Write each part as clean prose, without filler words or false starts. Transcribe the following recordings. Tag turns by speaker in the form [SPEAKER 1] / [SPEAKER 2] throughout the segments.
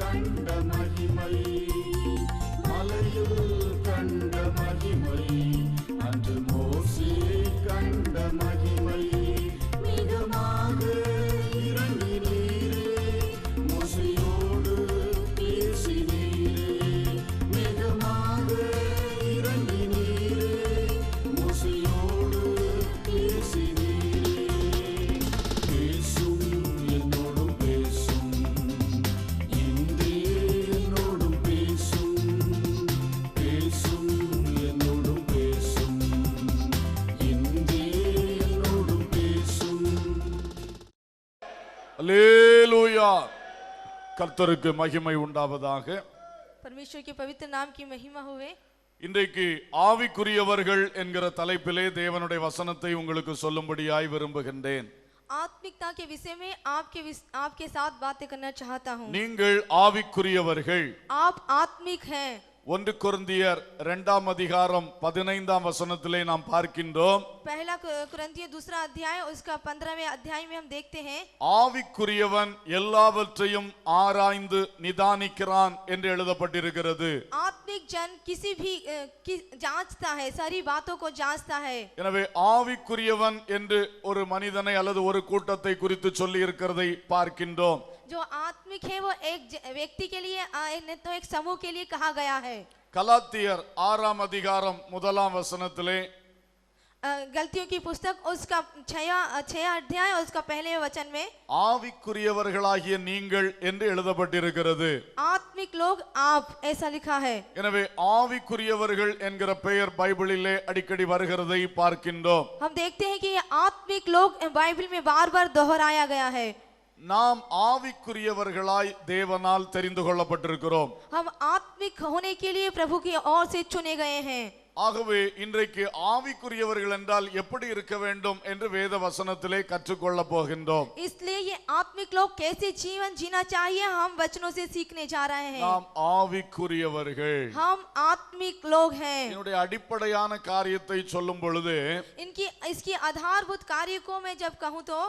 [SPEAKER 1] கண்ட மகிமை, மலையில் கண்ட மகிமை, அன்று மோசே கண்ட மகிமை, மிகமாக இறங்கினீரே, மோசேயோடு பேசினீரே, மிகமாக இறங்கினீரே, மோசேயோடு பேசினீரே. பேசும் என்னோடும் பேசும், இன்றே என்னோடும் பேசும், பேசும் என்னோடும் பேசும், இன்றே என்னோடும் பேசும்.
[SPEAKER 2] அல்லேலூயா. கர்த்தருக்கு மகிமை உண்டாவதாக.
[SPEAKER 3] परमेश्वर के पवित्र नाम की महिमा हुए।
[SPEAKER 2] இன்றைக்கு ஆவிக்குரியவர்கள் என்கிற தலைப்பிலே தேவனுடைய வசனத்தை உங்களுக்கு சொல்லும்படியாய் விரும்புகின்றேன்.
[SPEAKER 3] आत्मिकता के विषय में आपके साथ बातें करना चाहता हूँ।
[SPEAKER 2] நீங்கள் ஆவிக்குரியவர்கள்.
[SPEAKER 3] आप आत्मिक हैं।
[SPEAKER 2] 1 கொரிந்தியர் 2ஆம் அதிகாரம் 15ஆம் வசனத்திலே நாம் பார்க்கின்றோம்.
[SPEAKER 3] पहला कुरिन्थियों 2 अध्याय उसका 15वें अध्याय में हम देखते हैं,
[SPEAKER 2] ஆவிக்குரியவன் எல்லாவற்றையும் ஆராய்ந்து நிதானிக்கிறான் என்று எழுதப்பட்டிருக்கிறது.
[SPEAKER 3] आत्मिक जन किसी भी जांचता है, सारी बातों को जांचता है।
[SPEAKER 2] எனவே ஆவிக்குரியவன் என்று ஒரு மனிதனை அல்லது ஒரு கூட்டத்தை குறித்து சொல்லி இருக்கிறதை பார்க்கின்றோம்.
[SPEAKER 3] जो आत्मिक है वो एक व्यक्ति के लिए तो एक समूह के लिए कहा गया है।
[SPEAKER 2] கலாத்தியர் 6ஆம் அதிகாரம் 1ஆம் வசனத்திலே
[SPEAKER 3] गलतियों की पुस्तक उसका 6 अध्याय और उसका पहले वचन में
[SPEAKER 2] ஆவிக்குரியவர்களாகிய நீங்கள் என்று எழுதப்பட்டிருக்கிறது.
[SPEAKER 3] आत्मिक लोग आप, ऐसा लिखा है।
[SPEAKER 2] எனவே ஆவிக்குரியவர்கள் என்கிற பெயர் பைபிளிலே அடிக்கடி வருகிறதை பார்க்கின்றோம்.
[SPEAKER 3] हम देखते हैं कि ये आत्मिक लोग बाइबल में बार-बार दोहराया गया है।
[SPEAKER 2] நாம் ஆவிக்குரியவர்களாய் தேவனால் தெரிந்து கொள்ளப்பட்டிருக்கிறோம்.
[SPEAKER 3] हम आत्मिक होने के लिए प्रभु की ओर से चुने गए हैं।
[SPEAKER 2] ஆகவே இன்றைக்கு ஆவிக்குரியவர்கள் என்றால் எப்படி இருக்க வேண்டும் என்று வேத வசனத்திலே கற்றுக்கொள்ள போகின்றோம்.
[SPEAKER 3] इसलिए ये आत्मिक लोग कैसे जीवन जीना चाहिए हम वचनों से सीखने जा रहे हैं।
[SPEAKER 2] நாம் ஆவிக்குரியவர்கள்.
[SPEAKER 3] हम आत्मिक लोग हैं।
[SPEAKER 2] என்னுடைய அடிப்படையான காரியத்தை சொல்லும் பொழுது
[SPEAKER 3] इसकी आधारभूत कार्य को मैं जब कहूँ तो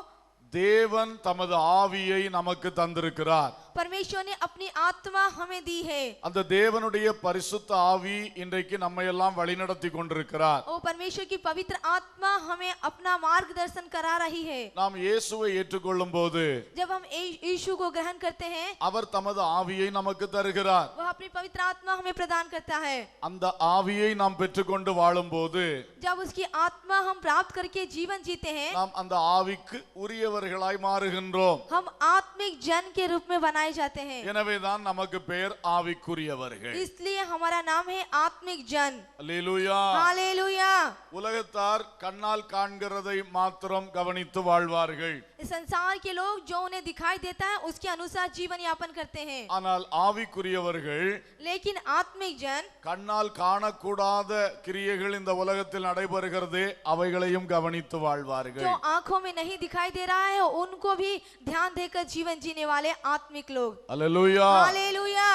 [SPEAKER 2] தேவன் தமது ஆவியை நமக்கு தந்திருக்கிறார்.
[SPEAKER 3] परमेश्वर ने अपनी आत्मा हमें दी है।
[SPEAKER 2] அந்த தேவனுடைய பரிசுத்த ஆவி இன்றைக்கு நம்மை எல்லாம் வழிநடத்தி கொண்டிருக்கிறார்.
[SPEAKER 3] ओ परमेश्वर की पवित्र आत्मा हमें अपना मार्गदर्शन करा रही है।
[SPEAKER 2] நாம் இயேசுவை ஏற்றுக்கொள்ளும் போது
[SPEAKER 3] जब हम यीशु को ग्रहण करते हैं
[SPEAKER 2] அவர் தமது ஆவியை நமக்கு தருகிறார்.
[SPEAKER 3] वह अपनी पवित्र आत्मा हमें प्रदान करता है।
[SPEAKER 2] அந்த ஆவியை நாம் பெற்றுக்கொண்டு வாழும்போது
[SPEAKER 3] जब उसकी आत्मा हम प्राप्त करके जीवन जीते हैं
[SPEAKER 2] நாம் அந்த ஆவிக்கு உரியவர்களாய் மாறுகின்றோம்.
[SPEAKER 3] हम आत्मिक जन के रूप में बनाए जाते हैं।
[SPEAKER 2] எனவேதான் நமக்கு பெயர் ஆவிக்குரியவர்கள்.
[SPEAKER 3] इसलिए हमारा नाम है आत्मिक जन।
[SPEAKER 2] அல்லேலூயா.
[SPEAKER 3] हालेलुया।
[SPEAKER 2] உலகத்தார் கண்ணால் காண்கிறதை மாத்திரம் கவனித்து வாழ்வார்கள்.
[SPEAKER 3] संसार के लोग जो उन्हें दिखाई देता है उसके अनुसार जीवन यापन करते हैं।
[SPEAKER 2] ஆனால் ஆவிக்குரியவர்கள்
[SPEAKER 3] लेकिन आत्मिक जन
[SPEAKER 2] கண்ணால் காணக்கூடாத கிரியைகள் இந்த உலகத்தில் நடைபெறுகிறது, அவைகளையும் கவனித்து வாழ்வார்கள்.
[SPEAKER 3] जो आंखों में नहीं दिखाई दे रहा है उनको भी ध्यान देकर जीवन जीने वाले आत्मिक लोग।
[SPEAKER 2] அல்லேலூயா.
[SPEAKER 3] हालेलुया।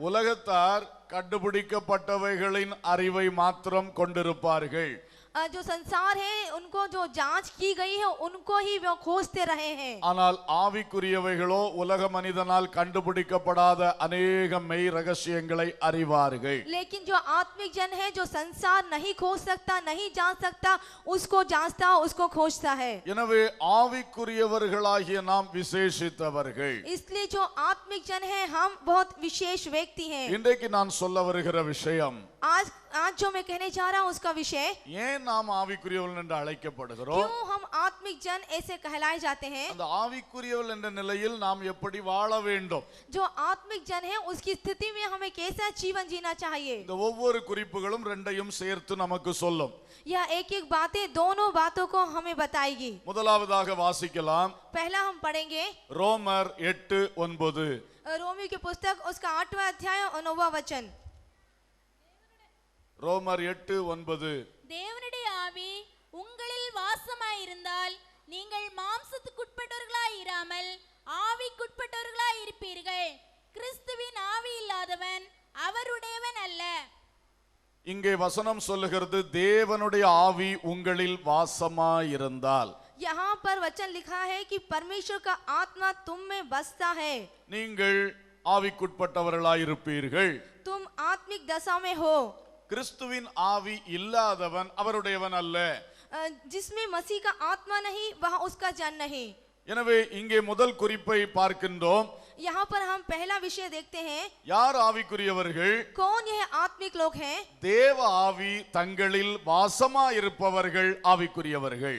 [SPEAKER 2] உலகத்தார் கண்டுபிடிக்கப்பட்டவைகளின் அறிவை மாத்திரம் கொண்டிருப்பார்கள்.
[SPEAKER 3] जो संसार है उनको जो जांच की गई है उनको ही वो खोजते रहे हैं।
[SPEAKER 2] ஆனால் ஆவிக்குரியவைகளோ உலக மனிதனால் கண்டுபிடிக்கப்படாத अनेक மெய் ரகசியங்களை அறிவார்கள்.
[SPEAKER 3] लेकिन जो आत्मिक जन है जो संसार नहीं खोज सकता, नहीं जान सकता, उसको जांचता, उसको खोजता है।
[SPEAKER 2] எனவே ஆவிக்குரியவர்களாகிய நாம் விசேஷித்தவர்கள்.
[SPEAKER 3] इसलिए जो आत्मिक जन है हम बहुत विशेष व्यक्ति हैं।
[SPEAKER 2] இன்றைக்கு நான் சொல்ல வருகிற விஷயம்,
[SPEAKER 3] आज जो मैं कहने जा रहा हूँ उसका विषय,
[SPEAKER 2] ஏன் நாம் ஆவிக்குரியவர்கள் என்று அழைக்கப்படுகிறோம்,
[SPEAKER 3] क्यों हम आत्मिक जन ऐसे कहलाए जाते हैं,
[SPEAKER 2] அந்த ஆவிக்குரியவர்கள் என்ற நிலையில் நாம் எப்படி வாழ வேண்டும்,
[SPEAKER 3] जो आत्मिक जन है उसकी स्थिति में हमें कैसा जीवन जीना चाहिए।
[SPEAKER 2] இந்த ஒவ்வொரு குறிப்புகளும் ரெண்டையும் சேர்த்து நமக்கு சொல்லும்.
[SPEAKER 3] यह एक एक बातें दोनों बातों को हमें बताएगी।
[SPEAKER 2] முதலாவதாக வாசிக்கலாம்.
[SPEAKER 3] पहला हम पढ़ेंगे
[SPEAKER 2] ரோமர் 8:9.
[SPEAKER 3] रोमियो की पुस्तक उसका 8वां अध्याय और 9वां वचन।
[SPEAKER 2] ரோமர் 8:9.
[SPEAKER 4] தேவனுடைய ஆவி உங்களில் வாசமாயிருந்தால் நீங்கள் மாம்சத்துக்குட்பட்டவர்களாய் இராமல் ஆவிக்குட்பட்டவர்களாய் இருப்பீர்கள். கிறிஸ்துவின் ஆவி இல்லாதவன் அவருடையவன் அல்ல.
[SPEAKER 2] இங்கே வசனம் சொல்லுகிறது தேவனுடைய ஆவி உங்களில் வாசமாயிருந்தால்.
[SPEAKER 3] यहाँ पर वचन लिखा है कि परमेश्वर का आत्मा तुम में बसता है।
[SPEAKER 2] நீங்கள் ஆவிக்குட்பட்டவர்களாயிருப்பீர்கள்.
[SPEAKER 3] तुम आत्मिक दशा में हो.
[SPEAKER 2] கிறிஸ்துவின் ஆவி இல்லாதவன் அவருடையவன் அல்ல.
[SPEAKER 3] जिसमें मसीह का आत्मा नहीं वह उसका जन नहीं.
[SPEAKER 2] எனவே இங்கே முதல் குறிப்பை பார்க்கின்றோம்.
[SPEAKER 3] यहाँ पर हम पहला विषय देखते हैं.
[SPEAKER 2] யார் ஆவிக்குரியவர்கள்?
[SPEAKER 3] कौन यह आत्मिक लोग हैं?
[SPEAKER 2] தேவ ஆவி தங்களில் வாசமாயிருப்பவர்கள் ஆவிக்குரியவர்கள்.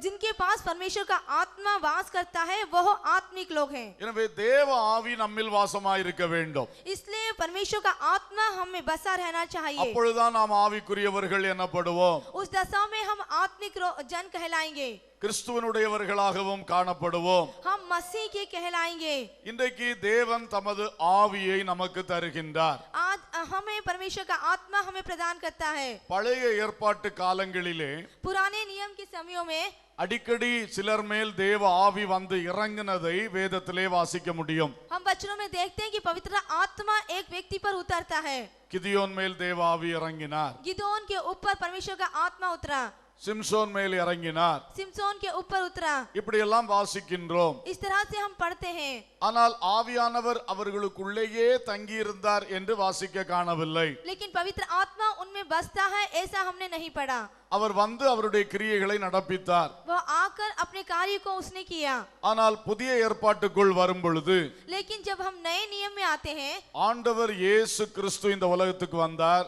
[SPEAKER 3] जिनके पास परमेश्वर का आत्मा वास करता है वह आत्मिक लोग हैं.
[SPEAKER 2] எனவே தேவ ஆவி நம்மில் வாசமாயிருக்க வேண்டும்.
[SPEAKER 3] इसलिए परमेश्वर का आत्मा हमें बसा रहना चाहिए.
[SPEAKER 2] அப்பொழுதுதான் நாம் ஆவிக்குரியவர்கள் எனப்படுவோம்.
[SPEAKER 3] उस दशा में हम आत्मिक जन कहलाएंगे.
[SPEAKER 2] கிறிஸ்துவனுடையவர்களாகவும் காணப்படுவோம்.
[SPEAKER 3] हम मसीह के कहलाएंगे.
[SPEAKER 2] இன்றைக்கு தேவன் தமது ஆவியை நமக்கு தருகின்றார்.
[SPEAKER 3] आज हमें परमेश्वर का आत्मा हमें प्रदान करता है.
[SPEAKER 2] பழைய ஏற்பாட்டு காலங்களிலே
[SPEAKER 3] पुराने नियम के समयों में
[SPEAKER 2] அடிக்கடி சிலர் மேல் தேவ ஆவி வந்து இறங்கினதை வேதத்திலே வாசிக்க முடியும்.
[SPEAKER 3] हम वचनों में देखते हैं कि पवित्र आत्मा एक व्यक्ति पर उतरता है.
[SPEAKER 2] கிதியோன் மேல் தேவ ஆவி இறங்கினார்.
[SPEAKER 3] गिदोन के ऊपर परमेश्वर का आत्मा उतरा.
[SPEAKER 2] சிம்சோன் மேல் இறங்கினார்.
[SPEAKER 3] सिमसोन के ऊपर उतरा.
[SPEAKER 2] இப்படி எல்லாம் வாசிக்கின்றோம்.
[SPEAKER 3] इस तरह से हम पढ़ते हैं.
[SPEAKER 2] ஆனால் ஆவியானவர் அவர்களுக்குள்ளேயே தங்கியிருந்தார் என்று வாசிக்க காணவில்லை.
[SPEAKER 3] लेकिन पवित्र आत्मा उनमें बसता है ऐसा हमने नहीं पढ़ा.
[SPEAKER 2] அவர் வந்து அவருடைய கிரியைகளை நடப்பித்தார்.
[SPEAKER 3] वह आकर अपने कार्य को उसने किया.
[SPEAKER 2] ஆனால் புதிய ஏற்பாட்டுக்குள் வரும் பொழுது
[SPEAKER 3] लेकिन जब हम नए नियम में आते हैं,
[SPEAKER 2] ஆண்டவர் இயேசு கிறிஸ்து இந்த உலகத்துக்கு வந்தார்.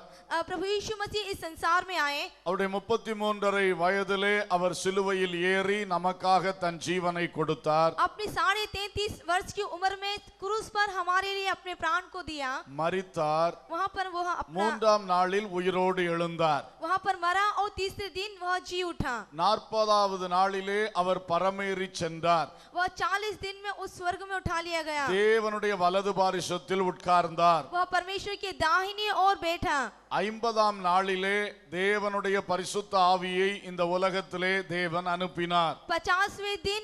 [SPEAKER 3] प्रभु यीशु मसीह इस संसार में आए.
[SPEAKER 2] அவருடைய 33 வயதிலே அவர் சிலுவையில் ஏறி நமக்காக தன் ஜீவனை கொடுத்தார்.
[SPEAKER 3] अपनी 33.5 वर्ष की उम्र में क्रूस पर हमारे लिए अपने प्राण को दिया.
[SPEAKER 2] மரித்தார்.
[SPEAKER 3] वहाँ पर वह अपना
[SPEAKER 2] மூன்றாம் நாளில் உயிரோடு எழுந்தார்.
[SPEAKER 3] वहाँ पर मरा और तीसरे दिन वह जी उठा.
[SPEAKER 2] 40வது நாளிலே அவர் பரமேறி சென்றார்.
[SPEAKER 3] वह 40 दिन में उस स्वर्ग में उठा लिया गया.
[SPEAKER 2] தேவனுடைய வலது பாரிசத்தில் உட்கார்ந்தார்.
[SPEAKER 3] वह परमेश्वर के दाहिनी ओर बैठा.
[SPEAKER 2] 50ஆம் நாளிலே தேவனுடைய பரிசுத்த ஆவியை இந்த உலகத்திலே தேவன் அனுப்பினார்.
[SPEAKER 3] 50वें दिन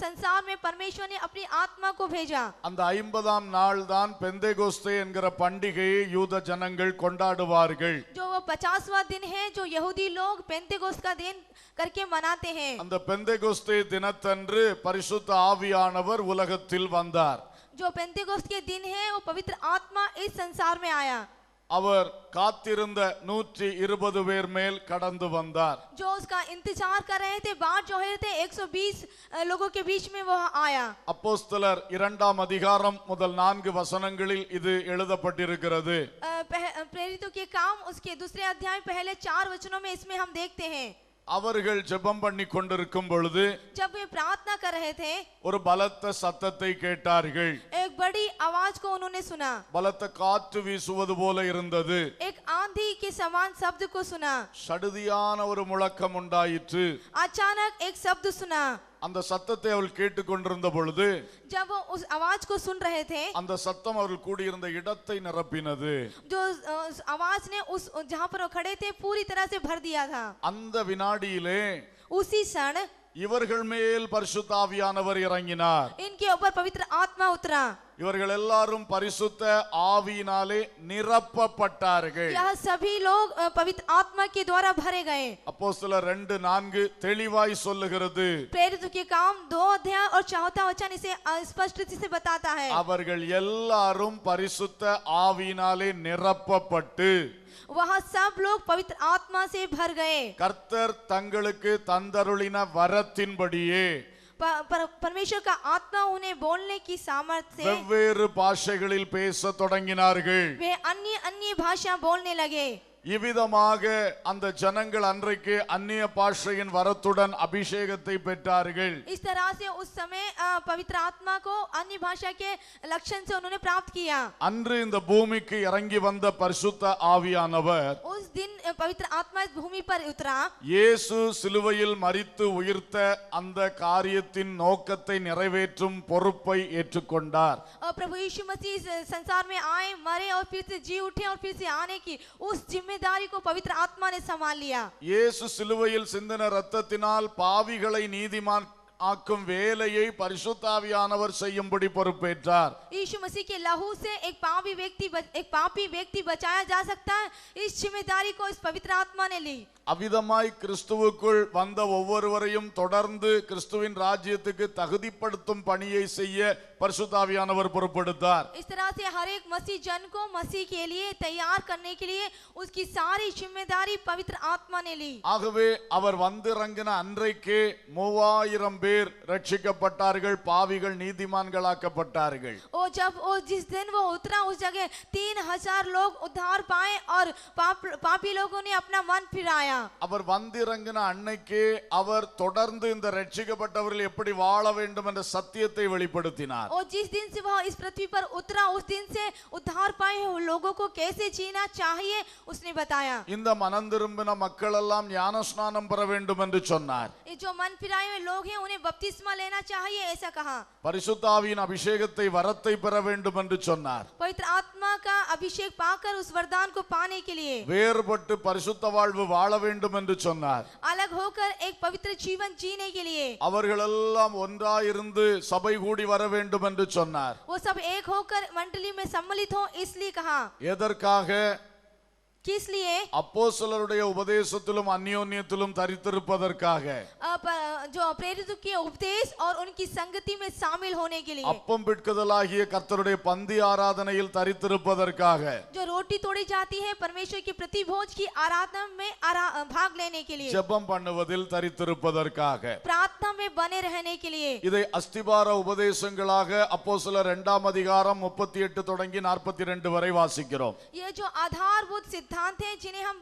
[SPEAKER 3] संसार में परमेश्वर ने अपनी आत्मा को भेजा.
[SPEAKER 2] அந்த 50ஆம் நாள் தான் பெந்தேகோஸ்தே என்கிற பண்டிகையை யூத ஜனங்கள் கொண்டாடுவார்கள்.
[SPEAKER 3] जो वो 50वां दिन है जो यहूदी लोग पेंतेकोस्त का दिन करके मनाते हैं.
[SPEAKER 2] அந்த பெந்தேகோஸ்தே தினத்தன்று பரிசுத்த ஆவியானவர் உலகத்தில் வந்தார்.
[SPEAKER 3] जो पेंतेकोस्त के दिन है वो पवित्र आत्मा इस संसार में आया.
[SPEAKER 2] அவர் காத்திருந்த 120 பேர் மேல் கடந்து வந்தார்.
[SPEAKER 3] जो उसका इंतजार कर रहे थे, बाट जो है थे 120 लोगों के बीच में वो आया.
[SPEAKER 2] அப்போஸ்தலர் 2ஆம் அதிகாரம் முதல் 4 வசனங்களில் இது எழுதப்பட்டிருக்கிறது.
[SPEAKER 3] प्रेरितों के काम उसके दूसरे अध्याय पहले 4 वचनों में इसमें हम देखते हैं.
[SPEAKER 2] அவர்கள் ஜெபம் பண்ணி கொண்டிருக்கும் பொழுது
[SPEAKER 3] जब वे प्रार्थना कर रहे थे,
[SPEAKER 2] ஒரு பலத்த சத்தத்தை கேட்டார்கள்.
[SPEAKER 3] एक बड़ी आवाज को उन्होंने सुना.
[SPEAKER 2] பலத்த காற்று வீசுவது போல இருந்தது.
[SPEAKER 3] एक आंधी के समान शब्द को सुना.
[SPEAKER 2] சடுதியான ஒரு முழக்கம் உண்டாயிற்று.
[SPEAKER 3] अचानक एक शब्द सुना.
[SPEAKER 2] அந்த சத்தத்தை அவள் கேட்டுக்கொண்டிருந்த பொழுது
[SPEAKER 3] जब वो उस आवाज को सुन रहे थे,
[SPEAKER 2] அந்த சத்தம் அவர்கள் கூடியிருந்த இடத்தை நிரப்பினது.
[SPEAKER 3] जो आवाज ने उस जहाँ पर वो खड़े थे पूरी तरह से भर दिया था.
[SPEAKER 2] அந்த வினாடியிலே
[SPEAKER 3] उसी क्षण
[SPEAKER 2] இவர்கள் மேல் பரிசுத்த ஆவியானவர் இறங்கினார்.
[SPEAKER 3] इनके ऊपर पवित्र आत्मा उतरा.
[SPEAKER 2] இவர்கள் எல்லாரும் பரிசுத்த ஆவியினாலே நிரப்பப்பட்டார்கள்.
[SPEAKER 3] यह सभी लोग पवित्र आत्मा के द्वारा भरे गए.
[SPEAKER 2] அப்போஸ்தலர் 2:4 தெளிவாய் சொல்லுகிறது.
[SPEAKER 3] प्रेरितों के काम 2 अध्याय और 4वां वचन इसे स्पष्ट रूप से बताता है.
[SPEAKER 2] அவர்கள் எல்லாரும் பரிசுத்த ஆவியினாலே நிரப்பப்பட்டு
[SPEAKER 3] वहाँ सब लोग पवित्र आत्मा से भर गए.
[SPEAKER 2] கர்த்தர் தங்களுக்கு தந்தருளின வரத்தின்படியே
[SPEAKER 3] परमेश्वर का आत्मा उन्हें बोलने की सामर्थ्य से
[SPEAKER 2] வெவ்வேறு பாஷைகளில் பேசத் தொடங்கினார்கள்.
[SPEAKER 3] वे अन्य अन्य भाषा बोलने लगे.
[SPEAKER 2] இவ்விதமாக அந்த ஜனங்கள் அன்றைக்கு அந்நிய பாஷையின் வரத்துடன் அபிஷேகத்தை பெற்றார்கள்.
[SPEAKER 3] इस तरह से उस समय पवित्र आत्मा को अन्य भाषा के लक्षण से उन्होंने प्राप्त किया.
[SPEAKER 2] அன்று இந்த பூமிக்கு இறங்கி வந்த பரிசுத்த ஆவியானவர்
[SPEAKER 3] उस दिन पवित्र आत्मा इस भूमि पर उतरा.
[SPEAKER 2] இயேசு சிலுவையில் மரித்து உயிர்த்த அந்த காரியத்தின் நோக்கத்தை நிறைவேற்றும் பொறுப்பை ஏற்றுக்கொண்டார்.
[SPEAKER 3] और प्रभु यीशु मसीह इस संसार में आए, मरे और फिर से जी उठे और फिर से आने की उस जिम्मेदारी को पवित्र आत्मा ने संभाल लिया.
[SPEAKER 2] இயேசு சிலுவையில் சிந்தின இரத்தத்தினால் பாவிகளை நீதிமான் ஆக்கும் வேலையை பரிசுத்த ஆவியானவர் செய்யும்படி பொறுப்பேற்றார்.
[SPEAKER 3] यीशु मसीह के लहू से एक पापी व्यक्ति बचाया जा सकता है. इस जिम्मेदारी को इस पवित्र आत्मा ने ली.
[SPEAKER 2] அவ்விதமாய் கிறிஸ்துவுக்குள் வந்த ஒவ்வொருவரையும் தொடர்ந்து கிறிஸ்துவின் ராஜ்யத்துக்கு தகுதிப்படுத்தும் பணியை செய்ய பரிசுத்த ஆவியானவர் பொறுப்படுத்தார்.
[SPEAKER 3] इस तरह से हर एक मसीह जन को मसीह के लिए तैयार करने के लिए उसकी सारी जिम्मेदारी पवित्र आत्मा ने ली.
[SPEAKER 2] ஆகவே அவர் வந்திறங்கின அன்றைக்கே 3000 பேர் ரட்சிக்கப்பட்டார்கள், பாவிகள் நீதிமான்களாக்கப்பட்டார்கள்.
[SPEAKER 3] और जब वो जिस दिन वो उतरा उस जगह 3000 लोग उद्धार पाए और पापी लोगों ने अपना मन फिराया.
[SPEAKER 2] அவர் வந்திறங்கின அன்னைக்கே அவர் தொடர்ந்து இந்த ரட்சிக்கப்பட்டவர்கள் எப்படி வாழ வேண்டும் என்ற சத்தியத்தை வெளிப்படுத்தினார்.
[SPEAKER 3] और जिस दिन से वह इस पृथ्वी पर उतरा उस दिन से उद्धार पाए हुए लोगों को कैसे जीना चाहिए उसने बताया.
[SPEAKER 2] இந்த மனம் திரும்பின மக்கள் எல்லாம் ஞானஸ்நானம் பெற வேண்டும் என்று சொன்னார்.
[SPEAKER 3] ये जो मन फिराए हुए लोग हैं उन्हें बपतिस्मा लेना चाहिए ऐसा कहा.
[SPEAKER 2] பரிசுத்த ஆவியின் அபிஷேகத்தை வரத்தை பெற வேண்டும் என்று சொன்னார்.
[SPEAKER 3] पवित्र आत्मा का अभिषेक पाकर उस वरदान को पाने के लिए
[SPEAKER 2] வேறுபட்டு பரிசுத்த வாழ்வு வாழ வேண்டும் என்று சொன்னார்.
[SPEAKER 3] अलग होकर एक पवित्र जीवन जीने के लिए
[SPEAKER 2] அவர்கள் எல்லாம் ஒன்றாயிருந்து சபை கூடி வர வேண்டும் என்று சொன்னார்.
[SPEAKER 3] वो सब एक होकर मंडली में सम्मिलित हो इसलिए कहा.
[SPEAKER 2] எதற்காக?
[SPEAKER 3] किस लिए?
[SPEAKER 2] அப்போஸ்தலருடைய உபதேசத்திலும் அந்யோன்யத்திலும் தரித்திருப்பதற்காக,
[SPEAKER 3] जो प्रेरितों के उपदेश और उनकी संगति में शामिल होने के लिए,
[SPEAKER 2] அப்பம் பிட்குதலாகிய கர்த்தருடைய பந்தி ஆராதனையில் தரித்திருப்பதற்காக,
[SPEAKER 3] जो रोटी तोड़ी जाती है परमेश्वर की प्रतिभोज की आराधना में भाग लेने के लिए,
[SPEAKER 2] ஜெபம் பண்ணுவதில் தரித்திருப்பதற்காக,
[SPEAKER 3] प्रार्थना में बने रहने के लिए.
[SPEAKER 2] இதை அஸ்திபார உபதேசங்களாக அப்போஸ்தலர் 2 அதிகாரம் 38 தொடங்கி 42 வரை வாசிக்கிறோம்.
[SPEAKER 3] ये जो आधारभूत सिद्धांत हैं जिन्हें हम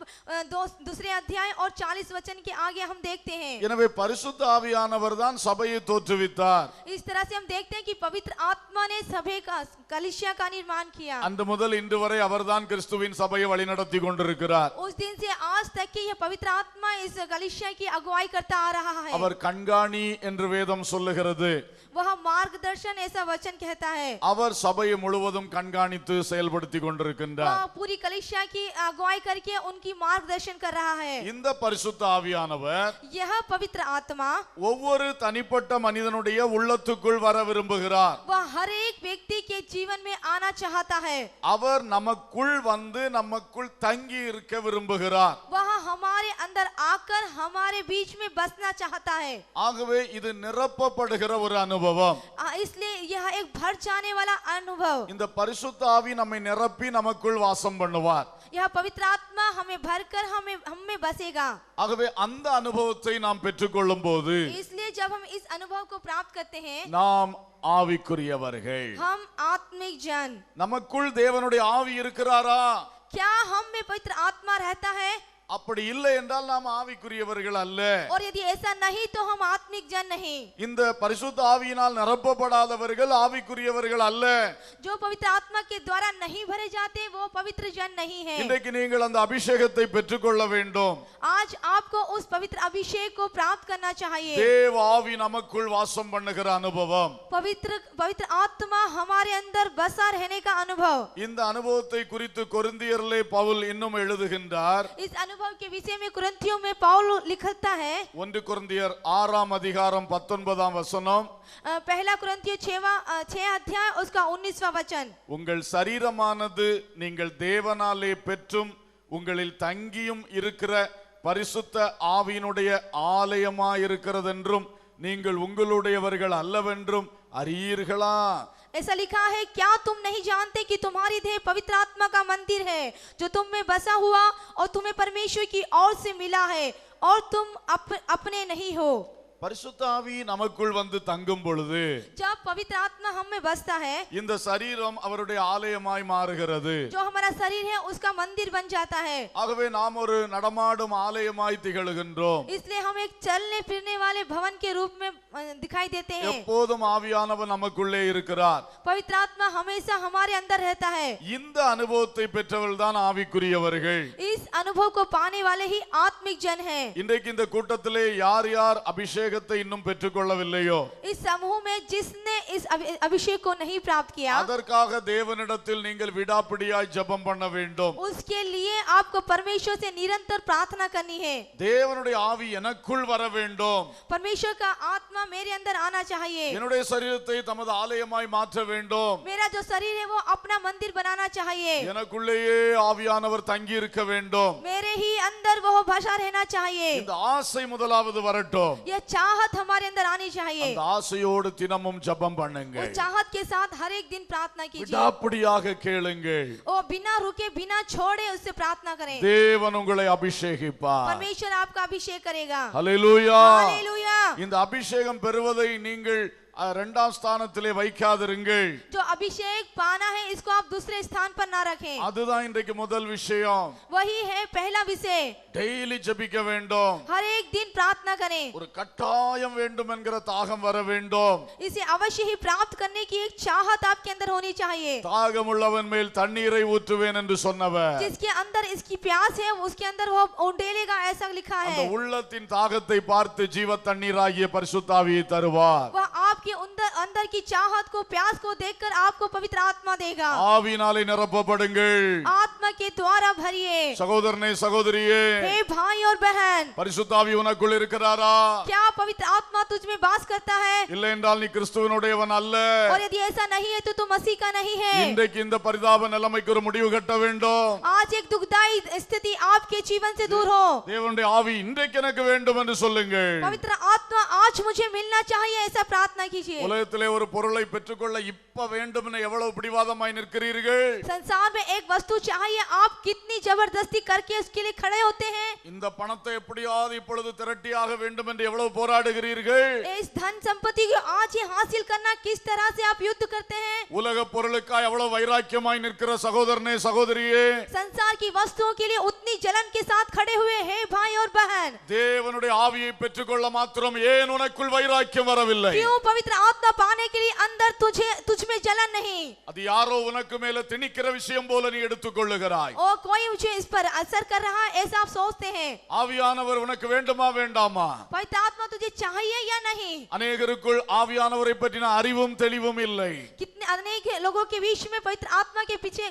[SPEAKER 3] दूसरे अध्याय और 40 वचन के आगे हम देखते हैं.
[SPEAKER 2] எனவே பரிசுத்த ஆவியானவர் தான் சபையை தோற்றுவித்தார்.
[SPEAKER 3] इस तरह से हम देखते हैं कि पवित्र आत्मा ने सभा का कलीसिया का निर्माण किया.
[SPEAKER 2] அன்று முதல் இன்று வரை அவர்தான் கிறிஸ்துவின் சபையை வழிநடத்தி கொண்டிருக்கிறார்.
[SPEAKER 3] उस दिन से आज तक की यह पवित्र आत्मा इस कलीसिया की अगुवाई करता आ रहा है.
[SPEAKER 2] அவர் கண்காணி என்று வேதம் சொல்லுகிறது.
[SPEAKER 3] वह मार्गदर्शन ऐसा वचन कहता है.
[SPEAKER 2] அவர் சபையை முழுவதும் கண்காணித்து செயல்படுத்தி கொண்டிருக்கின்றார்.
[SPEAKER 3] वह पूरी कलीसिया की अगुवाई करके उनकी मार्गदर्शन कर रहा है.
[SPEAKER 2] இந்த பரிசுத்த ஆவியானவர்
[SPEAKER 3] यह पवित्र आत्मा
[SPEAKER 2] ஒவ்வொரு தனிப்பட்ட மனிதனுடைய உள்ளத்துக்குள் வர விரும்புகிறார்.
[SPEAKER 3] वह हर एक व्यक्ति के जीवन में आना चाहता है.
[SPEAKER 2] அவர் நமக்குள் வந்து நமக்குள் தங்கி இருக்க விரும்புகிறார்.
[SPEAKER 3] वह हमारे अंदर आकर हमारे बीच में बसना चाहता है.
[SPEAKER 2] ஆகவே இது நிரப்பப்படுகிற ஒரு அனுபவம்.
[SPEAKER 3] इसलिए यह एक भर जाने वाला अनुभव.
[SPEAKER 2] இந்த பரிசுத்த ஆவி நம்மை நிரப்பி நமக்குள் வாசம் பண்ணுவார்.
[SPEAKER 3] यह पवित्र आत्मा हमें भरकर हम में बसेगा.
[SPEAKER 2] ஆகவே அந்த அனுபவத்தை நாம் பெற்றுக்கொள்ளும் போது
[SPEAKER 3] इसलिए जब हम इस अनुभव को प्राप्त करते हैं
[SPEAKER 2] நாம் ஆவிக்குரியவர்கள்.
[SPEAKER 3] हम आत्मिक जन.
[SPEAKER 2] நமக்குள் தேவனுடைய ஆவி இருக்கிறாரா?
[SPEAKER 3] क्या हम में पवित्र आत्मा रहता है?
[SPEAKER 2] அப்படி இல்லை என்றால் நாம் ஆவிக்குரியவர்கள் அல்ல.
[SPEAKER 3] और यदि ऐसा नहीं तो हम आत्मिक जन नहीं.
[SPEAKER 2] இந்த பரிசுத்த ஆவியினால் நிரப்பப்படாதவர்கள் ஆவிக்குரியவர்கள் அல்ல.
[SPEAKER 3] जो पवित्र आत्मा के द्वारा नहीं भरे जाते वो पवित्र जन नहीं है.
[SPEAKER 2] இன்றைக்கு நீங்கள் அந்த அபிஷேகத்தை பெற்றுக்கொள்ள வேண்டும்.
[SPEAKER 3] आज आपको उस पवित्र अभिषेक को प्राप्त करना चाहिए.
[SPEAKER 2] தேவ ஆவி நமக்குள் வாசம் பண்ணுகிற அனுபவம்.
[SPEAKER 3] पवित्र आत्मा हमारे अंदर बसा रहने का अनुभव.
[SPEAKER 2] இந்த அனுபவத்தை குறித்து கொரிந்தியரிலே பவுல் இன்னும் எழுதுகின்றார்.
[SPEAKER 3] इस अनुभव के विषय में कुरिन्थियों में पौल लिखता है.
[SPEAKER 2] 1 கொரிந்தியர் 6 அதிகாரம் 19 வசனம்.
[SPEAKER 3] पहला कुरिन्थियों 6 अध्याय उसका 19वां वचन.
[SPEAKER 2] உங்கள் சரீரமானது நீங்கள் தேவனாலே பெற்றும் உங்களில் தங்கியும் இருக்கிற பரிசுத்த ஆவியினுடைய ஆலயமாயிருக்கிறதென்றும் நீங்கள் உங்களுடையவர்கள் அல்லவென்றும் அறியீர்களா?
[SPEAKER 3] ऐसा लिखा है, क्या तुम नहीं जानते कि तुम्हारी देह पवित्र आत्मा का मंदिर है जो तुम में बसा हुआ और तुम्हें परमेश्वर की ओर से मिला है और तुम अपने नहीं हो.
[SPEAKER 2] பரிசுத்த ஆவி நமக்குள் வந்து தங்கும் பொழுது
[SPEAKER 3] जब पवित्र आत्मा हम में बसता है
[SPEAKER 2] இந்த சரீரம் அவருடைய ஆலயமாய் மாறுகிறது.
[SPEAKER 3] जो हमारा शरीर है उसका मंदिर बन जाता है.
[SPEAKER 2] ஆகவே நாம் ஒரு நடமாடும் ஆலயமாய் திகழ்கின்றோம்.
[SPEAKER 3] इसलिए हम एक चलने फिरने वाले भवन के रूप में दिखाई देते हैं.
[SPEAKER 2] எப்போதும் ஆவியானவர் நமக்குள்ளே இருக்கிறார்.
[SPEAKER 3] पवित्र आत्मा हमेशा हमारे अंदर रहता है.
[SPEAKER 2] இந்த அனுபவத்தை பெற்றவர்கள் தான் ஆவிக்குரியவர்கள்.
[SPEAKER 3] इस अनुभव को पाने वाले ही आत्मिक जन हैं.
[SPEAKER 2] இன்றைக்கு இந்த கூட்டத்திலே யார் யார் அபிஷேகத்தை இன்னும் பெற்றுக்கொள்ளவில்லையோ,
[SPEAKER 3] इस समूह में जिसने इस अभिषेक को नहीं प्राप्त किया,
[SPEAKER 2] அதற்காக தேவனிடத்தில் நீங்கள் விடாப்பிடியாய் ஜெபம் பண்ண வேண்டும்.
[SPEAKER 3] उसके लिए आपको परमेश्वर से निरंतर प्रार्थना करनी है.
[SPEAKER 2] தேவனுடைய ஆவி எனக்குள் வர வேண்டும்.
[SPEAKER 3] परमेश्वर का आत्मा मेरे अंदर आना चाहिए.
[SPEAKER 2] என்னுடைய சரீரத்தை தமது ஆலயமாய் மாற்ற வேண்டும்.
[SPEAKER 3] मेरा जो शरीर है वो अपना मंदिर बनाना चाहिए.
[SPEAKER 2] எனக்குள்ளேயே ஆவியானவர் தங்கி இருக்க வேண்டும். வேண்டும்.
[SPEAKER 3] मेरे ही अंदर वो भाषा रहना चाहिए.
[SPEAKER 2] இந்த ஆசை முதலாவது வரட்டும்.
[SPEAKER 3] यह चाहत हमारे अंदर आनी चाहिए.
[SPEAKER 2] அந்த ஆசையோடு தினமும் ஜெபம் பண்ணுங்க.
[SPEAKER 3] उस चाहत के साथ हर एक दिन प्रार्थना कीजिए.
[SPEAKER 2] விடாப்பிடியாக கேளுங்கள்.
[SPEAKER 3] और बिना रुके बिना छोड़े उससे प्रार्थना करें.
[SPEAKER 2] தேவன் உங்களை அபிஷேகிப்பார்.
[SPEAKER 3] परमेश्वर आपका अभिषेक करेगा.
[SPEAKER 2] ஹல்லேலூயா.
[SPEAKER 3] हालेलुया.
[SPEAKER 2] இந்த அபிஷேகம் பெறுவதை நீங்கள் இரண்டாம் ஸ்தானத்திலே வைக்காதிருங்கள்.
[SPEAKER 3] जो अभिषेक पाना है इसको आप दूसरे स्थान पर ना रखें.
[SPEAKER 2] அதுதான் இன்றைக்கு முதல் விஷயம்.
[SPEAKER 3] वही है पहला विषय.
[SPEAKER 2] டெய்லி ஜெபிக்க வேண்டும்.
[SPEAKER 3] हर एक दिन प्रार्थना करें.
[SPEAKER 2] ஒரு கட்டாயம் வேண்டும் என்கிற தாகம் வர வேண்டும்.
[SPEAKER 3] इसे अवश्य ही प्राप्त करने की एक चाहत आपके अंदर होनी चाहिए.
[SPEAKER 2] தாகம் உள்ளவன் மேல் தண்ணீரை ஊற்றுவேன் என்று சொன்னவர்,
[SPEAKER 3] जिसके अंदर इसकी प्यास है उसके अंदर वो उंडेलेगा, ऐसा लिखा
[SPEAKER 2] அந்த
[SPEAKER 3] है.
[SPEAKER 2] உள்ளத்தின் தாகத்தை பார்த்து ஜீவ தண்ணீராகிய பரிசுத்த ஆவியை தருவார்.
[SPEAKER 3] वह आपके अंदर की चाहत को प्यास को देखकर आपको पवित्र आत्मा देगा.
[SPEAKER 2] ஆவியினாலே நிரப்பப்படுங்கள்.
[SPEAKER 3] आत्मा के द्वारा भरिए.
[SPEAKER 2] சகோதரனே சகோதரியே,
[SPEAKER 3] हे भाई और बहन,
[SPEAKER 2] பரிசுத்த ஆவி உனக்குள் இருக்கிறாரா?
[SPEAKER 3] क्या पवित्र आत्मा तुझ में वास करता है?
[SPEAKER 2] இல்லை என்றால் நீ கிறிஸ்துவினுடையவன் அல்ல.
[SPEAKER 3] और यदि ऐसा नहीं है तो तू मसीह का नहीं है.
[SPEAKER 2] இன்றைக்கு இந்த பரிதாப நிலைமைக்கு ஒரு முடிவு கட்ட வேண்டும்.
[SPEAKER 3] आज एक दुखदाई स्थिति आपके जीवन से दूर हो.
[SPEAKER 2] தேவனுடைய ஆவி இன்றைக்கு எனக்கு வேண்டும் என்று சொல்லுங்கள்.
[SPEAKER 3] पवित्र आत्मा आज मुझे मिलना चाहिए, ऐसा प्रार्थना कीजिए.
[SPEAKER 2] உலகத்திலே ஒரு பொருளை பெற்றுக்கொள்ள இப்ப வேண்டும்னு எவ்வளவு பிடிவாதமாய் நிற்கிறீர்கள்.
[SPEAKER 3] संसार में एक वस्तु चाहिए, आप कितनी जबरदस्ती करके उसके लिए खड़े होते हैं.
[SPEAKER 2] இந்த பணத்தை எப்படியாவது இப்பொழுது திரட்டியாக வேண்டும் என்று எவ்வளவு போராடுகிறீர்கள்.
[SPEAKER 3] इस धन संपत्ति को आज ही हासिल करना किस तरह से आप युद्ध करते हैं.
[SPEAKER 2] உலக பொருளுக்காய் எவ்வளவு வைராக்கியமாய் நிற்கிற சகோதரனே சகோதரியே,
[SPEAKER 3] संसार की वस्तुओं के लिए उतनी जलन के साथ खड़े हुए हैं भाई और बहन.
[SPEAKER 2] தேவனுடைய ஆவியை பெற்றுக்கொள்ள மாத்திரம் ஏன் உனக்குள் வைராக்கியம் வரவில்லை?
[SPEAKER 3] क्यों पवित्र आत्मा पाने के लिए अंदर तुझ में जलन नहीं?
[SPEAKER 2] அது யாரோ உனக்கு மேல திணிக்கிற விஷயம் போல நீ எடுத்துக்கொள்ளுகிறாய்.
[SPEAKER 3] और कोई मुझे इस पर असर कर रहा है ऐसा आप सोचते हैं.
[SPEAKER 2] ஆவியானவர் உனக்கு வேண்டுமா வேண்டாமா?
[SPEAKER 3] पवित्र आत्मा तुझे चाहिए या नहीं?
[SPEAKER 2] அநேகருக்குள் ஆவியானவரை பற்றின அறிவும் தெளிவும் இல்லை.
[SPEAKER 3] कितने अनेक लोगों के बीच में पवित्र आत्मा के पीछे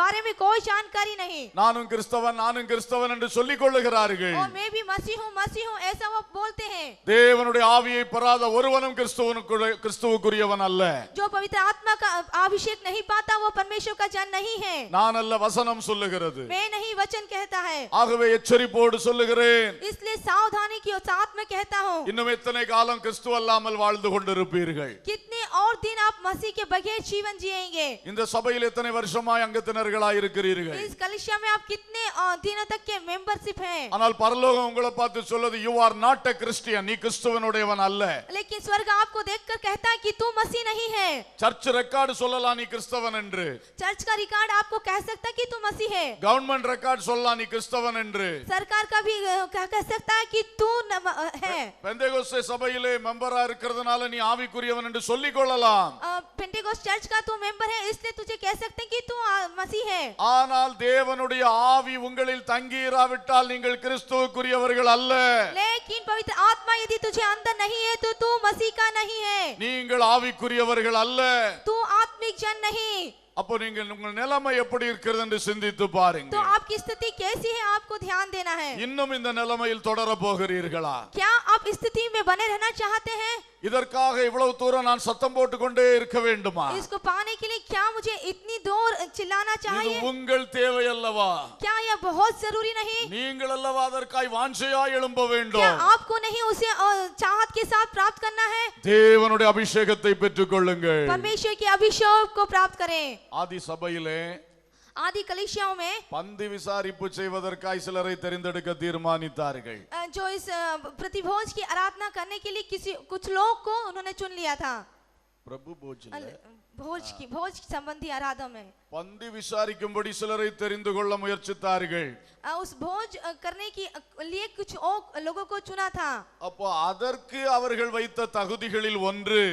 [SPEAKER 3] बारे में कोई जानकारी नहीं.
[SPEAKER 2] நானும் கிறிஸ்தவன் என்று சொல்லிக் கொள்ளுகிறார்கள்.
[SPEAKER 3] और मैं भी मसीह हूँ ऐसा वो बोलते हैं.
[SPEAKER 2] தேவனுடைய ஆவியை பெறாத ஒருவனும் கிறிஸ்துவுக்குரியவன் அல்ல.
[SPEAKER 3] जो पवित्र आत्मा का अभिषेक नहीं पाता वो परमेश्वर का जन नहीं है.
[SPEAKER 2] நான் அல்ல, வசனம் சொல்லுகிறது.
[SPEAKER 3] मैं नहीं, वचन कहता है.
[SPEAKER 2] ஆகவே எச்சரிப்போடு சொல்லுகிறேன்,
[SPEAKER 3] इसलिए सावधानी की साथ में कहता हूँ.
[SPEAKER 2] இன்னும் எத்தனை காலம் கிறிஸ்து அல்லாமல் வாழ்ந்து கொண்டிருப்பீர்கள்?
[SPEAKER 3] कितने और दिन आप मसीह के बगैर जीवन जिएंगे?
[SPEAKER 2] இந்த சபையில் எத்தனை வருஷமாய் அங்கத்தினர்களாய் இருக்கிறீர்கள்?
[SPEAKER 3] इस कलीसिया में आप कितने दिनों तक के मेंबरशिप है?
[SPEAKER 2] ஆனால் பரலோகம் உங்களை பார்த்து சொல்லுது, you are not a Christian, நீ கிறிஸ்துவனுடையவன் அல்ல.
[SPEAKER 3] लेकिन स्वर्ग आपको देखकर कहता है कि तू मसीह नहीं है.
[SPEAKER 2] சர்ச் ரெக்கார்டு சொல்லலாம் நீ கிறிஸ்தவன் என்று.
[SPEAKER 3] चर्च का रिकॉर्ड आपको कह सकता है कि तू मसीह है.
[SPEAKER 2] கவர்மெண்ட் ரெக்கார்டு சொல்லலாம் நீ கிறிஸ்தவன் என்று.
[SPEAKER 3] सरकार का भी कह सकता है कि तू है.
[SPEAKER 2] பெந்தேகோஸ்தே சபையிலே மெம்பரா இருக்கிறதுனால நீ ஆவிக்குரியவன் என்று சொல்லிக் கொள்ளலாம்.
[SPEAKER 3] पेंटेकोस्ट चर्च का तू मेंबर है इसलिए तुझे कह सकते हैं कि तू मसीह है.
[SPEAKER 2] ஆனால் தேவனுடைய ஆவி உங்களில் தங்கியிராவிட்டால் நீங்கள் கிறிஸ்துவுக்குரியவர்கள் அல்ல.
[SPEAKER 3] लेकिन पवित्र आत्मा यदि तुझे अंदर नहीं है तो तू मसीह का नहीं है.
[SPEAKER 2] நீங்கள் ஆவிக்குரியவர்கள் அல்ல.
[SPEAKER 3] तू आत्मिक जन नहीं.
[SPEAKER 2] அப்போ நீங்கள் உங்கள் நிலைமை எப்படி இருக்கிறது என்று சிந்தித்து பாருங்க.
[SPEAKER 3] तो आपकी स्थिति कैसी है आपको ध्यान देना है.
[SPEAKER 2] இன்னும் இந்த நிலைமையில் தொடர போகிறீர்களா?
[SPEAKER 3] क्या आप इस स्थिति में बने रहना चाहते हैं?
[SPEAKER 2] இதற்காக இவ்வளவு தூரம் நான் சத்தம் போட்டுக்கொண்டே இருக்க வேண்டுமா?
[SPEAKER 3] इसको पाने के लिए क्या मुझे इतनी दूर चिल्लाना
[SPEAKER 2] இது
[SPEAKER 3] चाहिए?
[SPEAKER 2] உங்கள் தேவை அல்லவா?
[SPEAKER 3] क्या यह बहुत जरूरी नहीं?
[SPEAKER 2] நீங்கள் அல்லவா அதற்காய் வாஞ்சையாய் எழும்ப
[SPEAKER 3] क्या
[SPEAKER 2] வேண்டும்.
[SPEAKER 3] आपको नहीं उसे चाहत के साथ प्राप्त करना है?
[SPEAKER 2] தேவனுடைய அபிஷேகத்தை பெற்றுக்கொள்ளுங்கள்.
[SPEAKER 3] परमेश्वर के अभिषेक को प्राप्त करें.
[SPEAKER 2] ஆதி சபையிலே
[SPEAKER 3] आदि कलीसियाओं में
[SPEAKER 2] பந்தி விசாரிப்பு செய்வதற்காய் சிலரை தெரிந்தெடுக்க தீர்மானித்தார்கள்.
[SPEAKER 3] जो इस प्रतिभोज की आराधना करने के लिए कुछ लोग को उन्होंने चुन लिया था.
[SPEAKER 2] பிரபு போஜ்ல
[SPEAKER 3] भोज संबंधी आराधना में
[SPEAKER 2] பந்தி விசாரிக்கும்படி சிலரை தெரிந்து கொள்ள முயற்சித்தார்கள்.
[SPEAKER 3] उस भोज करने की लिए कुछ और लोगों को चुना था.
[SPEAKER 2] அப்போ அதற்கு அவர்கள் வைத்த தகுதிகளில் ஒன்று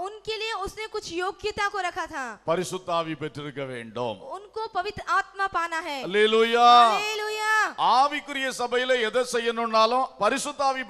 [SPEAKER 3] उनके लिए उसने कुछ योग्यता को रखा था.
[SPEAKER 2] பரிசுத்த ஆவி பெற்றிருக்க வேண்டும்.
[SPEAKER 3] उनको पवित्र आत्मा पाना है.
[SPEAKER 2] அல்லேலூயா.
[SPEAKER 3] हालेलुया.
[SPEAKER 2] ஆவிக்குரிய சபையில எதை செய்யணும்னாலும் பரிசுத்த ஆவி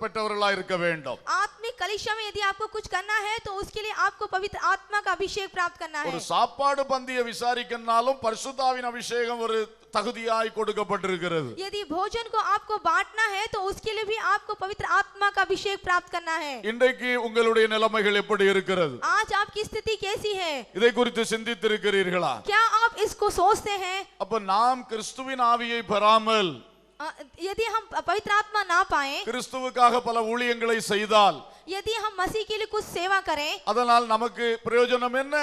[SPEAKER 2] பெற்றவர்களா இருக்க வேண்டும்.
[SPEAKER 3] आत्मिक कलीसिया में यदि आपको कुछ करना है तो उसके लिए आपको पवित्र आत्मा का अभिषेक प्राप्त करना है.
[SPEAKER 2] ஒரு சாப்பாடு பந்தியை விசாரிக்கனாலும் பரிசுத்த ஆவியின் அபிஷேகம் ஒரு தகுதியாய் கொடுக்கப்பட்டிருக்கிறது.
[SPEAKER 3] यदि भोजन को आपको बांटना है तो उसके लिए भी आपको पवित्र आत्मा का अभिषेक प्राप्त करना है.
[SPEAKER 2] இன்றைக்கு உங்களுடைய நிலைமைகள் எப்படி இருக்கிறது?
[SPEAKER 3] आज आपकी स्थिति कैसी है?
[SPEAKER 2] இதை குறித்து சிந்தித்திருக்கிறீர்களா?
[SPEAKER 3] क्या आप इसको सोचते हैं?
[SPEAKER 2] அப்ப நாம் கிறிஸ்துவின் ஆவியை பெறாமல்
[SPEAKER 3] यदि हम पवित्र आत्मा ना पाए,
[SPEAKER 2] கிறிஸ்துவுக்காக பல ஊழியங்களை செய்தால்,
[SPEAKER 3] यदि हम मसीह के लिए कुछ सेवा करें,
[SPEAKER 2] அதனால் நமக்கு பிரயோஜனம் என்ன?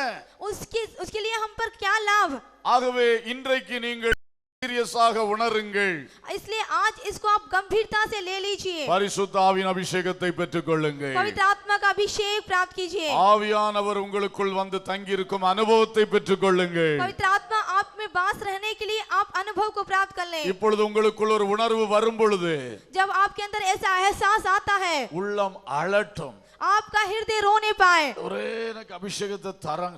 [SPEAKER 3] उसके लिए हम पर क्या लाभ?
[SPEAKER 2] ஆகவே இன்றைக்கு நீங்கள் சீரியஸாக உணருங்கள்.
[SPEAKER 3] इसलिए आज इसको आप गंभीरता से ले लीजिए.
[SPEAKER 2] பரிசுத்த ஆவியின் அபிஷேகத்தை பெற்றுக்கொள்ளுங்கள்.
[SPEAKER 3] पवित्र आत्मा का अभिषेक प्राप्त कीजिए.
[SPEAKER 2] ஆவியானவர் உங்களுக்குள் வந்து தங்கி இருக்கும் அனுபவத்தை பெற்றுக்கொள்ளுங்கள்.
[SPEAKER 3] पवित्र आत्मा आप में वास रहने के लिए आप अनुभव को प्राप्त कर लें.
[SPEAKER 2] இப்பொழுது உங்களுக்குள் ஒரு உணர்வு வரும் பொழுது,
[SPEAKER 3] जब आपके अंदर ऐसा एहसास आता है,
[SPEAKER 2] உள்ளம் அழட்டும்.
[SPEAKER 3] आपका हृदय रोने पाए,
[SPEAKER 2] ஒரே எனக்கு அபிஷேகத்தை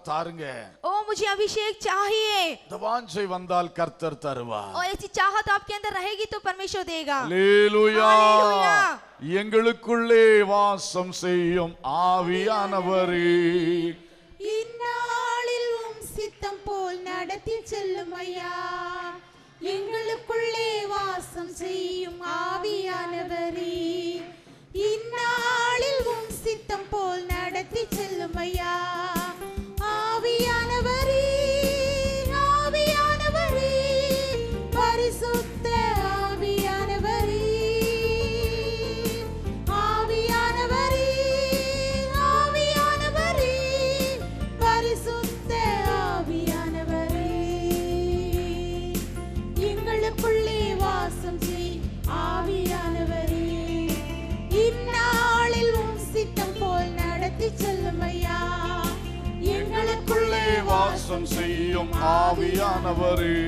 [SPEAKER 2] தாருங்க.
[SPEAKER 3] ओ मुझे अभिषेक चाहिए.
[SPEAKER 2] இந்த வாஞ்சை வந்தால் கர்த்தர் தருவார்.
[SPEAKER 3] और ऐसी चाहत आपके अंदर रहेगी तो परमेश्वर देगा.
[SPEAKER 2] அல்லேலூயா.
[SPEAKER 3] அல்லேலூயா.
[SPEAKER 2] எங்களுக்குள்ளே வாசம் செய்யும் ஆவியானவரே,
[SPEAKER 5] இந்நாளில் உம் சித்தம் போல் நடத்தி செல்லும் ஐயா. எங்களுக்குள்ளே வாசம் செய்யும் ஆவியானவரே, இந்நாளில் உம் சித்தம் போல் நடத்தி செல்லும் ஐயா. ஆவியானவரே, ஆவியானவரே, பரிசுத்த ஆவியானவரே, ஆவியானவரே, ஆவியானவரே, பரிசுத்த ஆவியானவரே, எங்களுக்குள்ளே வாசம் செய் ஆவியானவரே, இந்நாளில் உம் சித்தம் போல் நடத்தி செல்லும் ஐயா.
[SPEAKER 2] எங்களுக்குள்ளே வாசம் செய்யும் ஆவியானவரே,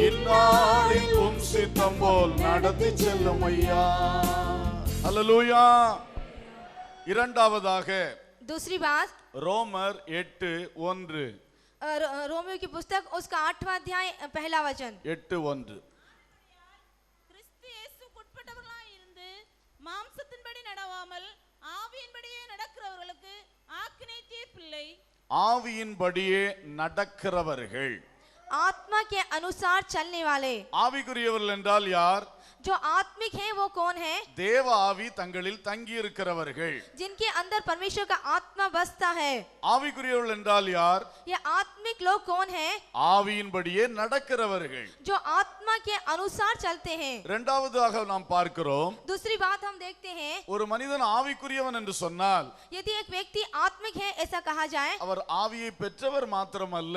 [SPEAKER 2] இந்நாளில் உம் சித்தம் போல் நடத்தி செல்லும் ஐயா. அல்லேலூயா. இரண்டாவதாக
[SPEAKER 3] दूसरी बात,
[SPEAKER 2] ரோமர் 8:1.
[SPEAKER 3] रोमियो की पुस्तक उसका 8वां अध्याय पहला वचन.
[SPEAKER 2] 8:1.
[SPEAKER 4] கிறிஸ்து இயேசுவுக்குட்பட்டவர்களாய் இருந்து மாம்சத்தின்படி நடவாமல் ஆவியின்படியே நடக்கிறவர்களுக்கு ஆக்கினை தீர்ப்பில்லை.
[SPEAKER 2] ஆவியின்படியே நடக்கிறவர்கள்.
[SPEAKER 3] आत्मा के अनुसार चलने वाले.
[SPEAKER 2] ஆவிக்குரியவர்கள் என்றால் யார்?
[SPEAKER 3] जो आत्मिक हैं वो कौन है?
[SPEAKER 2] தேவ ஆவி தங்களில் தங்கி இருக்கிறவர்கள்.
[SPEAKER 3] जिनके अंदर परमेश्वर का आत्मा बसता है.
[SPEAKER 2] ஆவிக்குரியவர்கள் என்றால் யார்?
[SPEAKER 3] ये आत्मिक लोग कौन है?
[SPEAKER 2] ஆவியின்படியே நடக்கிறவர்கள்.
[SPEAKER 3] जो आत्मा के अनुसार चलते हैं.
[SPEAKER 2] இரண்டாவதாக நாம் பார்க்கிறோம்,
[SPEAKER 3] दूसरी बात हम देखते हैं,
[SPEAKER 2] ஒரு மனிதன் ஆவிக்குரியவன் என்று சொன்னால்
[SPEAKER 3] यदि एक व्यक्ति आत्मिक है ऐसा कहा जाए,
[SPEAKER 2] அவர் ஆவியை பெற்றவர் மாத்திரமல்ல,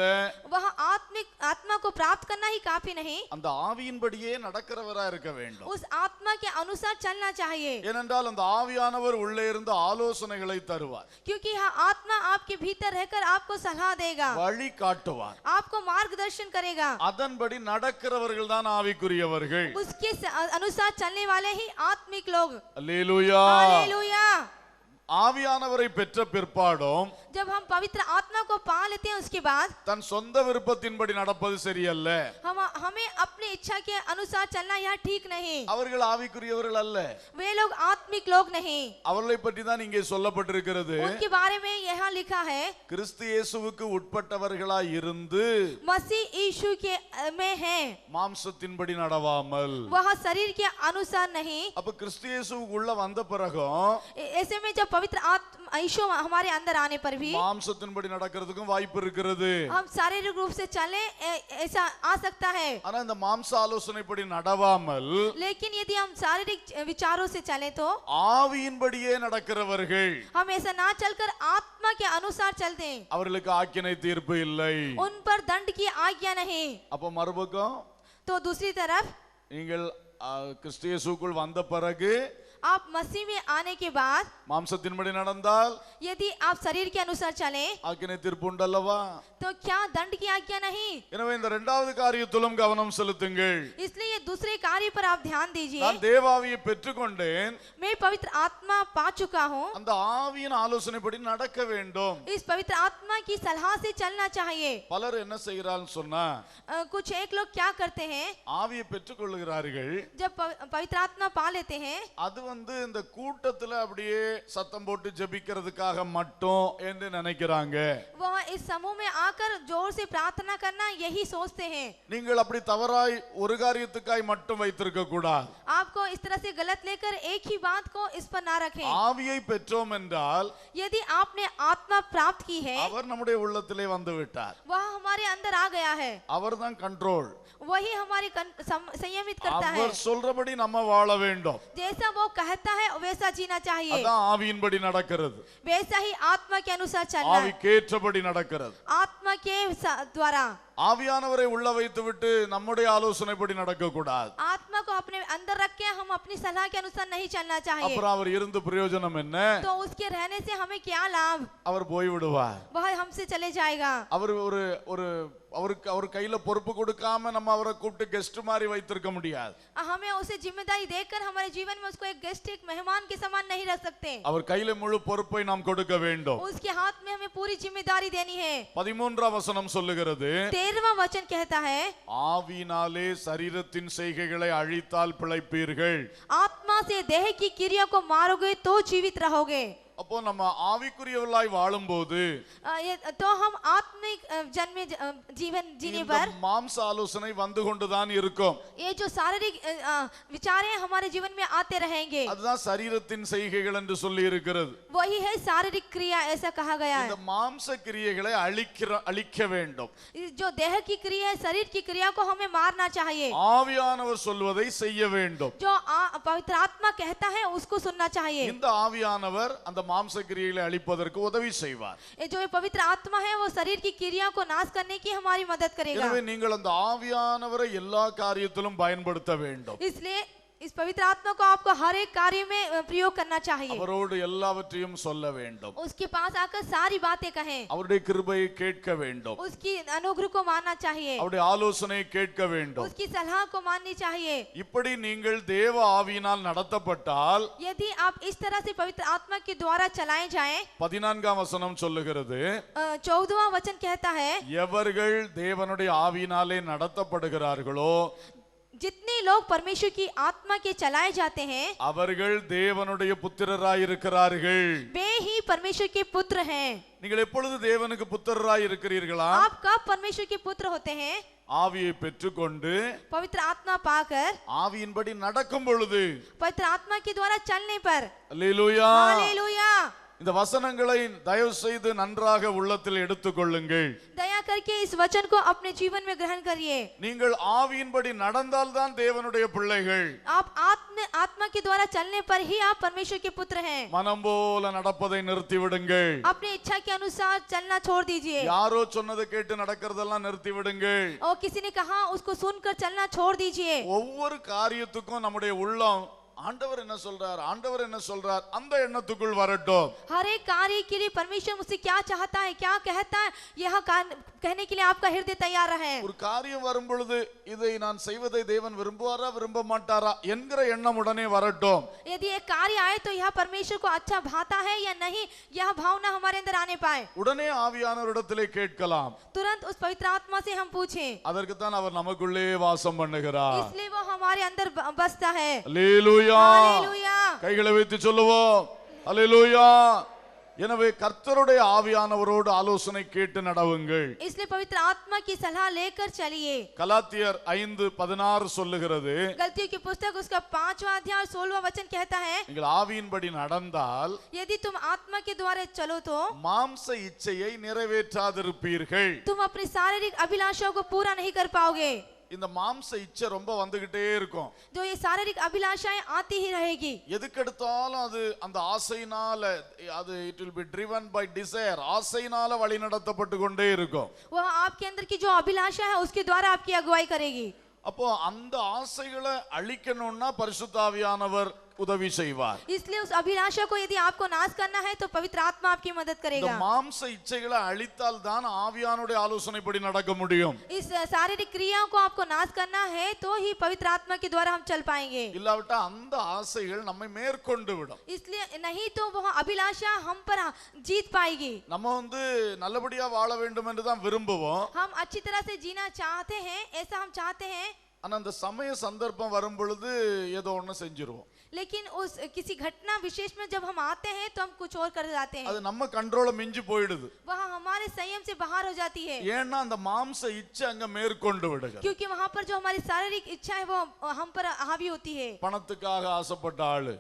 [SPEAKER 3] वह आत्मिक आत्मा को प्राप्त करना ही काफी नहीं,
[SPEAKER 2] அந்த ஆவியின்படியே நடக்கிறவரா இருக்க வேண்டும்.
[SPEAKER 3] उस आत्मा के अनुसार चलना चाहिए.
[SPEAKER 2] ஏனென்றால் அந்த ஆவியானவர் உள்ளே இருந்து ஆலோசனைகளை தருவார்,
[SPEAKER 3] क्योंकि यह आत्मा आपके भीतर रहकर आपको सलाह देगा,
[SPEAKER 2] வழி காட்டுவார்.
[SPEAKER 3] आपको मार्गदर्शन करेगा.
[SPEAKER 2] அதன்படி நடக்கிறவர்கள் தான் ஆவிக்குரியவர்கள்.
[SPEAKER 3] उसके अनुसार चलने वाले ही आत्मिक लोग.
[SPEAKER 2] அல்லேலூயா.
[SPEAKER 3] हालेलुया.
[SPEAKER 2] ஆவியானவரை பெற்ற பிற்பாடும்
[SPEAKER 3] जब हम पवित्र आत्मा को पा लेते हैं उसके बाद
[SPEAKER 2] தன் சொந்த விருப்பத்தின்படி நடப்பது சரியல்ல.
[SPEAKER 3] हमें अपनी इच्छा के अनुसार चलना यह ठीक नहीं.
[SPEAKER 2] அவர்கள் ஆவிக்குரியவர்கள் அல்ல.
[SPEAKER 3] वे लोग आत्मिक लोग नहीं.
[SPEAKER 2] அவர்களை பற்றி தான் இங்கே சொல்லப்பட்டிருக்கிறது.
[SPEAKER 3] उनके बारे में यहाँ लिखा है,
[SPEAKER 2] கிறிஸ்து இயேசுவுக்கு உட்பட்டவர்களாய் இருந்து
[SPEAKER 3] मसीह यीशु के में है,
[SPEAKER 2] மாம்சத்தின்படி நடவாமல்.
[SPEAKER 3] वह शरीर के अनुसार नहीं.
[SPEAKER 2] அப்ப கிறிஸ்து இயேசுவுக்குள்ள வந்த பிறகும்
[SPEAKER 3] ऐसे में जब पवित्र आत्मा यीशु हमारे अंदर आने पर भी
[SPEAKER 2] மாம்சத்தின்படி நடக்கிறதுக்கும் வாய்ப்பு இருக்கிறது.
[SPEAKER 3] हम शारीरिक रूप से चले ऐसा आ सकता है.
[SPEAKER 2] ஆனா இந்த மாம்ச ஆலோசனைப்படி நடவாமல்
[SPEAKER 3] लेकिन यदि हम शारीरिक विचारों से चले तो
[SPEAKER 2] ஆவியின்படியே நடக்கிறவர்கள்,
[SPEAKER 3] हम ऐसा ना चलकर आत्मा के अनुसार चलते हैं,
[SPEAKER 2] அவர்களுக்கு ஆக்கினை தீர்ப்பு இல்லை.
[SPEAKER 3] उन पर दंड की आज्ञा नहीं.
[SPEAKER 2] அப்ப மறுபக்கம்
[SPEAKER 3] तो दूसरी तरफ
[SPEAKER 2] நீங்கள் கிறிஸ்து இயேசுவுக்குள் வந்த பிறகு
[SPEAKER 3] आप मसीह में आने के बाद
[SPEAKER 2] மாம்சத்தின்படி நடந்தால்
[SPEAKER 3] यदि आप शरीर के अनुसार चलें
[SPEAKER 2] ஆக்கினை தீர்ப்பு உண்டல்லவா?
[SPEAKER 3] तो क्या दंड की आज्ञा नहीं?
[SPEAKER 2] எனவே இந்த இரண்டாவது காரியத்திலும் கவனம் செலுத்துங்கள்.
[SPEAKER 3] इसलिए ये दूसरे कार्य पर आप ध्यान दीजिए।
[SPEAKER 2] நான் தேவாவியை பெற்றுக்கொண்டேன்,
[SPEAKER 3] मैं पवित्र आत्मा पा चुका हूँ।
[SPEAKER 2] அந்த ஆவியின் ஆலோசனைப்படி நடக்க வேண்டும்.
[SPEAKER 3] इस पवित्र आत्मा की सलाह से चलना चाहिए।
[SPEAKER 2] பலர் என்ன செய்கிறான்னு சொன்னா,
[SPEAKER 3] कुछ एक लोग क्या करते हैं,
[SPEAKER 2] ஆவியை பெற்றுக்கொள்கிறார்கள்,
[SPEAKER 3] जब पवित्र आत्मा पा लेते हैं,
[SPEAKER 2] அது இந்த கூட்டத்துல அப்படியே சத்தம் போட்டு ஜெபிக்கிறதுக்காக மட்டும் என்று நினைக்கிறாங்க.
[SPEAKER 3] वह इस समूह में आकर जोर से प्रार्थना करना यही सोचते हैं।
[SPEAKER 2] நீங்கள் அப்படி தவறாய் ஒரு காரியத்துக்காய் மட்டும் வைத்திருக்க கூடாது.
[SPEAKER 3] आपको इस तरह से गलत लेकर एक ही बात को इस पर ना रखें।
[SPEAKER 2] ஆவியை பெற்றோம் என்றால்
[SPEAKER 3] यदि आपने आत्मा प्राप्त की है,
[SPEAKER 2] அவர் நம்முடைய உள்ளத்திலே வந்து விட்டார்.
[SPEAKER 3] वह हमारे अंदर आ गया है।
[SPEAKER 2] அவர்தான் கண்ட்ரோல்.
[SPEAKER 3] वही हमारे संयमित करता है।
[SPEAKER 2] அவர் சொல்றபடி நம்ம வாழ வேண்டும்.
[SPEAKER 3] जैसा वो कहता है वैसा जीना चाहिए।
[SPEAKER 2] அதான் ஆவியின்படி நடக்கிறது.
[SPEAKER 3] वैसा ही आत्मा के अनुसार चलना है।
[SPEAKER 2] ஆவிக்கேற்றபடி நடக்கிறது.
[SPEAKER 3] आत्मा के द्वारा।
[SPEAKER 2] ஆவியானவரை உள்ள வைத்துவிட்டு நம்முடைய ஆலோசனைப்படி நடக்க கூடாது.
[SPEAKER 3] आत्मा को अपने अंदर रख के हम अपनी सलाह के अनुसार नहीं चलना चाहिए।
[SPEAKER 2] அப்புறம் அவர் இருந்து பிரயோஜனம் என்ன?
[SPEAKER 3] तो उसके रहने से हमें क्या लाभ?
[SPEAKER 2] அவர் போய் விடுவார்.
[SPEAKER 3] वह हमसे चले जाएगा।
[SPEAKER 2] அவர் அவர் கையில பொறுப்பு கொடுக்காம நம்ம அவரை கூப்பிட்டு கெஸ்ட் மாதிரி வைத்திருக்க முடியாது.
[SPEAKER 3] हमें उसे जिम्मेदारी देकर हमारे जीवन में उसको एक गेस्ट, एक मेहमान के समान नहीं रख सकते।
[SPEAKER 2] அவர் கையில முழு பொறுப்பை நாம் கொடுக்க வேண்டும்.
[SPEAKER 3] उसके हाथ में हमें पूरी जिम्मेदारी देनी है।
[SPEAKER 2] 13ஆம் வசனம் சொல்லுகிறது,
[SPEAKER 3] 13वां वचन कहता है,
[SPEAKER 2] ஆவியினாலே சரீரத்தின் செய்கைகளை அழித்தால் பிழைப்பீர்கள்.
[SPEAKER 3] आत्मा से देह की क्रिया को मारोगे तो जीवित रहोगे।
[SPEAKER 2] அப்போ நம்ம ஆவிக்குரியவர்களாய் வாழும்போது
[SPEAKER 3] तो हम आत्मिक जन्म जीवन जीने पर
[SPEAKER 2] மாம்ச ஆலோசனை வந்து கொண்டுதான் இருக்கும்.
[SPEAKER 3] ये जो शारीरिक विचार हैं हमारे जीवन में आते रहेंगे।
[SPEAKER 2] அதுதான் சரீரத்தின் செய்கைகள் என்று சொல்லி இருக்கிறது.
[SPEAKER 3] वही है शारीरिक क्रिया, ऐसा कहा गया है।
[SPEAKER 2] இந்த மாம்ச கிரியைகளை அழிக்க வேண்டும்.
[SPEAKER 3] जो देह की क्रिया है, शरीर की क्रिया को हमें मारना चाहिए।
[SPEAKER 2] ஆவியானவர் சொல்வதை செய்ய வேண்டும்.
[SPEAKER 3] जो पवित्र आत्मा कहता है उसको सुनना चाहिए।
[SPEAKER 2] இந்த ஆவியானவர் அந்த மாம்ச கிரியைகளை அழிப்பதற்கு உதவி செய்வார்.
[SPEAKER 3] जो ये पवित्र आत्मा है वो शरीर की क्रिया को नाश करने की हमारी मदद करेगा।
[SPEAKER 2] எனவே நீங்கள் அந்த ஆவியானவரை எல்லா காரியத்திலும் பயன்படுத்த வேண்டும்.
[SPEAKER 3] इसलिए इस पवित्र आत्मा को आपको हर एक कार्य में प्रयोग करना चाहिए।
[SPEAKER 2] அவரோடு எல்லாவற்றையும் சொல்ல வேண்டும்.
[SPEAKER 3] उसके पास आकर सारी बातें कहें।
[SPEAKER 2] அவருடைய கிருபையை கேட்க வேண்டும்.
[SPEAKER 3] उसकी अनुग्रह को मानना चाहिए।
[SPEAKER 2] அவருடைய ஆலோசனையை கேட்க வேண்டும்.
[SPEAKER 3] उसकी सलाह को माननी चाहिए।
[SPEAKER 2] இப்படி நீங்கள் தேவ ஆவியினால் நடத்தப்பட்டால்,
[SPEAKER 3] यदि आप इस तरह से पवित्र आत्मा के द्वारा चलाए जाएं,
[SPEAKER 2] 14ஆம் வசனம் சொல்லுகிறது,
[SPEAKER 3] 14वां वचन कहता है,
[SPEAKER 2] எவர்கள் தேவனுடைய ஆவியினாலே நடத்தப்படுகிறார்களோ
[SPEAKER 3] जितने लोग परमेश्वर की आत्मा के चलाए जाते हैं
[SPEAKER 2] அவர்கள் தேவனுடைய புத்திரராய் இருக்கிறார்கள்.
[SPEAKER 3] वे ही परमेश्वर के पुत्र हैं।
[SPEAKER 2] நீங்கள் எப்பொழுது தேவனுக்கு புத்திரராய் இருக்கிறீர்களா?
[SPEAKER 3] आप कब परमेश्वर के पुत्र होते हैं?
[SPEAKER 2] ஆவியை பெற்றுக்கொண்டு
[SPEAKER 3] पवित्र आत्मा पाकर,
[SPEAKER 2] ஆவியின்படி நடக்கும் பொழுது.
[SPEAKER 3] पवित्र आत्मा के द्वारा चलने पर।
[SPEAKER 2] அல்லேலூயா.
[SPEAKER 3] हालेलुया।
[SPEAKER 2] இந்த வசனங்களை தயவு செய்து நன்றாக உள்ளத்தில் எடுத்துக்கொள்ளுங்கள்.
[SPEAKER 3] दया करके इस वचन को अपने जीवन में ग्रहण करिए।
[SPEAKER 2] நீங்கள் ஆவியின்படி நடந்தால்தான் தேவனுடைய பிள்ளைகள்.
[SPEAKER 3] आप आत्मा के द्वारा चलने पर ही आप परमेश्वर के पुत्र हैं।
[SPEAKER 2] மனம் போல நடப்பதை நிறுத்தி விடுங்கள்.
[SPEAKER 3] अपनी इच्छा के अनुसार चलना छोड़ दीजिए।
[SPEAKER 2] யாரோ சொன்னதை கேட்டு நடக்கிறதெல்லாம் நிறுத்தி விடுங்கள்.
[SPEAKER 3] और किसी ने कहा उसको सुनकर चलना छोड़ दीजिए।
[SPEAKER 2] ஒவ்வொரு காரியத்துக்கும் நம்முடைய உள்ளம் ஆண்டவர் என்ன சொல்றார், ஆண்டவர் என்ன சொல்றார், அந்த எண்ணத்துக்குள் வரட்டும்.
[SPEAKER 3] हर एक कार्य के लिए परमेश्वर मुझसे क्या चाहता है, क्या कहता है, यह कहने के लिए आपका हृदय तैयार रहे।
[SPEAKER 2] ஒரு காரியம் வரும் பொழுது இதை நான் செய்வதை தேவன் விரும்புவாரா விரும்ப மாட்டாரா என்கிற எண்ணம் உடனே வரட்டும்.
[SPEAKER 3] यदि एक कार्य आए तो यह परमेश्वर को अच्छा भाता है या नहीं, यह भावना हमारे अंदर आने पाए।
[SPEAKER 2] உடனே ஆவியானவரிடத்திலே கேட்கலாம்.
[SPEAKER 3] तुरंत उस पवित्र आत्मा से हम पूछें।
[SPEAKER 2] அதற்கு தான் அவர் நமக்குள்ளே வாசம் பண்ணுகிறார்.
[SPEAKER 3] इसलिए वो हमारे अंदर बसता है।
[SPEAKER 2] அல்லேலூயா.
[SPEAKER 3] हालेलुया।
[SPEAKER 2] கைகளை வைத்து சொல்லுவோம், அல்லேலூயா. எனவே கர்த்தருடைய ஆவியானவரோடு ஆலோசனை கேட்டு நடவுங்கள்.
[SPEAKER 3] इसलिए पवित्र आत्मा की सलाह लेकर चलिए।
[SPEAKER 2] கலாத்தியர் 5:16 சொல்லுகிறது,
[SPEAKER 3] गलतियों की पुस्तक उसका 5वां अध्याय 16वां वचन कहता है,
[SPEAKER 2] நீங்கள் ஆவியின்படி நடந்தால்
[SPEAKER 3] यदि तुम आत्मा के द्वारा चलो तो
[SPEAKER 2] மாம்ச இச்சையை நிறைவேற்றாதிருப்பீர்கள்.
[SPEAKER 3] तुम अपनी शारीरिक अभिलाषाओं को पूरा नहीं कर पाओगे।
[SPEAKER 2] இந்த மாம்ச இச்சை ரொம்ப வந்துகிட்டே இருக்கும்.
[SPEAKER 3] जो ये शारीरिक अभिलाषाएं आती ही रहेगी।
[SPEAKER 2] எதுக்கெடுத்தாலும் அது அந்த ஆசையினால அது it will be driven by desire, ஆசையினால வழி நடத்தப்பட்டு கொண்டே இருக்கும்.
[SPEAKER 3] वह आपके अंदर की जो अभिलाषा है उसके द्वारा आपकी अगुवाई करेगी।
[SPEAKER 2] அப்போ அந்த ஆசைகளை அழிக்கணும்னா பரிசுத்த ஆவியானவர் உதவி செய்வார்.
[SPEAKER 3] इसलिए उस अभिलाषा को यदि आपको नाश करना है तो पवित्र आत्मा आपकी मदद
[SPEAKER 2] இந்த
[SPEAKER 3] करेगा।
[SPEAKER 2] மாம்ச இச்சைகளை அழித்தால் தான் ஆவியானுடைய ஆலோசனைப்படி நடக்க முடியும்.
[SPEAKER 3] इस शारीरिक क्रियाओं को आपको नाश करना है तो ही पवित्र आत्मा के द्वारा हम चल पाएंगे।
[SPEAKER 2] இல்லாவிட்டா அந்த ஆசைகள் நம்மை மேற்கொண்டு விடும்.
[SPEAKER 3] इसलिए नहीं तो वह अभिलाषा हम पर जीत पाएगी।
[SPEAKER 2] நம்ம நல்லபடியா வாழ வேண்டும் என்று தான் விரும்புவோம்.
[SPEAKER 3] हम अच्छी तरह से जीना चाहते हैं, ऐसा हम चाहते हैं,
[SPEAKER 2] ஆனா அந்த சமய சந்தர்ப்பம் வரும் பொழுது ஏதோ ஒண்ணு செஞ்சிருவோம்.
[SPEAKER 3] लेकिन उस किसी घटना विशेष में जब हम आते हैं तो हम कुछ और कर जाते हैं।
[SPEAKER 2] அது நம்ம கண்ட்ரோல மிஞ்சி போயிடுது.
[SPEAKER 3] वह हमारे संयम से बाहर हो जाती है,
[SPEAKER 2] ஏன்னா அந்த மாம்ச இச்சை அங்க மேற்கொண்டு விடுகிறது.
[SPEAKER 3] क्योंकि वहां पर जो हमारी शारीरिक इच्छा है वो हम पर हावी होती है।
[SPEAKER 2] பணத்துக்காக ஆசைப்பட்ட ஆளு,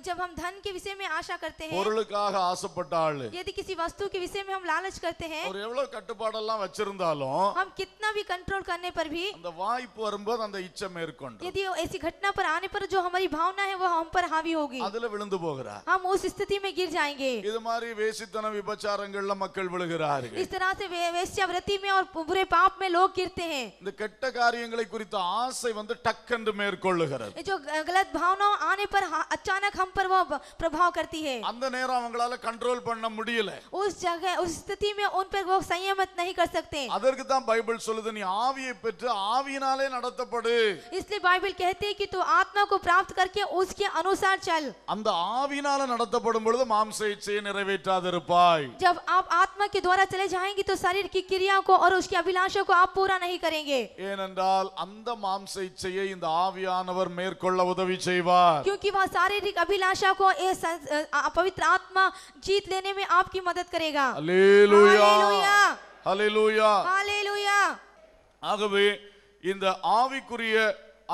[SPEAKER 3] जब हम धन के विषय में आशा करते हैं,
[SPEAKER 2] பொருளுக்காக ஆசைப்பட்ட ஆளு,
[SPEAKER 3] यदि किसी वस्तु के विषय में हम लालच करते हैं,
[SPEAKER 2] ஒரு எவ்வளவு கட்டுப்பாடெல்லாம் வச்சிருந்தாலும்
[SPEAKER 3] हम कितना भी कंट्रोल करने पर भी
[SPEAKER 2] அந்த வாய்ப்பு வரும்போது அந்த இச்சை மேற்கொண்டு
[SPEAKER 3] यदि ऐसी घटना पर आने पर जो हमारी भावना है वो हम पर हावी होगी,
[SPEAKER 2] அதுல விழுந்து போகிறார்.
[SPEAKER 3] हम उस स्थिति में गिर जाएंगे।
[SPEAKER 2] இது மாதிரி வேசித்தன விபச்சாரங்கள்ல மக்கள் விழுகிறார்கள்.
[SPEAKER 3] इस तरह से वेश्यावृत्ति में और बुरे पाप में लोग गिरते हैं।
[SPEAKER 2] இந்த கெட்ட காரியங்களை குறித்த ஆசை டக்கென்று மேற்கொள்ளுகிறது.
[SPEAKER 3] ये जो गलत भावनाएं आने पर अचानक हम पर वो प्रभाव करती है,
[SPEAKER 2] அந்த நேரம் அவங்களால கண்ட்ரோல் பண்ண முடியல.
[SPEAKER 3] उस जगह उस स्थिति में उन पर वो संयमित नहीं कर सकते।
[SPEAKER 2] அதற்கு தான் பைபிள் சொல்லுது, நீ ஆவியை பெற்று ஆவியினாலே நடத்தப்படு.
[SPEAKER 3] इसलिए बाइबल कहती है कि तू आत्मा को प्राप्त करके उसके अनुसार चल।
[SPEAKER 2] அந்த ஆவியினால நடத்தப்படும் பொழுது மாம்ச இச்சையை நிறைவேற்றாதிருப்பாய்.
[SPEAKER 3] जब आप आत्मा के द्वारा चले जाएंगे तो शरीर की क्रिया को और उसकी अभिलाषा को आप पूरा नहीं करेंगे,
[SPEAKER 2] ஏனென்றால் அந்த மாம்ச இச்சையை இந்த ஆவியானவர் மேற்கொள்ள உதவி செய்வார்.
[SPEAKER 3] क्योंकि वह शारीरिक अभिलाषा को पवित्र आत्मा जीत लेने में आपकी मदद करेगा।
[SPEAKER 2] அல்லேலூயா,
[SPEAKER 3] हालेलुया,
[SPEAKER 2] அல்லேலூயா.
[SPEAKER 3] हालेलुया।
[SPEAKER 2] ஆகவே இந்த ஆவிக்குரிய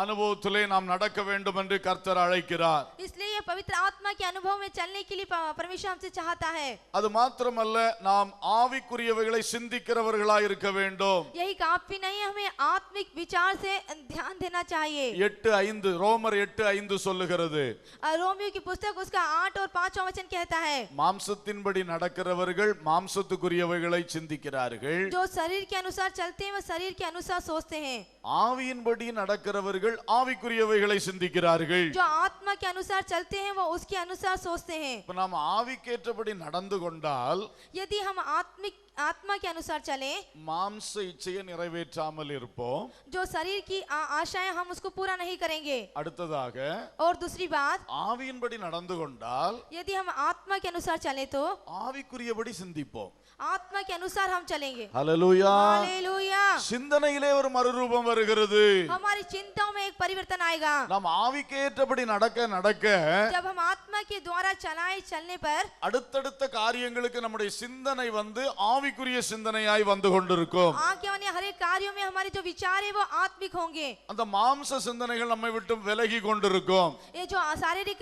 [SPEAKER 2] அனுபவத்திலே நாம் நடக்க வேண்டும் என்று கர்த்தர் அழைக்கிறார்.
[SPEAKER 3] इसलिए ये पवित्र आत्मा के अनुभव में चलने के लिए परमेश्वर हमसे चाहता है।
[SPEAKER 2] அது மாத்திரமல்ல, நாம் ஆவிக்குரியவைகளை சிந்திக்கிறவர்களாய் இருக்க வேண்டும்.
[SPEAKER 3] यही काफी नहीं, हमें आत्मिक विचार से ध्यान देना चाहिए।
[SPEAKER 2] 8:5 ரோமர் 8:5 சொல்லுகிறது,
[SPEAKER 3] रोमियो की पुस्तक उसका 8 और 5वां वचन कहता है,
[SPEAKER 2] மாம்சத்தின்படி நடக்கிறவர்கள் மாம்சத்துக்குரியவைகளை சிந்திக்கிறார்கள்,
[SPEAKER 3] जो शरीर के अनुसार चलते हैं वह शरीर के अनुसार सोचते हैं,
[SPEAKER 2] ஆவியின்படி நடக்கிறவர்கள் ஆவிக்குரியவைகளை சிந்திக்கிறார்கள்.
[SPEAKER 3] जो आत्मा के अनुसार चलते हैं वो उसके अनुसार सोचते हैं।
[SPEAKER 2] இப்ப நாம் ஆவிக்கேற்றபடி நடந்து கொண்டால்
[SPEAKER 3] यदि हम आत्मा के अनुसार चलें,
[SPEAKER 2] மாம்ச இச்சையை நிறைவேற்றாமல் இருப்போம்.
[SPEAKER 3] जो शरीर की आशाएं हम उसको पूरा नहीं करेंगे।
[SPEAKER 2] அடுத்ததாக
[SPEAKER 3] और दूसरी बात,
[SPEAKER 2] ஆவியின்படி நடந்து கொண்டால்
[SPEAKER 3] यदि हम आत्मा के अनुसार चलें तो
[SPEAKER 2] ஆவிக்குரியபடி சிந்திப்போம்.
[SPEAKER 3] आत्मा के अनुसार हम चलेंगे।
[SPEAKER 2] ஹல்லேலூயா.
[SPEAKER 3] हालेलुया।
[SPEAKER 2] சிந்தனையிலே ஒரு மறுரூபம் வருகிறது.
[SPEAKER 3] हमारी चिंताओं में एक परिवर्तन आएगा।
[SPEAKER 2] நாம் ஆவிக்கேற்றபடி நடக்க நடக்க
[SPEAKER 3] जब हम आत्मा के द्वारा चलने पर
[SPEAKER 2] அடுத்தடுத்த காரியங்களுக்கு நம்முடைய சிந்தனை ஆவிக்குரிய சிந்தனையாய் வந்து கொண்டிருக்கும்.
[SPEAKER 3] आगे आने हर एक कार्यों में हमारे जो विचार है वो आत्मिक होंगे।
[SPEAKER 2] அந்த மாம்ச சிந்தனைகள் நம்மை விட்டு விலகி கொண்டிருக்கும்.
[SPEAKER 3] ये जो शारीरिक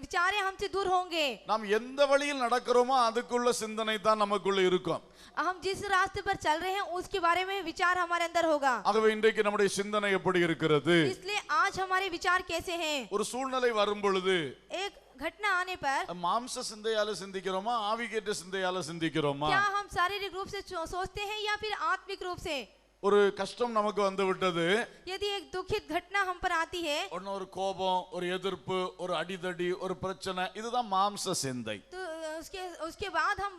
[SPEAKER 3] विचार है हमसे दूर होंगे।
[SPEAKER 2] நாம் எந்த வழியில் நடக்கிறோமோ அதுக்குள்ள சிந்தனை தான் நமக்குள்ள இருக்கும்.
[SPEAKER 3] हम जिस रास्ते पर चल रहे हैं उसके बारे में विचार हमारे अंदर होगा।
[SPEAKER 2] ஆகவே இன்றைக்கு நம்முடைய சிந்தனை எப்படி இருக்கிறது?
[SPEAKER 3] इसलिए आज हमारे विचार कैसे हैं?
[SPEAKER 2] ஒரு சூழ்நிலை வரும் பொழுது
[SPEAKER 3] एक घटना आने पर
[SPEAKER 2] மாம்ச சிந்தையால சிந்திக்கிறோமா, ஆவிக்கேற்ற சிந்தையால சிந்திக்கிறோமா?
[SPEAKER 3] क्या हम शारीरिक रूप से सोचते हैं या फिर आत्मिक रूप से?
[SPEAKER 2] ஒரு கஷ்டம் நமக்கு வந்து விட்டது.
[SPEAKER 3] यदि एक दुखित घटना हम पर आती है,
[SPEAKER 2] ஒரு கோபம், ஒரு எதிர்ப்பு, ஒரு அடிதடி, ஒரு பிரச்சனை, இதுதான் மாம்ச சிந்தை.
[SPEAKER 3] तो उसके बाद हम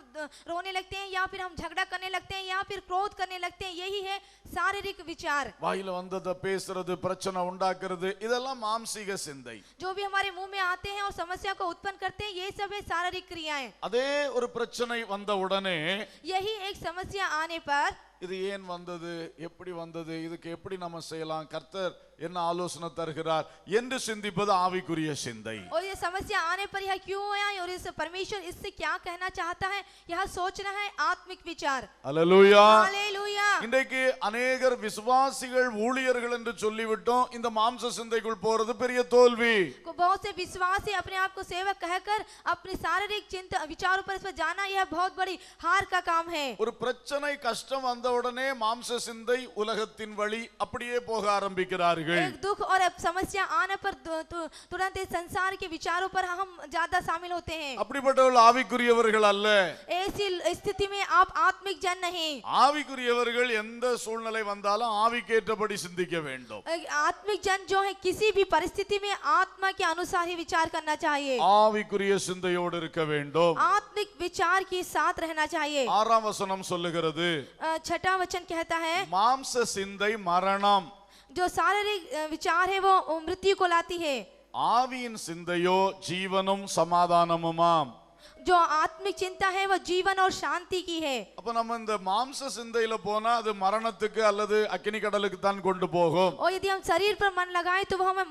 [SPEAKER 3] रोने लगते हैं या फिर हम झगड़ा करने लगते हैं या फिर क्रोध करने लगते हैं। यही है शारीरिक विचार।
[SPEAKER 2] வாயில வந்தத பேசுறது, பிரச்சனை உண்டாக்குறது, இதெல்லாம் மாம்சீக சிந்தை.
[SPEAKER 3] जो भी हमारे मुंह में आते हैं और समस्या को उत्पन्न करते हैं, ये सब है शारीरिक क्रियाएं।
[SPEAKER 2] அதே ஒரு பிரச்சனை வந்த உடனே
[SPEAKER 3] यही एक समस्या आने पर
[SPEAKER 2] இது ஏன் வந்தது, எப்படி வந்தது, இதுக்கு எப்படி நம்ம செய்யலாம், கர்த்தர் என்ன ஆலோசனை தருகிறார் என்று சிந்திப்பது ஆவிக்குரிய சிந்தை.
[SPEAKER 3] और ये समस्या आने पर यह क्यों आया और इस परमेश्वर इससे क्या कहना चाहता है, यह सोचना है आत्मिक विचार।
[SPEAKER 2] அல்லேலூயா.
[SPEAKER 3] हालेलुया।
[SPEAKER 2] இன்றைக்கு अनेகர் விசுவாசிகள் ஊழியர்கள் என்று சொல்லிவிட்டோம், இந்த மாம்ச சிந்தைக்குள் போறது பெரிய தோல்வி.
[SPEAKER 3] बहुत से विश्वासी अपने आप को सेवक कहकर अपने शारीरिक चिंता विचारों पर इस पर जाना, यह बहुत बड़ी हार का काम है।
[SPEAKER 2] ஒரு பிரச்சனை கஷ்டம் வந்த உடனே மாம்ச சிந்தை உலகத்தின் வழி அப்படியே போக ஆரம்பிக்கிறார்கள்.
[SPEAKER 3] एक दुख और समस्या आने पर तुरंत इस संसार के विचारों पर हम ज्यादा शामिल होते हैं।
[SPEAKER 2] அப்படிப்பட்டவர்கள் ஆவிக்குரியவர்கள் அல்ல.
[SPEAKER 3] ऐसी स्थिति में आप आत्मिक जन नहीं।
[SPEAKER 2] ஆவிக்குரியவர்கள் எந்த சூழ்நிலை வந்தாலும் ஆவிக்கேற்றபடி சிந்திக்க வேண்டும்.
[SPEAKER 3] आत्मिक जन जो है किसी भी परिस्थिति में आत्मा के अनुसार ही विचार करना चाहिए।
[SPEAKER 2] ஆவிக்குரிய சிந்தையோடு இருக்க வேண்டும்.
[SPEAKER 3] आत्मिक विचार के साथ रहना चाहिए।
[SPEAKER 2] 6ஆம் வசனம் சொல்லுகிறது,
[SPEAKER 3] 6वां वचन कहता है
[SPEAKER 2] மாம்ச சிந்தை மரணம்,
[SPEAKER 3] जो शारीरिक विचार है वो मृत्यु को लाती है,
[SPEAKER 2] ஆவியின் சிந்தையோ ஜீவனும் சமாதானமுமாம்.
[SPEAKER 3] जो आत्मिक चिंता है वो जीवन और शांति की है।
[SPEAKER 2] அப்ப நம்ம இந்த மாம்ச சிந்தையில போனா அது மரணத்துக்கு அல்லது அக்கினி கடலுக்கு தான் கொண்டு போகும்.
[SPEAKER 3] और यदि हम शरीर पर मन लगाएं तो वो हमें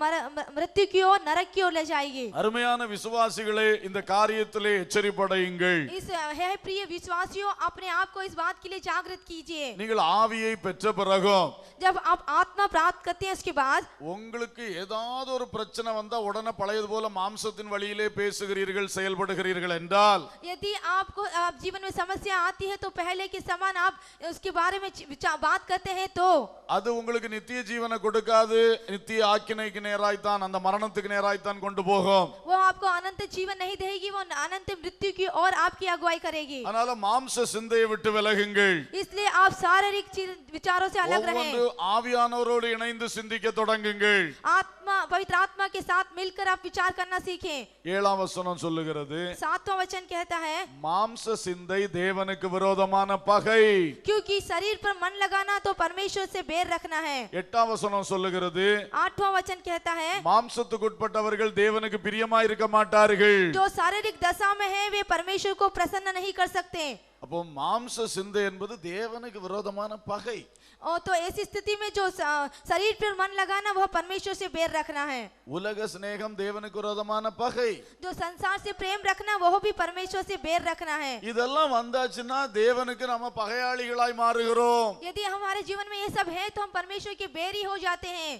[SPEAKER 3] मृत्यु की ओर, नरक की ओर ले जाएगी।
[SPEAKER 2] அருமையான விசுவாசிகளே, இந்த காரியத்திலே எச்சரிப்படையுங்கள்.
[SPEAKER 3] इस है प्रिय विश्वासियों, अपने आप को इस बात के लिए जागृत कीजिए।
[SPEAKER 2] நீங்கள் ஆவியை பெற்ற பிறகும்
[SPEAKER 3] जब आप आत्मा प्राप्त करते हैं उसके बाद
[SPEAKER 2] உங்களுக்கு ஏதாவது ஒரு பிரச்சனை வந்தா உடனே பழையது போல மாம்சத்தின் வழியிலே பேசுகிறீர்கள், செயல்படுகிறீர்கள் என்றால்,
[SPEAKER 3] यदि आपको आप जीवन में समस्या आती है तो पहले के समान आप उसके बारे में बात करते हैं तो
[SPEAKER 2] அது உங்களுக்கு நித்திய ஜீவனை கொடுக்காது. நித்திய ஆக்கினைக்கு நேராய்த்தான், அந்த மரணத்துக்கு நேராய்த்தான் கொண்டு போகும்.
[SPEAKER 3] वो आपको अनंत जीवन नहीं देगी, वो अनंत मृत्यु की ओर आपकी अगुवाई करेगी।
[SPEAKER 2] அதனால மாம்ச சிந்தையை விட்டு விலகுங்கள்.
[SPEAKER 3] इसलिए आप शारीरिक विचारों से अलग रहें।
[SPEAKER 2] ஒவ்வொரு ஆவியானவரோடு இணைந்து சிந்திக்க தொடங்குங்கள்.
[SPEAKER 3] आत्मा, पवित्र आत्मा के साथ मिलकर आप विचार करना सीखें।
[SPEAKER 2] 7ஆம் வசனம் சொல்லுகிறது,
[SPEAKER 3] 7वां वचन कहता है
[SPEAKER 2] மாம்ச சிந்தை தேவனுக்கு விரோதமான பகை.
[SPEAKER 3] क्योंकि शरीर पर मन लगाना तो परमेश्वर से बेर रखना है।
[SPEAKER 2] 8ஆம் வசனம் சொல்லுகிறது,
[SPEAKER 3] 8वां वचन कहता है
[SPEAKER 2] மாம்சத்துக்கு உட்பட்டவர்கள் தேவனுக்கு பிரியமாய் இருக்க மாட்டார்கள்.
[SPEAKER 3] जो शारीरिक दशा में है वे परमेश्वर को प्रसन्न नहीं कर सकते।
[SPEAKER 2] அப்போ மாம்ச சிந்தை என்பது தேவனுக்கு விரோதமான பகை.
[SPEAKER 3] और तो ऐसी स्थिति में जो शरीर पर मन लगाना वह परमेश्वर से बेर रखना है।
[SPEAKER 2] உலக சிநேகம் தேவனுக்கு விரோதமான பகை.
[SPEAKER 3] जो संसार से प्रेम रखना वह भी परमेश्वर से बेर रखना है।
[SPEAKER 2] இதெல்லாம் வந்தாச்சுன்னா தேவனுக்கு நம்ம பகையாளிகளாய் மாறுகிறோம்.
[SPEAKER 3] यदि हमारे जीवन में ये सब है तो हम परमेश्वर के बेरी हो जाते हैं।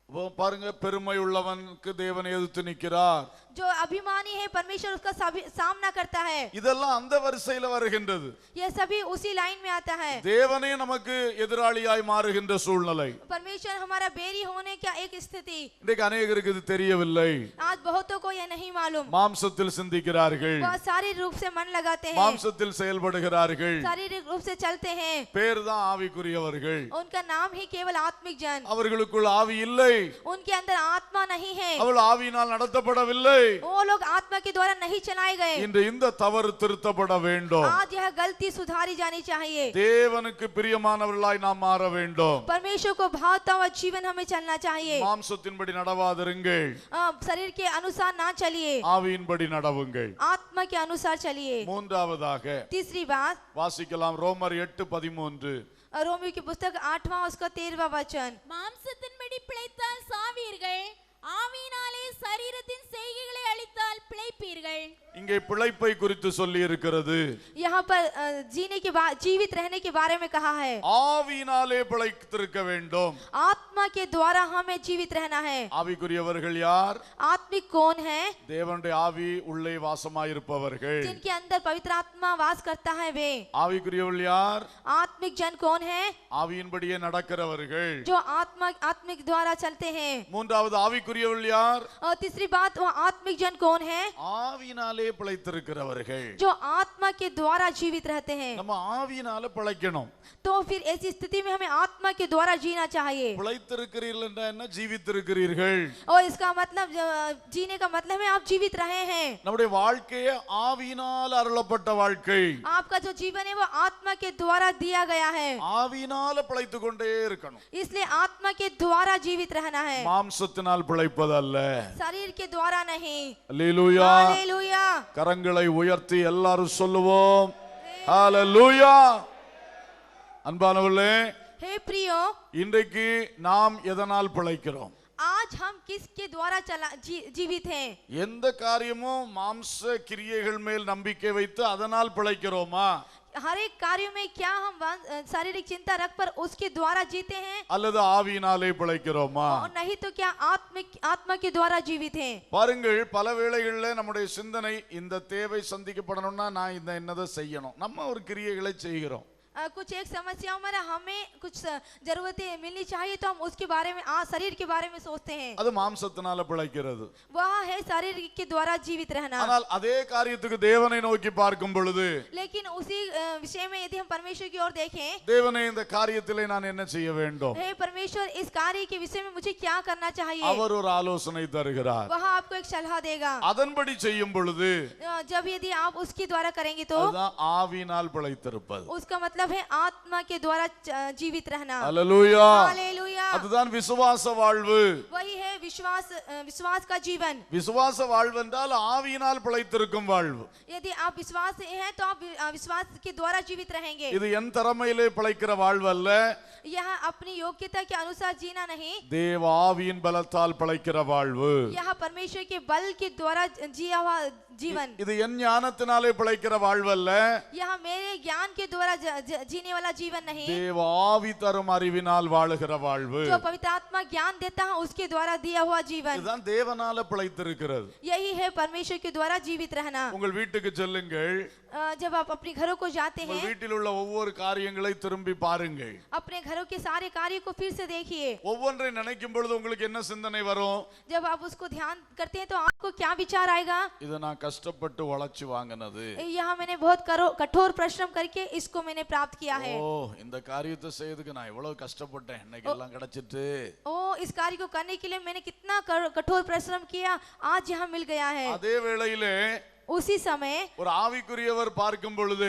[SPEAKER 2] பாருங்க, பெருமை உள்ளவனுக்கு தேவன் எதிர்த்து நிற்கிறார்.
[SPEAKER 3] जो अभिमानी है परमेश्वर उसका सामना करता है।
[SPEAKER 2] இதெல்லாம் அந்த வரிசையில வருகின்றது.
[SPEAKER 3] ये सभी उसी लाइन में आता है।
[SPEAKER 2] தேவனே நமக்கு எதிராளியாய் மாறுகின்ற சூழ்நிலை.
[SPEAKER 3] परमेश्वर हमारा बेरी होने का एक स्थिति
[SPEAKER 2] இன்றைக்கு अनेகருக்கு இது தெரியவில்லை.
[SPEAKER 3] आज बहुतों को यह नहीं मालूम।
[SPEAKER 2] மாம்சத்தில் சிந்திக்கிறார்கள்,
[SPEAKER 3] वह शारीरिक रूप से मन लगाते हैं,
[SPEAKER 2] மாம்சத்தில் செயல்படுகிறார்கள்.
[SPEAKER 3] शारीरिक रूप से चलते हैं।
[SPEAKER 2] பேர் தான் ஆவிக்குரியவர்கள்.
[SPEAKER 3] उनका नाम ही केवल आत्मिक जन।
[SPEAKER 2] அவர்களுக்குள் ஆவி இல்லை.
[SPEAKER 3] उनके अंदर आत्मा नहीं है।
[SPEAKER 2] அவள் ஆவியினால் நடத்தப்படவில்லை.
[SPEAKER 3] वो लोग आत्मा के द्वारा नहीं चलाए गए।
[SPEAKER 2] இன்று இந்த தவறு திருத்தப்பட வேண்டும்.
[SPEAKER 3] आज यह गलती सुधारी जानी चाहिए।
[SPEAKER 2] தேவனுக்கு பிரியமானவர்களாய் நாம் மாற வேண்டும்.
[SPEAKER 3] परमेश्वर को भावता हुआ जीवन हमें चलना चाहिए।
[SPEAKER 2] மாம்சத்தின்படி நடவாதிருங்கள்,
[SPEAKER 3] शरीर के अनुसार ना चलिए,
[SPEAKER 2] ஆவியின்படி நடவுங்கள்.
[SPEAKER 3] आत्मा के अनुसार चलिए।
[SPEAKER 2] மூன்றாவதாக
[SPEAKER 3] तीसरी बात
[SPEAKER 2] வாசிக்கலாம், ரோமர் 8:13.
[SPEAKER 3] रोमियो की पुस्तक 8वां उसका 13वां वचन।
[SPEAKER 4] மாம்சத்தின்படி பிழைத்தால் சாவீர்கள், ஆவியினாலே சரீரத்தின் செய்கைகளை அழித்தால் பிழைப்பீர்கள்.
[SPEAKER 2] இங்கே பிழைப்பை குறித்து சொல்லி இருக்கிறது.
[SPEAKER 3] यहाँ पर जीने के बाद जीवित रहने के बारे में कहा है।
[SPEAKER 2] ஆவியினாலே பிழைத்திருக்க வேண்டும்.
[SPEAKER 3] आत्मा के द्वारा हमें जीवित रहना है।
[SPEAKER 2] ஆவிக்குரியவர்கள் யார்?
[SPEAKER 3] आत्मिक कौन है?
[SPEAKER 2] தேவனுடைய ஆவி உள்ளே வாசமாயிருப்பவர்கள்.
[SPEAKER 3] जिनके अंदर पवित्र आत्मा वास करता है वे।
[SPEAKER 2] ஆவிக்குரியவர்கள் யார்?
[SPEAKER 3] आत्मिक जन कौन है?
[SPEAKER 2] ஆவியின்படியே நடக்கிறவர்கள்.
[SPEAKER 3] जो आत्मिक द्वारा चलते हैं।
[SPEAKER 2] மூன்றாவது ஆவிக்குரியவர்கள் யார்?
[SPEAKER 3] और तीसरी बात वो आत्मिक जन कौन है?
[SPEAKER 2] ஆவியினாலே பிழைத்திருக்கிறவர்கள்.
[SPEAKER 3] जो आत्मा के द्वारा जीवित रहते हैं।
[SPEAKER 2] நம்ம ஆவியினால பிழைக்கணும்.
[SPEAKER 3] तो फिर ऐसी स्थिति में हमें आत्मा के द्वारा जीना चाहिए।
[SPEAKER 2] பிழைத்திருக்கிறீர்கள் என்றால் என்ன? ஜீவித்திருக்கிறீர்கள்.
[SPEAKER 3] और इसका मतलब जीने का मतलब है आप जीवित रहे हैं।
[SPEAKER 2] நம்முடைய வாழ்க்கையே ஆவியினால் அருளப்பட்ட வாழ்க்கை.
[SPEAKER 3] आपका जो जीवन है वो आत्मा के द्वारा दिया गया है।
[SPEAKER 2] ஆவியினால பிழைத்து கொண்டே இருக்கணும்.
[SPEAKER 3] इसलिए आत्मा के द्वारा जीवित रहना है,
[SPEAKER 2] மாம்சத்தினால் பிழைப்பதல்ல.
[SPEAKER 3] शरीर के द्वारा नहीं।
[SPEAKER 2] அல்லேலூயா.
[SPEAKER 3] हालेलुया।
[SPEAKER 2] கரங்களை உயர்த்தி எல்லாரும் சொல்லுவோம், ஹalleluya. அன்பானவர்களே,
[SPEAKER 3] हे प्रियो,
[SPEAKER 2] இன்றைக்கு நாம் எதனால் பிழைக்கிறோம்?
[SPEAKER 3] आज हम किसके द्वारा जीवित हैं?
[SPEAKER 2] எந்த காரியமும் மாம்ச கிரியைகள் மேல் நம்பிக்கை வைத்து அதனால் பிழைக்கிறோமா?
[SPEAKER 3] हर एक कार्य में क्या हम शारीरिक चिंता रख पर उसके द्वारा जीते हैं,
[SPEAKER 2] அல்லது ஆவியினாலே பிழைக்கிறோமா?
[SPEAKER 3] और नहीं तो क्या आत्मा के द्वारा जीवित हैं?
[SPEAKER 2] பாருங்கள், பல வேளைகளில் நம்முடைய சிந்தனை இந்த தேவை சந்திக்கப்படணும்னா நான் இந்த என்னதை செய்யணும், நம்ம ஒரு கிரியைகளை செய்கிறோம்.
[SPEAKER 3] कुछ एक समस्याओं में हमें कुछ जरूरतें मिलनी चाहिए तो हम उसके बारे में शरीर के बारे में सोचते हैं।
[SPEAKER 2] அது மாம்சத்தினால பிழைக்கிறது.
[SPEAKER 3] वह है शरीर के द्वारा जीवित रहना।
[SPEAKER 2] ஆனால் அதே காரியத்துக்கு தேவனை நோக்கி பார்க்கும் பொழுது,
[SPEAKER 3] लेकिन उसी विषय में यदि हम परमेश्वर की ओर देखें,
[SPEAKER 2] தேவனே இந்த காரியத்திலே நான் என்ன செய்ய வேண்டும்?
[SPEAKER 3] हे परमेश्वर इस कार्य के विषय में मुझे क्या करना चाहिए?
[SPEAKER 2] அவர் ஒரு ஆலோசனை தருகிறார்.
[SPEAKER 3] वह आपको एक सलाह देगा।
[SPEAKER 2] அதன்படி செய்யும் பொழுது
[SPEAKER 3] जब यदि आप उसके द्वारा करेंगे तो
[SPEAKER 2] அதுதான் ஆவியினால் பிழைத்திருப்பது.
[SPEAKER 3] उसका मतलब है आत्मा के द्वारा जीवित रहना।
[SPEAKER 2] அல்லேலூயா.
[SPEAKER 3] हालेलुया।
[SPEAKER 2] அதுதான் விசுவாச வாழ்வு.
[SPEAKER 3] वही है विश्वास का जीवन।
[SPEAKER 2] விசுவாச வாழ்வு என்றால் ஆவியினால் பிழைத்திருக்கும் வாழ்வு.
[SPEAKER 3] यदि आप विश्वास हैं तो आप विश्वास के द्वारा जीवित रहेंगे।
[SPEAKER 2] இது என் திறமையிலே பிழைக்கிற வாழ்வு அல்ல,
[SPEAKER 3] यह अपनी योग्यता के अनुसार जीना नहीं,
[SPEAKER 2] தேவ ஆவியின் பலத்தால் பிழைக்கிற வாழ்வு.
[SPEAKER 3] यह परमेश्वर के बल के द्वारा जिया हुआ जीवन।
[SPEAKER 2] இது என் ஞானத்தினாலே பிழைக்கிற வாழ்வு அல்ல,
[SPEAKER 3] यह मेरे ज्ञान के द्वारा जीने वाला जीवन नहीं,
[SPEAKER 2] தேவ ஆவி தரும் அறிவினால் வாழுகிற வாழ்வு.
[SPEAKER 3] जो पवित्र आत्मा ज्ञान देता है उसके द्वारा दिया हुआ जीवन।
[SPEAKER 2] இதுதான் தேவனால பிழைத்திருக்கிறது.
[SPEAKER 3] यही है परमेश्वर के द्वारा जीवित रहना।
[SPEAKER 2] உங்கள் வீட்டுக்கு செல்லுங்கள்,
[SPEAKER 3] जब आप अपने घरों को जाते
[SPEAKER 2] உங்கள்
[SPEAKER 3] हैं,
[SPEAKER 2] வீட்டில் உள்ள ஒவ்வொரு காரியங்களை திரும்பி பாருங்கள்.
[SPEAKER 3] अपने घरों के सारे कार्य को फिर से देखिए।
[SPEAKER 2] ஒவ்வொன்றை நினைக்கும் பொழுது உங்களுக்கு என்ன சிந்தனை வரும்?
[SPEAKER 3] जब आप उसको ध्यान करते हैं तो आपको क्या विचार आएगा?
[SPEAKER 2] இது நான் கஷ்டப்பட்டு உழைச்சு வாங்கினது.
[SPEAKER 3] यहाँ मैंने बहुत कठोर परिश्रम करके इसको मैंने प्राप्त किया है।
[SPEAKER 2] ஓ, இந்த காரியத்தை செய்யறதுக்கு நான் எவ்வளவு கஷ்டப்பட்டேன், இன்னைக்கு எல்லாம் கிடைச்சிட்டு.
[SPEAKER 3] ओ, इस कार्य को करने के लिए मैंने कितना कठोर परिश्रम किया, आज यहाँ मिल गया है।
[SPEAKER 2] அதே வேளையிலே
[SPEAKER 3] उसी समय
[SPEAKER 2] ஒரு ஆவிக்குரியவர் பார்க்கும் பொழுது,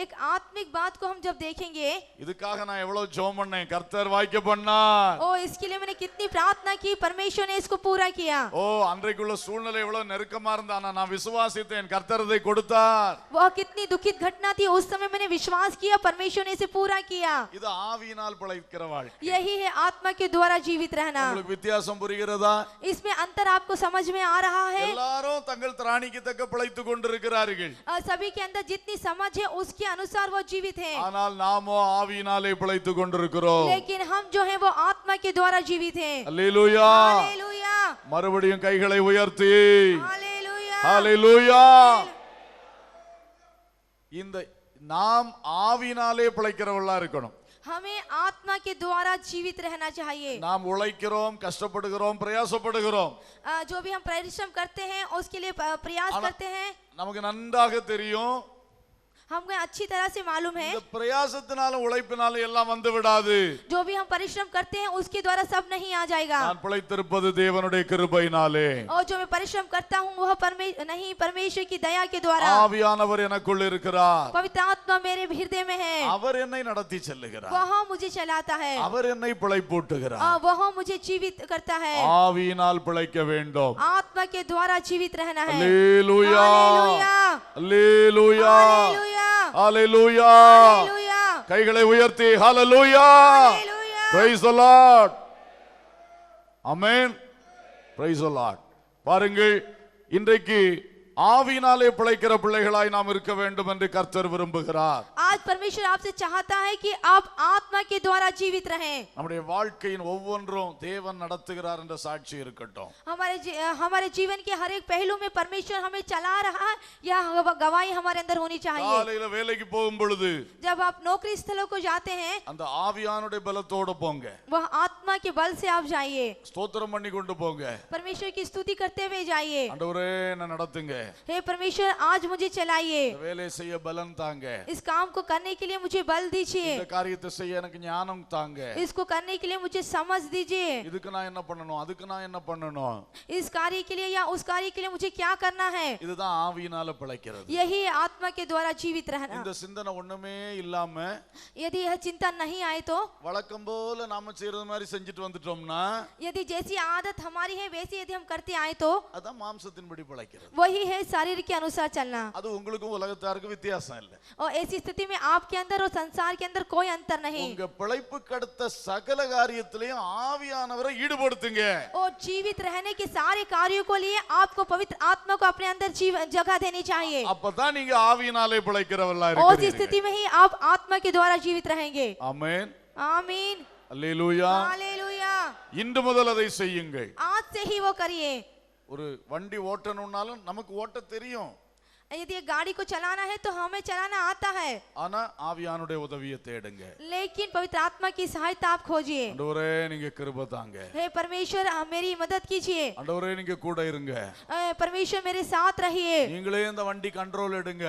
[SPEAKER 3] एक आत्मिक बात को हम जब देखेंगे,
[SPEAKER 2] இதுக்காக நான் எவ்வளவு ஜெபம் பண்ணேன், கர்த்தர் வாய்க்க பண்ணார்.
[SPEAKER 3] ओ इसके लिए मैंने कितनी प्रार्थना की, परमेश्वर ने इसको पूरा किया।
[SPEAKER 2] ஓ, அன்றைக்குள்ள சூழ்நிலை எவ்வளவு நெருக்கமா இருந்தா நான் விசுவாசித்தேன், கர்த்தர் அதை கொடுத்தார்.
[SPEAKER 3] वह कितनी दुखित घटना थी, उस समय मैंने विश्वास किया, परमेश्वर ने इसे पूरा किया।
[SPEAKER 2] இது ஆவியினால் பிழைக்கிற வாழ்க்கை.
[SPEAKER 3] यही है आत्मा के द्वारा जीवित रहना।
[SPEAKER 2] உங்களுக்கு வித்தியாசம் புரிகிறதா?
[SPEAKER 3] इसमें अंतर आपको समझ में आ रहा है?
[SPEAKER 2] எல்லாரும் தங்கள் திராணிக்கு தக்க பிழைத்துக் கொண்டிருக்கிறார்கள்.
[SPEAKER 3] सभी के अंदर जितनी समझ है उसके अनुसार वो जीवित है,
[SPEAKER 2] ஆனால் நாமோ ஆவியினாலே பிழைத்துக் கொண்டிருக்கிறோம்.
[SPEAKER 3] लेकिन हम जो है वो आत्मा के द्वारा जीवित हैं।
[SPEAKER 2] அல்லேலூயா.
[SPEAKER 3] हालेलुया,
[SPEAKER 2] மறுபடியும் கைகளை உயர்த்தி
[SPEAKER 3] हालेलुया।
[SPEAKER 2] ஹalleluya. இந்த நாம் ஆவியினாலே பிழைக்கிறவர்களா இருக்கணும்.
[SPEAKER 3] हमें आत्मा के द्वारा जीवित रहना चाहिए।
[SPEAKER 2] நாம் உழைக்கிறோம், கஷ்டப்படுகிறோம், பிரயாசப்படுகிறோம்.
[SPEAKER 3] जो भी हम परिश्रम करते हैं उसके लिए प्रयास करते हैं,
[SPEAKER 2] நமக்கு நன்றாக தெரியும்,
[SPEAKER 3] हमको अच्छी तरह से मालूम है
[SPEAKER 2] இந்த பிரயாசத்தினாலும் உழைப்பினாலும் எல்லாம் வந்து விடாது.
[SPEAKER 3] जो भी हम परिश्रम करते हैं उसके द्वारा सब नहीं आ जाएगा।
[SPEAKER 2] நான் பிழைத்திருப்பது தேவனுடைய கிருபையினாலே.
[SPEAKER 3] और जो मैं परिश्रम करता हूँ वह नहीं, परमेश्वर की दया के द्वारा।
[SPEAKER 2] ஆவியானவர் எனக்குள் இருக்கிறார்,
[SPEAKER 3] पवित्र आत्मा मेरे हृदय में है,
[SPEAKER 2] அவர் என்னை நடத்தி செல்லுகிறார்,
[SPEAKER 3] वह मुझे चलाता है,
[SPEAKER 2] அவர் என்னை பிழைப்பூட்டுகிறார்.
[SPEAKER 3] वह मुझे जीवित करता है।
[SPEAKER 2] ஆவியினால் பிழைக்க வேண்டும்.
[SPEAKER 3] आत्मा के द्वारा जीवित रहना है।
[SPEAKER 2] அல்லேலூயா.
[SPEAKER 3] हालेलुया,
[SPEAKER 2] அல்லேலூயா.
[SPEAKER 3] हालेलुया,
[SPEAKER 2] ஹalleluya.
[SPEAKER 3] हालेलुया,
[SPEAKER 2] கைகளை உயர்த்தி ஹalleluya.
[SPEAKER 3] Hallelujah.
[SPEAKER 2] Praise the Lord. Amen. Praise the Lord. பாருங்கள், இன்றைக்கு ஆவியினாலே பிழைக்கிற பிள்ளைகளாய் நாம் இருக்க வேண்டும் என்று கர்த்தர் விரும்புகிறார்.
[SPEAKER 3] आज परमेश्वर आपसे चाहता है कि आप आत्मा के द्वारा जीवित रहें।
[SPEAKER 2] நம்முடைய வாழ்க்கையின் ஒவ்வொன்றும் தேவன் நடத்துகிறார் என்ற சாட்சி இருக்கட்டும்.
[SPEAKER 3] हमारे जीवन के हर एक पहलू में परमेश्वर हमें चला रहा है, यह गवाही हमारे अंदर होनी चाहिए।
[SPEAKER 2] காலையில வேலைக்கு போகும் பொழுது
[SPEAKER 3] जब आप नौकरी स्थलों को जाते हैं,
[SPEAKER 2] அந்த ஆவியானுடைய பலத்தோட போங்க,
[SPEAKER 3] वह आत्मा के बल से आप जाइए,
[SPEAKER 2] ஸ்தோத்திரம் பண்ணி கொண்டு போங்க.
[SPEAKER 3] परमेश्वर की स्तुति करते हुए जाइए।
[SPEAKER 2] ஆண்டவரே என்ன நடத்துங்க,
[SPEAKER 3] हे परमेश्वर आज मुझे चलाइए,
[SPEAKER 2] இந்த வேலையை செய்ய பலன் தாங்க,
[SPEAKER 3] इस काम को करने के लिए मुझे बल दीजिए,
[SPEAKER 2] இந்த காரியத்தை செய்ய எனக்கு ஞானம் தாங்க,
[SPEAKER 3] इसको करने के लिए मुझे समझ दीजिए,
[SPEAKER 2] இதுக்கு நான் என்ன பண்ணணும், அதுக்கு நான் என்ன பண்ணணும்,
[SPEAKER 3] इस कार्य के लिए या उस कार्य के लिए मुझे क्या करना है।
[SPEAKER 2] இதுதான் ஆவியினால பிழைக்கிறது.
[SPEAKER 3] यही आत्मा के द्वारा जीवित रहना।
[SPEAKER 2] இந்த சிந்தனை ஒண்ணுமே இல்லாம
[SPEAKER 3] यदि यह चिंता नहीं आए तो,
[SPEAKER 2] வழக்கம் போல நாம செய்யறது மாதிரி செஞ்சுட்டு வந்துட்டோம்னா,
[SPEAKER 3] यदि जैसी आदत हमारी है वैसी यदि हम करते आए तो,
[SPEAKER 2] அதான் மாம்சத்தின்படி பிழைக்கிறது.
[SPEAKER 3] वही है शरीर के अनुसार चलना।
[SPEAKER 2] அது உங்களுக்கும் உலகத்தாருக்கும் வித்தியாசம் இல்லை.
[SPEAKER 3] और ऐसी स्थिति में आपके अंदर और संसार के अंदर कोई अंतर नहीं।
[SPEAKER 2] உங்க பிழைப்புக்கு அடுத்த சகல காரியத்திலையும் ஆவியானவரை ஈடுபடுத்துங்க.
[SPEAKER 3] और जीवित रहने के सारे कार्यों को लिए आपको पवित्र आत्मा को अपने अंदर जगह देनी चाहिए।
[SPEAKER 2] அப்பதான் நீங்க ஆவியினாலே பிழைக்கிறவர்களா
[SPEAKER 3] और इस
[SPEAKER 2] இருக்கீங்க.
[SPEAKER 3] स्थिति में ही आप आत्मा के द्वारा जीवित रहेंगे।
[SPEAKER 2] ஆமென்.
[SPEAKER 3] आमीन,
[SPEAKER 2] அல்லேலூயா.
[SPEAKER 3] हालेलुया।
[SPEAKER 2] இன்று முதல் அதை செய்யுங்கள்.
[SPEAKER 3] आज से ही वो करिए।
[SPEAKER 2] ஒரு வண்டி ஓட்டணும்னாலும் நமக்கு ஓட்ட தெரியும்.
[SPEAKER 3] यदि एक गाड़ी को चलाना है तो हमें चलाना आता है,
[SPEAKER 2] ஆனா ஆவியானுடைய உதவியை தேடுங்க.
[SPEAKER 3] लेकिन पवित्र आत्मा की सहायता आप खोजिए।
[SPEAKER 2] ஆண்டவரே நீங்க கிருபை தாங்க.
[SPEAKER 3] हे परमेश्वर मेरी मदद कीजिए।
[SPEAKER 2] ஆண்டவரே நீங்க கூட இருங்க.
[SPEAKER 3] परमेश्वर मेरे साथ रहिए।
[SPEAKER 2] நீங்களே இந்த வண்டி கண்ட்ரோல் எடுங்க.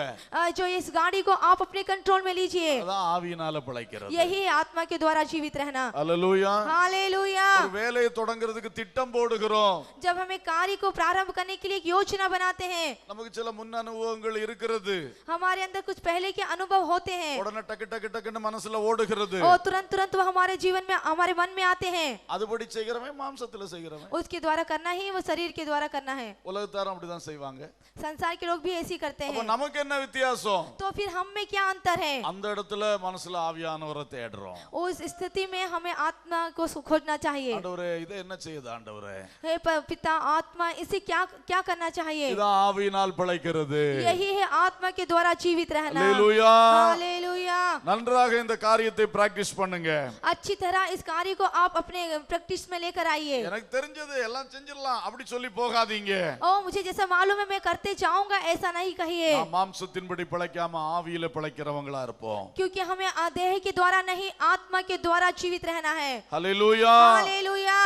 [SPEAKER 3] जो इस गाड़ी को आप अपने कंट्रोल में लीजिए।
[SPEAKER 2] அதான் ஆவியினால பிழைக்கிறது.
[SPEAKER 3] यही आत्मा के द्वारा जीवित रहना।
[SPEAKER 2] ஹalleluya.
[SPEAKER 3] हालेलुया।
[SPEAKER 2] ஒரு வேலையை தொடங்கிறதுக்கு திட்டம் போடுகிறோம்.
[SPEAKER 3] जब हमें कार्य को प्रारंभ करने के लिए एक योजना बनाते हैं,
[SPEAKER 2] நமக்கு சில முன் அனுபவங்கள் இருக்கிறது.
[SPEAKER 3] हमारे अंदर कुछ पहले के अनुभव होते हैं
[SPEAKER 2] உடனே டக்கு டக்கு டக்குன்னு மனசுல ஓடுகிறது.
[SPEAKER 3] और तुरंत तुरंत वो हमारे जीवन में हमारे मन में आते हैं।
[SPEAKER 2] அதுபடி செய்கிறவன் மாம்சத்துல செய்கிறவன்.
[SPEAKER 3] उसके द्वारा करना ही वो शरीर के द्वारा करना है।
[SPEAKER 2] உலகத்தாரும் அப்படிதான் செய்வாங்க.
[SPEAKER 3] संसार के लोग भी ऐसे ही करते
[SPEAKER 2] அப்ப
[SPEAKER 3] हैं।
[SPEAKER 2] நமக்கு என்ன வித்தியாசம்?
[SPEAKER 3] तो फिर हम में क्या अंतर है?
[SPEAKER 2] அந்த இடத்துல மனசுல ஆவியானவரை தேடுறோம்.
[SPEAKER 3] उस स्थिति में हमें आत्मा को खोजना चाहिए।
[SPEAKER 2] ஆண்டவரே இதை என்ன செய்யுது ஆண்டவரே?
[SPEAKER 3] हे पिता आत्मा इसे क्या क्या करना चाहिए?
[SPEAKER 2] இதான் ஆவியினால் பிழைக்கிறது.
[SPEAKER 3] यही है आत्मा के द्वारा जीवित रहना।
[SPEAKER 2] ஹalleluya.
[SPEAKER 3] हालेलुया।
[SPEAKER 2] நன்றாக இந்த காரியத்தை பிராக்டிஸ் பண்ணுங்க.
[SPEAKER 3] अच्छी तरह इस कार्य को आप अपने प्रैक्टिस में लेकर आइए।
[SPEAKER 2] எனக்கு தெரிஞ்சது எல்லாம் செஞ்சிரலாம் அப்படி சொல்லி போகாதீங்க.
[SPEAKER 3] ओ मुझे जैसा मालूम है मैं करते जाऊंगा, ऐसा नहीं कहिए।
[SPEAKER 2] நாம் மாம்சத்தின்படி பிழைக்காம ஆவியில பிழைக்கிறவங்களா இருப்போம்.
[SPEAKER 3] क्योंकि हमें देह के द्वारा नहीं आत्मा के द्वारा जीवित रहना है।
[SPEAKER 2] ஹalleluya.
[SPEAKER 3] हालेलुया।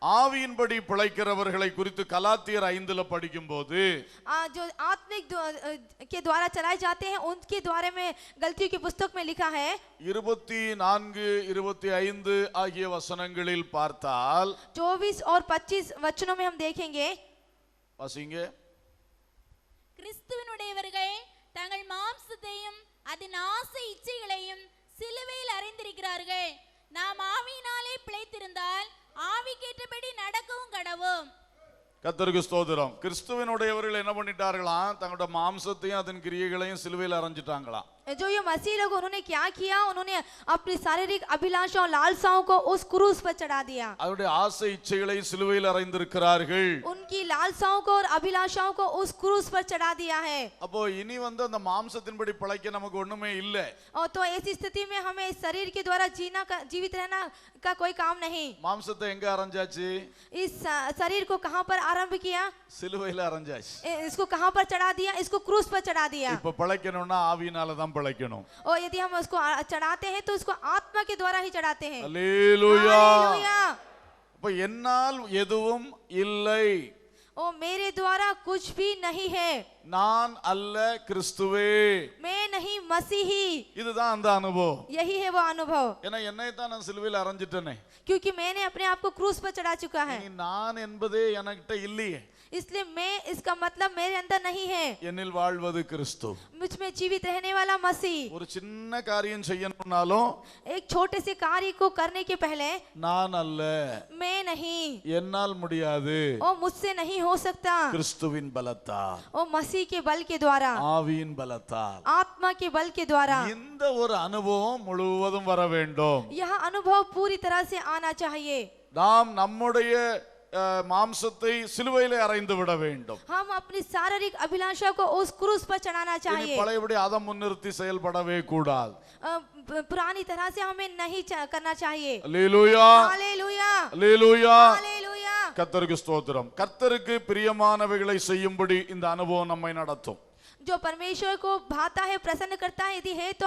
[SPEAKER 2] ஆவியின்படி பிழைக்கிறவர்களை குறித்து கலாத்தியர் 5ல படிக்கும்போது
[SPEAKER 3] जो आत्मिक के द्वारा चलाए जाते हैं उनके द्वारा में गलतियों की पुस्तक में लिखा है
[SPEAKER 2] 24 25 ஆகிய வசனங்களில் பார்த்தால்
[SPEAKER 3] 24 और 25 वचनों में हम देखेंगे।
[SPEAKER 2] வாசிங்க.
[SPEAKER 4] கிறிஸ்துவினுடையவர்கள் தங்கள் மாம்சத்தையும் அதன் ஆசை இச்சைகளையும் சிலுவையில் அறைந்திருக்கிறார்கள். நாம் ஆவியினாலே பிழைத்திருந்தால் ஆவிக்கேற்றபடி நடக்கவும் கடவோம்.
[SPEAKER 2] கர்த்தருக்கு ஸ்தோத்திரம். கிறிஸ்துவினுடையவர்கள் என்ன பண்ணிட்டார்களாம்? தங்களுடைய மாம்சத்தையும் அதன் கிரியைகளையும் சிலுவையில் அறைஞ்சிட்டாங்களாம்.
[SPEAKER 3] जो ये मसीह लोग उन्होंने क्या किया? उन्होंने अपनी शारीरिक अभिलाषा और लालसाओं को उस क्रूस पर चढ़ा दिया।
[SPEAKER 2] அவருடைய ஆசை இச்சைகளை சிலுவையில் அறைந்திருக்கிறார்கள்.
[SPEAKER 3] उनकी लालसाओं को और अभिलाषाओं को उस क्रूस पर चढ़ा दिया है।
[SPEAKER 2] அப்போ இனி வந்து அந்த மாம்சத்தின்படி பிழைக்க நமக்கு ஒண்ணுமே இல்லை.
[SPEAKER 3] और तो ऐसी स्थिति में हमें इस शरीर के द्वारा जीवित रहना का कोई काम नहीं।
[SPEAKER 2] மாம்சத்தை எங்க அறைஞ்சாச்சு?
[SPEAKER 3] इस शरीर को कहां पर आरंभ किया?
[SPEAKER 2] சிலுவையில் அறைஞ்சாச்சு.
[SPEAKER 3] इसको कहां पर चढ़ा दिया? इसको क्रूस पर चढ़ा दिया।
[SPEAKER 2] இப்ப பிழைக்கணும்னா ஆவியினால தான் பிழைக்கணும்.
[SPEAKER 3] और यदि हम उसको चढ़ाते हैं तो उसको आत्मा के द्वारा ही चढ़ाते हैं।
[SPEAKER 2] அல்லேலூயா.
[SPEAKER 3] हालेलुया।
[SPEAKER 2] அப்ப என்னால் எதுவும் இல்லை.
[SPEAKER 3] ओ मेरे द्वारा कुछ भी नहीं है।
[SPEAKER 2] நான் அல்ல கிறிஸ்துவே.
[SPEAKER 3] मैं नहीं मसीही।
[SPEAKER 2] இதுதான் அந்த அனுபவம்.
[SPEAKER 3] यही है वो अनुभव।
[SPEAKER 2] ஏன்னா என்னை தான் நான் சிலுவையில் அறைஞ்சிட்டேனே.
[SPEAKER 3] क्योंकि मैंने अपने आप को क्रूस पर चढ़ा चुका है,
[SPEAKER 2] நீ நான் என்பதே எனக்கிட்ட இல்லையே.
[SPEAKER 3] इसलिए मैं इसका मतलब मेरे अंदर नहीं है।
[SPEAKER 2] என்னில் வாழ்வது கிறிஸ்து.
[SPEAKER 3] मुझ में जीवित रहने वाला मसीह।
[SPEAKER 2] ஒரு சின்ன காரியம் செய்யணும்னாலும்
[SPEAKER 3] एक छोटे से कार्य को करने के पहले
[SPEAKER 2] நான் அல்ல,
[SPEAKER 3] मैं नहीं,
[SPEAKER 2] என்னால் முடியாது,
[SPEAKER 3] ओ मुझसे नहीं हो सकता,
[SPEAKER 2] கிறிஸ்துவின் பலத்தால்,
[SPEAKER 3] ओ मसीह के बल के द्वारा,
[SPEAKER 2] ஆவியின் பலத்தால்.
[SPEAKER 3] आत्मा के बल के द्वारा
[SPEAKER 2] இந்த ஒரு அனுபவம் முழுவதும் வர வேண்டும்.
[SPEAKER 3] यह अनुभव पूरी तरह से आना चाहिए।
[SPEAKER 2] நாம் நம்முடைய மாம்சத்தை சிலுவையிலே அறைந்து விட வேண்டும்.
[SPEAKER 3] हम अपनी शारीरिक अभिलाषा को उस क्रूस पर चढ़ाना
[SPEAKER 2] இனி
[SPEAKER 3] चाहिए।
[SPEAKER 2] பழையபடி அதை முன்னிறுத்தி செயல்படவே கூடாது.
[SPEAKER 3] पुरानी तरह से हमें नहीं करना चाहिए।
[SPEAKER 2] அல்லேலூயா.
[SPEAKER 3] हालेलुया।
[SPEAKER 2] அல்லேலூயா.
[SPEAKER 3] हालेलुया।
[SPEAKER 2] கர்த்தருக்கு ஸ்தோத்திரம். கர்த்தருக்கு பிரியமானவைகளை செய்யும்படி இந்த அனுபவம் நம்மை நடத்தும்.
[SPEAKER 3] जो परमेश्वर को भाता है, प्रसन्न करता है, यदि है तो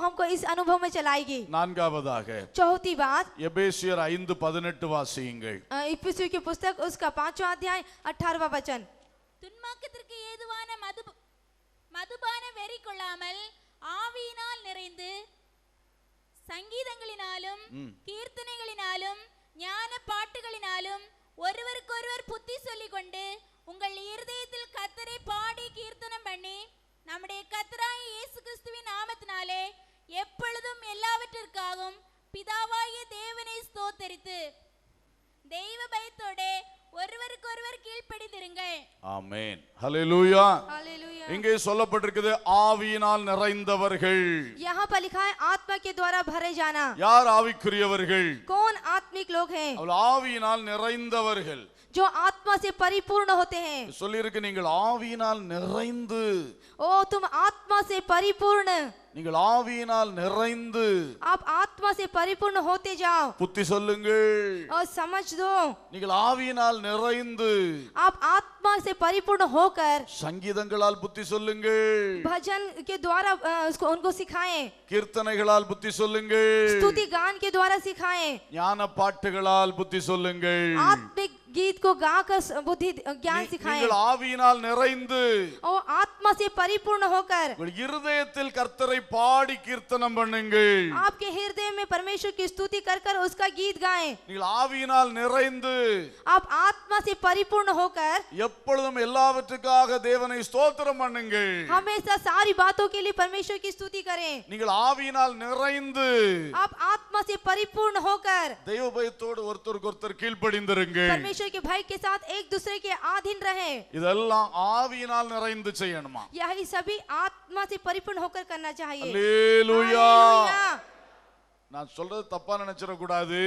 [SPEAKER 3] हमको इस अनुभव में चलाएगी।
[SPEAKER 2] நான்காவதாக
[SPEAKER 3] चौथी बात,
[SPEAKER 2] எபேசியர் 5:18 வாசியுங்கள்.
[SPEAKER 3] इफिसियों की पुस्तक उसका 5वां अध्याय 18वां वचन।
[SPEAKER 4] துன்மார்க்கத்திற்கு ஏதுவான மதுபான வெறி கொள்ளாமல் ஆவியினால் நிறைந்து சங்கீதங்களினாலும் கீர்த்தனைகளினாலும் ஞான பாட்டுகளினாலும் ஒருவருக்கொருவர் புத்தி சொல்லிக் கொண்டு உங்கள் இருதயத்தில் கர்த்தரை பாடி கீர்த்தனம் பண்ணி நம்முடைய கர்த்தராகிய இயேசு கிறிஸ்துவின் நாமத்தினாலே எப்பொழுதும் எல்லாவற்றிற்காகவும் பிதாவாகிய தேவனை ஸ்தோத்தரித்து தெய்வ பயத்தோட ஒருவருக்கொருவர் கீழ்ப்படிந்திருங்கள்.
[SPEAKER 2] ஆமென். ஹல்லேலூயா.
[SPEAKER 3] हालेलुया।
[SPEAKER 2] இங்கே சொல்லப்பட்டிருக்குது ஆவியினால் நிறைந்தவர்கள்.
[SPEAKER 3] यहाँ पर लिखा है आत्मा के द्वारा भरे जाना।
[SPEAKER 2] யார் ஆவிக்குரியவர்கள்?
[SPEAKER 3] कौन आत्मिक लोग हैं?
[SPEAKER 2] அவள் ஆவியினால் நிறைந்தவர்கள்.
[SPEAKER 3] जो आत्मा से परिपूर्ण होते हैं।
[SPEAKER 2] சொல்லிருக்கு நீங்கள் ஆவியினால் நிறைந்து.
[SPEAKER 3] ओ तुम आत्मा से परिपूर्ण
[SPEAKER 2] நீங்கள் ஆவியினால் நிறைந்து
[SPEAKER 3] आप आत्मा से परिपूर्ण होते जाओ
[SPEAKER 2] புத்தி சொல்லுங்கள்.
[SPEAKER 3] और समझ दो।
[SPEAKER 2] நீங்கள் ஆவியினால் நிறைந்து
[SPEAKER 3] आप आत्मा से परिपूर्ण होकर
[SPEAKER 2] சங்கீதங்களால் புத்தி சொல்லுங்கள்.
[SPEAKER 3] भजन के द्वारा उनको सिखाएं,
[SPEAKER 2] கீர்த்தனைகளால் புத்தி சொல்லுங்கள்.
[SPEAKER 3] स्तुति गान के द्वारा सिखाएं,
[SPEAKER 2] ஞான பாட்டுகளால் புத்தி சொல்லுங்கள்.
[SPEAKER 3] आत्मिक गीत को गाकर बुद्धि ज्ञान सिखाएं
[SPEAKER 2] நீங்கள் ஆவியினால் நிறைந்து
[SPEAKER 3] और आत्मा से परिपूर्ण होकर
[SPEAKER 2] உங்கள் இருதயத்தில் கர்த்தரை பாடி கீர்த்தனம் பண்ணுங்கள்.
[SPEAKER 3] आपके हृदय में परमेश्वर की स्तुति कर कर उसका गीत गाएं।
[SPEAKER 2] நீங்கள் ஆவியினால் நிறைந்து
[SPEAKER 3] आप आत्मा से परिपूर्ण होकर
[SPEAKER 2] எப்பொழுதும் எல்லாவற்றுக்காக தேவனை ஸ்தோத்திரம் பண்ணுங்கள்.
[SPEAKER 3] हमेशा सारी बातों के लिए परमेश्वर की स्तुति करें।
[SPEAKER 2] நீங்கள் ஆவியினால் நிறைந்து
[SPEAKER 3] आप आत्मा से परिपूर्ण होकर
[SPEAKER 2] தெய்வ பயத்தோடு ஒருத்தருக்கு ஒருத்தர் கீழ்ப்படிந்திருங்கள்.
[SPEAKER 3] परमेश्वर के भय के साथ एक दूसरे के अधीन रहे।
[SPEAKER 2] இதெல்லாம் ஆவியினால் நிறைந்து செய்யணுமா?
[SPEAKER 3] यही सभी आत्मा से परिपूर्ण होकर करना चाहिए।
[SPEAKER 2] அல்லேலூயா.
[SPEAKER 3] हालेलुया।
[SPEAKER 2] நான் சொல்றது தப்பா நினைச்சிட கூடாது.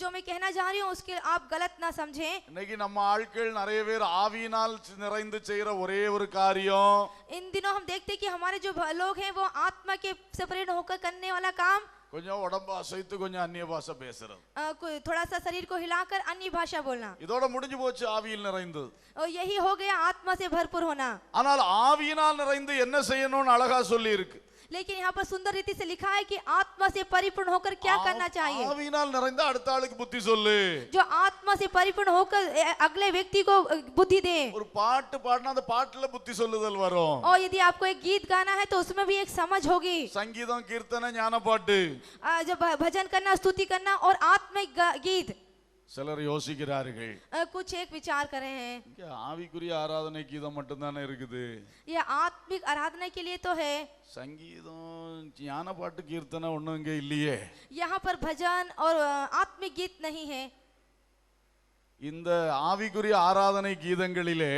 [SPEAKER 3] जो मैं कहना चाह रही हूँ उसके आप गलत ना समझें।
[SPEAKER 2] இன்னைக்கு நம்ம ஆட்கள் நிறைய பேர் ஆவியினால் நிறைந்து செய்யற ஒரே ஒரு காரியம்
[SPEAKER 3] इन दिनों हम देखते हैं कि हमारे जो लोग हैं वो आत्मा के से परिपूर्ण होकर करने वाला काम
[SPEAKER 2] கொஞ்சம் உடம்பு அசைத்து கொஞ்சம் அந்நிய பாஷை பேசுறது.
[SPEAKER 3] थोड़ा सा शरीर को हिलाकर अन्य भाषा बोलना,
[SPEAKER 2] இதோட முடிஞ்சு போச்சு ஆவியில் நிறைந்தது.
[SPEAKER 3] और यही हो गया आत्मा से भरपूर होना।
[SPEAKER 2] ஆனால் ஆவியினால் நிறைந்து என்ன செய்யணும்னு அழகா சொல்லி இருக்கு.
[SPEAKER 3] लेकिन यहाँ पर सुंदर रीति से लिखा है कि आत्मा से परिपूर्ण होकर क्या करना चाहिए।
[SPEAKER 2] ஆவியினால் நிறைந்த அடுத்த ஆளுக்கு புத்தி சொல்லு.
[SPEAKER 3] जो आत्मा से परिपूर्ण होकर अगले व्यक्ति को बुद्धि दे।
[SPEAKER 2] ஒரு பாட்டு பாடினா அந்த பாட்டுல புத்தி சொல்லுதல் வரும்.
[SPEAKER 3] और यदि आपको एक गीत गाना है तो उसमें भी एक समझ होगी।
[SPEAKER 2] சங்கீதம் கீர்த்தனை ஞான பாட்டு.
[SPEAKER 3] जब भजन करना, स्तुति करना और आत्मिक गीत।
[SPEAKER 2] சிலர் யோசிக்கிறார்கள்
[SPEAKER 3] कुछ एक विचार कर रहे हैं
[SPEAKER 2] இங்க ஆவிக்குரிய ஆராதனை கீதம் மட்டும்தானே இருக்குது.
[SPEAKER 3] ये आत्मिक आराधना के लिए तो है,
[SPEAKER 2] சங்கீதம் ஞான பாட்டு கீர்த்தனை ஒண்ணும் இங்க இல்லையே.
[SPEAKER 3] यहाँ पर भजन और आत्मिक गीत नहीं है।
[SPEAKER 2] இந்த ஆவிக்குரிய ஆராதனை கீதங்களிலே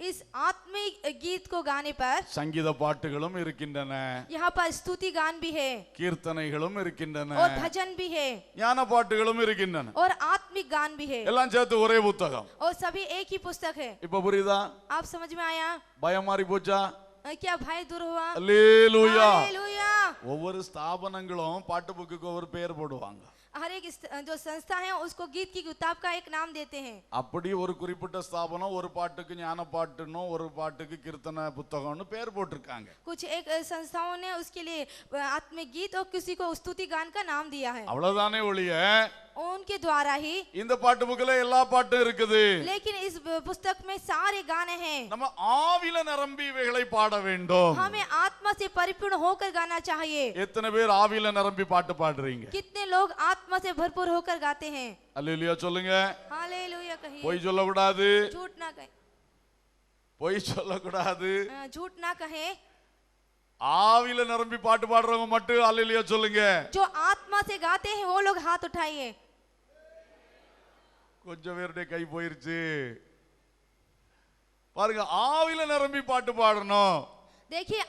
[SPEAKER 3] इस आत्मिक गीत को गाने पर
[SPEAKER 2] சங்கீத பாட்டுகளும் இருக்கின்றன,
[SPEAKER 3] यहाँ पर स्तुति गान भी है
[SPEAKER 2] கீர்த்தனைகளும் இருக்கின்றன,
[SPEAKER 3] और भजन भी है
[SPEAKER 2] ஞான பாட்டுகளும் இருக்கின்றன.
[SPEAKER 3] और आत्मिक गान भी है,
[SPEAKER 2] எல்லாம் சேர்த்து ஒரே புத்தகம்.
[SPEAKER 3] और सभी एक ही पुस्तक है।
[SPEAKER 2] இப்ப புரியுதா?
[SPEAKER 3] आप समझ में आया?
[SPEAKER 2] பயம் மாறி போச்சா?
[SPEAKER 3] क्या भय दूर हुआ?
[SPEAKER 2] அல்லேலூயா.
[SPEAKER 3] हालेलुया।
[SPEAKER 2] ஒவ்வொரு ஸ்தாபனங்களும் பாட்டு புக்குக்கு ஒரு பெயர் போடுவாங்க.
[SPEAKER 3] हर एक जो संस्था है उसको गीत की किताब का एक नाम देते हैं।
[SPEAKER 2] அப்படி ஒரு குறிப்பிட்ட ஸ்தாபனம் ஒரு பாட்டுக்கு ஞான பாட்டுன்னு ஒரு பாட்டுக்கு கீர்த்தனை புத்தகம்னு பெயர் போட்டிருக்காங்க.
[SPEAKER 3] कुछ एक संस्थाओं ने उसके लिए आत्मिक गीत और किसी को स्तुति गान का नाम दिया है।
[SPEAKER 2] அவ்வளவுதானே ஒழிய
[SPEAKER 3] उनके द्वारा ही,
[SPEAKER 2] இந்த பாட்டு புக்கில எல்லா பாட்டும் இருக்குது.
[SPEAKER 3] लेकिन इस पुस्तक में सारे गाने हैं।
[SPEAKER 2] நம்ம ஆவில நிரம்பி இவைகளை பாட வேண்டும்.
[SPEAKER 3] हमें आत्मा से परिपूर्ण होकर गाना चाहिए।
[SPEAKER 2] எத்தனை பேர் ஆவில நிரம்பி பாட்டு பாடுறீங்க?
[SPEAKER 3] कितने लोग आत्मा से भरपूर होकर गाते हैं?
[SPEAKER 2] அல்லேலூயா சொல்லுங்க.
[SPEAKER 3] हालेलुया कहिए।
[SPEAKER 2] பொய் சொல்லக்கூடாது,
[SPEAKER 3] झूठ ना कहे,
[SPEAKER 2] பொய் சொல்லக்கூடாது.
[SPEAKER 3] झूठ ना कहे।
[SPEAKER 2] ஆவில நிரம்பி பாட்டு பாடுறவங்க மட்டும் அல்லேலூயா சொல்லுங்க.
[SPEAKER 3] जो आत्मा से गाते हैं वो लोग हाथ उठाइए।
[SPEAKER 2] கொஞ்சம் பேருடைய கை போயிருச்சு பாருங்க. ஆவில நிரம்பி பாட்டு பாடணும்.
[SPEAKER 3] देखिए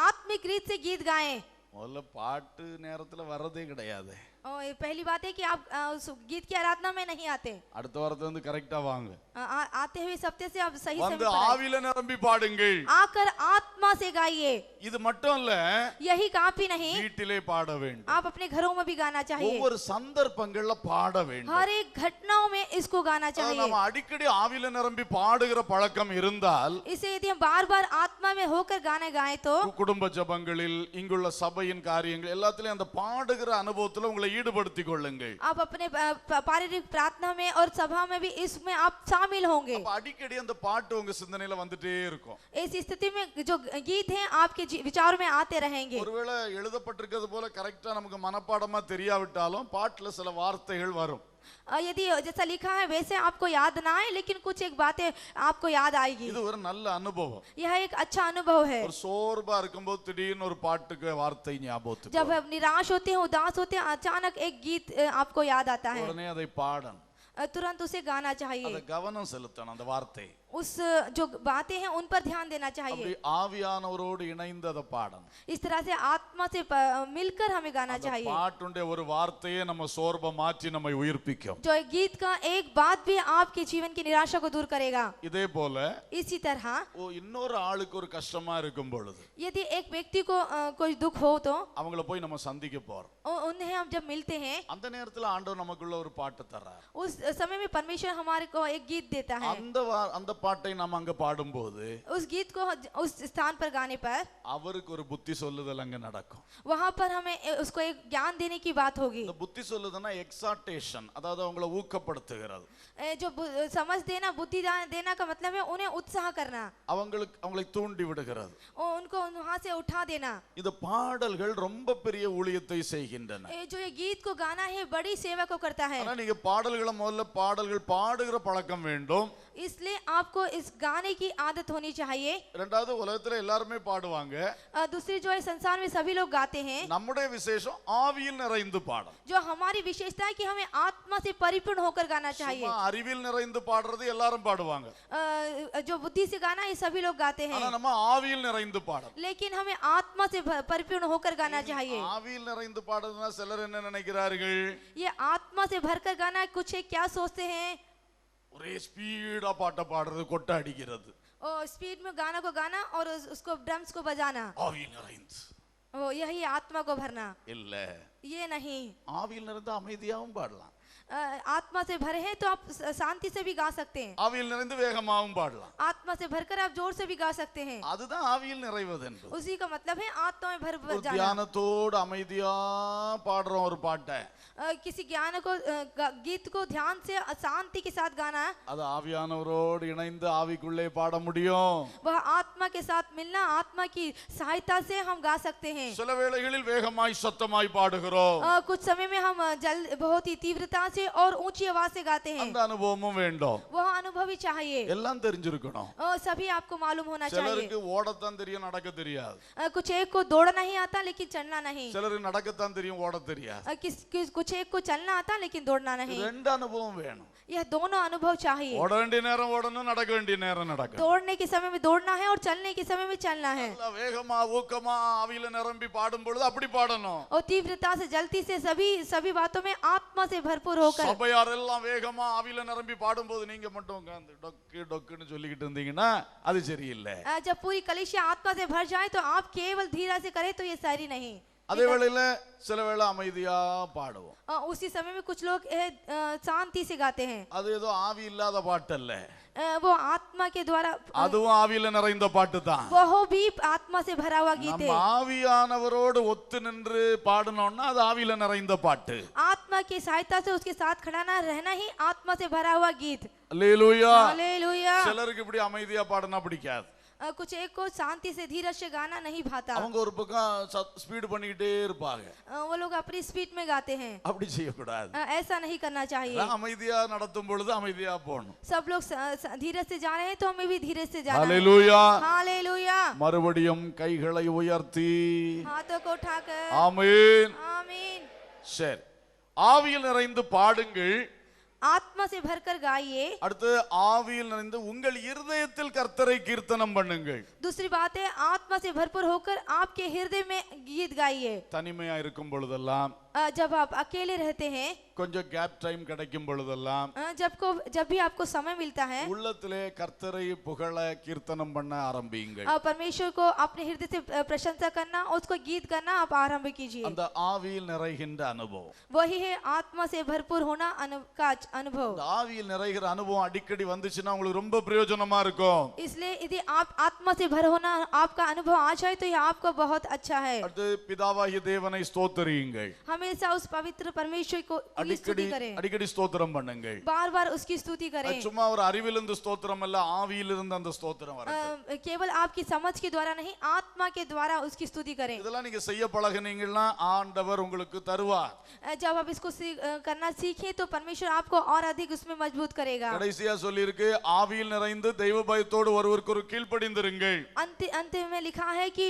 [SPEAKER 3] आत्मिक रीत से गीत गाएं।
[SPEAKER 2] முதல்ல பாட்டு நேரத்துல வர்றதே கிடையாது.
[SPEAKER 3] और ये पहली बात है कि आप उस गीत की आराधना में नहीं आते।
[SPEAKER 2] அடுத்த வாரத்துல வந்து கரெக்டா வாங்க.
[SPEAKER 3] आते हुए सप्ते से आप सही
[SPEAKER 2] வந்து
[SPEAKER 3] समय पर
[SPEAKER 2] ஆவில நிரம்பி பாடுங்கள்.
[SPEAKER 3] आकर आत्मा से गाइए।
[SPEAKER 2] இது மட்டும் இல்ல,
[SPEAKER 3] यही काफी नहीं,
[SPEAKER 2] வீட்டிலே பாட வேண்டும்.
[SPEAKER 3] आप अपने घरों में भी गाना चाहिए।
[SPEAKER 2] ஒவ்வொரு சந்தர்ப்பங்கள்ல பாட வேண்டும்.
[SPEAKER 3] हर एक घटनाओं में इसको गाना चाहिए।
[SPEAKER 2] நம்ம அடிக்கடி ஆவில நிரம்பி பாடுகிற பழக்கம் இருந்தால்
[SPEAKER 3] इसे यदि हम बार बार आत्मा में होकर गाने गाए तो
[SPEAKER 2] குடும்ப ஜெபங்களில் இங்குள்ள சபையின் காரியங்கள் எல்லாத்துலயும் அந்த பாடுகிற அனுபவத்துல உங்களை ஈடுபடுத்திக் கொள்ளுங்கள்.
[SPEAKER 3] आप अपने पारिवारिक प्रार्थना में और सभा में भी इसमें आप शामिल होंगे।
[SPEAKER 2] அப்ப அடிக்கடி அந்த பாட்டு உங்க சிந்தனையில வந்துட்டே இருக்கும்.
[SPEAKER 3] इस स्थिति में जो गीत हैं आपके विचारों में आते रहेंगे।
[SPEAKER 2] ஒருவேளை எழுதப்பட்டிருக்கிறது போல கரெக்டா நமக்கு மனப்பாடமா தெரியாவிட்டாலும் பாட்டுல சில வார்த்தைகள் வரும்.
[SPEAKER 3] यदि जैसा लिखा है वैसे आपको याद ना आए, लेकिन कुछ एक बातें आपको याद आएगी।
[SPEAKER 2] இது ஒரு நல்ல அனுபவம்.
[SPEAKER 3] यह एक अच्छा अनुभव है।
[SPEAKER 2] ஒரு சோர்வா இருக்கும்போது திடீர்னு ஒரு பாட்டுக்கு வார்த்தை ஞாபகத்துக்கு
[SPEAKER 3] जब हम निराश होते हैं, उदास होते हैं, अचानक एक गीत आपको याद आता है,
[SPEAKER 2] உடனே அதை பாடணும்.
[SPEAKER 3] तुरंत उसे गाना चाहिए।
[SPEAKER 2] அத கவனம் செலுத்தணும் அந்த வார்த்தை.
[SPEAKER 3] उस जो बातें हैं उन पर ध्यान देना चाहिए।
[SPEAKER 2] அப்படி ஆவியானவரோடு இணைந்து அதை பாடணும்.
[SPEAKER 3] इस तरह से आत्मा से मिलकर हमें गाना
[SPEAKER 2] அந்த
[SPEAKER 3] चाहिए।
[SPEAKER 2] பாட்டுடைய ஒரு வார்த்தையே நம்ம சோர்வை மாற்றி நம்மை உயிர்ப்பிக்கும்.
[SPEAKER 3] जो गीत का एक बात भी आपके जीवन की निराशा को दूर करेगा।
[SPEAKER 2] இதே போல
[SPEAKER 3] इसी तरह
[SPEAKER 2] இன்னொரு ஆளுக்கு ஒரு கஷ்டமா இருக்கும் பொழுது
[SPEAKER 3] यदि एक व्यक्ति को कोई दुख हो तो
[SPEAKER 2] அவங்கள போய் நம்ம சந்திக்க போறோம்.
[SPEAKER 3] उन्हें हम जब मिलते हैं
[SPEAKER 2] அந்த நேரத்துல ஆண்டவர் நமக்குள்ள ஒரு பாட்டு தர்றார்.
[SPEAKER 3] उस समय में परमेश्वर हमारे को एक गीत देता है।
[SPEAKER 2] அந்த பாட்டை நாம அங்க பாடும்போது
[SPEAKER 3] उस गीत को उस स्थान पर गाने पर
[SPEAKER 2] அவருக்கு ஒரு புத்தி சொல்லுதல் அங்க நடக்கும்.
[SPEAKER 3] वहां पर हमें उसको एक ज्ञान देने की बात होगी।
[SPEAKER 2] இந்த புத்தி சொல்லுதுன்னா எக்ஸால்டேஷன், அதாவது அவங்கள ஊக்கப்படுத்துகிறது.
[SPEAKER 3] जो समझ देना, बुद्धि देना का मतलब है उन्हें उत्साह करना,
[SPEAKER 2] அவங்களை தூண்டி விடுகிறது,
[SPEAKER 3] उनको वहां से उठा देना।
[SPEAKER 2] இந்த பாடல்கள் ரொம்ப பெரிய ஊழியத்தை செய்கின்றன.
[SPEAKER 3] जो ये गीत को गाना है बड़ी सेवा को करता है।
[SPEAKER 2] ஆனா நீங்க பாடல்களை முதல்ல பாடல்கள் பாடுகிற பழக்கம் வேண்டும்.
[SPEAKER 3] इसलिए आपको इस गाने की आदत होनी चाहिए।
[SPEAKER 2] இரண்டாவது உலகத்துல எல்லாருமே பாடுவாங்க.
[SPEAKER 3] दूसरी जो है संसार में सभी लोग गाते हैं।
[SPEAKER 2] நம்முடைய விசேஷம் ஆவியில் நிறைந்து பாடணும்.
[SPEAKER 3] जो हमारी विशेषता है कि हमें आत्मा से परिपूर्ण होकर गाना चाहिए।
[SPEAKER 2] சும்மா அறிவில் நிறைந்து பாடுறது எல்லாரும் பாடுவாங்க.
[SPEAKER 3] जो बुद्धि से गाना है सभी लोग गाते हैं,
[SPEAKER 2] ஆனா நம்ம ஆவியில் நிறைந்து பாடணும்.
[SPEAKER 3] लेकिन हमें आत्मा से परिपूर्ण होकर गाना चाहिए।
[SPEAKER 2] ஆவியில் நிறைந்து பாடுறதுனா சிலர் என்ன நினைக்கிறார்கள்?
[SPEAKER 3] ये आत्मा से भरकर गाना कुछ है क्या सोचते हैं?
[SPEAKER 2] ஒரே ஸ்பீடா பாட்ட பாடுறது, கொட்ட அடிக்கிறது.
[SPEAKER 3] और स्पीड में गाना को गाना और उसको ड्रम्स को बजाना,
[SPEAKER 2] ஆவியில் நிறைந்து
[SPEAKER 3] वो यही आत्मा को भरना
[SPEAKER 2] இல்ல.
[SPEAKER 3] ये नहीं।
[SPEAKER 2] ஆவியில் நிறைந்து அமைதியாவும் பாடலாம்.
[SPEAKER 3] आत्मा से भरे हैं तो आप शांति से भी गा सकते हैं।
[SPEAKER 2] ஆவியில் நிறைந்து வேகமாவும் பாடலாம்.
[SPEAKER 3] आत्मा से भरकर आप जोर से भी गा सकते हैं।
[SPEAKER 2] அதுதான் ஆவியில் நிறைவது என்பது.
[SPEAKER 3] उसी का मतलब है आत्मा में भर
[SPEAKER 2] ஒரு
[SPEAKER 3] जाना।
[SPEAKER 2] தியானத்தோடு அமைதியா பாடுறோம் ஒரு பாட்டை,
[SPEAKER 3] किसी ज्ञान को गीत को ध्यान से शांति के साथ गाना,
[SPEAKER 2] அது ஆவியானவரோடு இணைந்து ஆவிக்குள்ளே பாட முடியும்.
[SPEAKER 3] वह आत्मा के साथ मिलना, आत्मा की सहायता से हम गा सकते हैं।
[SPEAKER 2] சில வேளைகளில் வேகமாய் சத்தமாய் பாடுகிறோம்.
[SPEAKER 3] कुछ समय में हम बहुत ही तीव्रता से और ऊंची आवाज से गाते हैं।
[SPEAKER 2] அந்த அனுபவமும் வேண்டும்.
[SPEAKER 3] वह अनुभव ही चाहिए।
[SPEAKER 2] எல்லாம் தெரிஞ்சிருக்கணும்.
[SPEAKER 3] सभी आपको मालूम होना चाहिए।
[SPEAKER 2] சிலருக்கு ஓடத்தான் தெரியும், நடக்க தெரியாது.
[SPEAKER 3] कुछ एक को दौड़ना नहीं आता लेकिन चलना नहीं।
[SPEAKER 2] சிலருக்கு நடக்கத்தான் தெரியும், ஓட தெரியாது.
[SPEAKER 3] कुछ एक को चलना आता लेकिन दौड़ना नहीं।
[SPEAKER 2] ரெண்டு அனுபவம் வேணும்.
[SPEAKER 3] यह दोनों अनुभव चाहिए।
[SPEAKER 2] ஓட வேண்டிய நேரம் ஓடணும், நடக்க வேண்டிய நேரம் நடக்கணும்.
[SPEAKER 3] दौड़ने के समय में दौड़ना है और चलने के समय में चलना है।
[SPEAKER 2] நல்லா வேகமா ஊக்கமா ஆவியில நிரம்பி பாடும் பொழுது அப்படி பாடணும்.
[SPEAKER 3] और तीव्रता से जल्दी से सभी बातों में आत्मा से भरपूर होकर।
[SPEAKER 2] சபையார் எல்லாம் வேகமா ஆவியில நிரம்பி பாடும்போது நீங்க மட்டும் உட்கார்ந்து டொக்கு டொக்குன்னு சொல்லிக்கிட்டு இருந்தீங்கன்னா அது சரியில்லை.
[SPEAKER 3] जब पूरी कलीसिया आत्मा से भर जाए तो आप केवल धीरे से करें तो ये सही नहीं।
[SPEAKER 2] அதே வேளையில சில வேளை அமைதியா பாடுவோம்.
[SPEAKER 3] उसी समय में कुछ लोग शांति से गाते हैं।
[SPEAKER 2] அது ஏதோ ஆவி இல்லாத பாட்டு அல்ல,
[SPEAKER 3] वो आत्मा के द्वारा,
[SPEAKER 2] அதுவும் ஆவியில நிறைந்த பாட்டு தான்.
[SPEAKER 3] वह भी आत्मा से भरा हुआ गीत
[SPEAKER 2] நம்ம
[SPEAKER 3] है।
[SPEAKER 2] ஆவியானவரோடு ஒத்து நின்று பாடணும்னா அது ஆவியில நிறைந்த பாட்டு.
[SPEAKER 3] आत्मा की सहायता से उसके साथ खड़ा ना रहना ही आत्मा से भरा हुआ गीत।
[SPEAKER 2] அல்லேலூயா.
[SPEAKER 3] हालेलुया।
[SPEAKER 2] சிலருக்கு இப்படி அமைதியா பாடுனா பிடிக்காது.
[SPEAKER 3] कुछ एक को शांति से धीरज से गाना नहीं भाता।
[SPEAKER 2] அவங்க ஒரு பக்கம் ஸ்பீட் பண்ணிக்கிட்டே இருப்பாங்க.
[SPEAKER 3] वो लोग अपनी स्पीड में गाते हैं।
[SPEAKER 2] அப்படி செய்யக்கூடாது.
[SPEAKER 3] ऐसा नहीं करना चाहिए।
[SPEAKER 2] அமைதியா நடத்தும் பொழுது அமைதியா போகணும்.
[SPEAKER 3] सब लोग धीरज से जा रहे हैं तो हमें भी धीरज से जाना है।
[SPEAKER 2] அல்லேலூயா.
[SPEAKER 3] हालेलुया।
[SPEAKER 2] மறுபடியும் கைகளை உயர்த்தி
[SPEAKER 3] हाथों को उठाकर
[SPEAKER 2] ஆமென்.
[SPEAKER 3] आमीन।
[SPEAKER 2] சரி, ஆவியில் நிறைந்து பாடுங்கள்.
[SPEAKER 3] आत्मा से भरकर गाइए।
[SPEAKER 2] அடுத்து ஆவியில் நிறைந்து உங்கள் இருதயத்தில் கர்த்தரை கீர்த்தனம் பண்ணுங்கள்.
[SPEAKER 3] दूसरी बात है आत्मा से भरपूर होकर आपके हृदय में गीत गाइए।
[SPEAKER 2] தனிமையா இருக்கும் பொழுதெல்லாம்,
[SPEAKER 3] जब आप अकेले रहते हैं,
[SPEAKER 2] கொஞ்சம் கேப் டைம் கிடைக்கும் பொழுதெல்லாம்,
[SPEAKER 3] जब भी आपको समय मिलता है,
[SPEAKER 2] உள்ளத்திலே கர்த்தரை புகழ கீர்த்தனம் பண்ண ஆரம்பியுங்கள்.
[SPEAKER 3] परमेश्वर को अपने हृदय से प्रशंसा करना, उसको गीत करना आप आरंभ कीजिए।
[SPEAKER 2] அந்த ஆவியில் நிறைகின்ற அனுபவம்,
[SPEAKER 3] वही है आत्मा से भरपूर होना का अनुभव।
[SPEAKER 2] அந்த ஆவியில் நிறைகிற அனுபவம் அடிக்கடி வந்துச்சுன்னா உங்களுக்கு ரொம்ப பிரயோஜனமா இருக்கும்.
[SPEAKER 3] इसलिए यदि आप आत्मा से भर होना आपका अनुभव आ जाए तो यह आपको बहुत अच्छा है।
[SPEAKER 2] அடுத்து பிதாவாகிய தேவனை ஸ்தோத்திரியுங்கள்.
[SPEAKER 3] हमेशा उस पवित्र परमेश्वर को स्तुति करें,
[SPEAKER 2] அடிக்கடி ஸ்தோத்திரம் பண்ணுங்கள்.
[SPEAKER 3] बार बार उसकी स्तुति करें।
[SPEAKER 2] சும்மா ஒரு அறிவிலிருந்து ஸ்தோத்திரம் அல்ல, ஆவியிலிருந்து அந்த ஸ்தோத்திரம் வரட்டும்.
[SPEAKER 3] केवल आपकी समझ के द्वारा नहीं, आत्मा के द्वारा उसकी स्तुति करें।
[SPEAKER 2] இதெல்லாம் நீங்க செய்ய பழகுனீங்கன்னா ஆண்டவர் உங்களுக்கு தருவார்.
[SPEAKER 3] जब आप इसको करना सीखें तो परमेश्वर आपको और अधिक उसमें मजबूत करेगा।
[SPEAKER 2] கடைசியா சொல்லி இருக்கு, ஆவியில் நிறைந்து தெய்வ பயத்தோடு ஒருவருக்கு ஒரு கீழ்ப்படிந்திருங்கள்.
[SPEAKER 3] अंत में लिखा है कि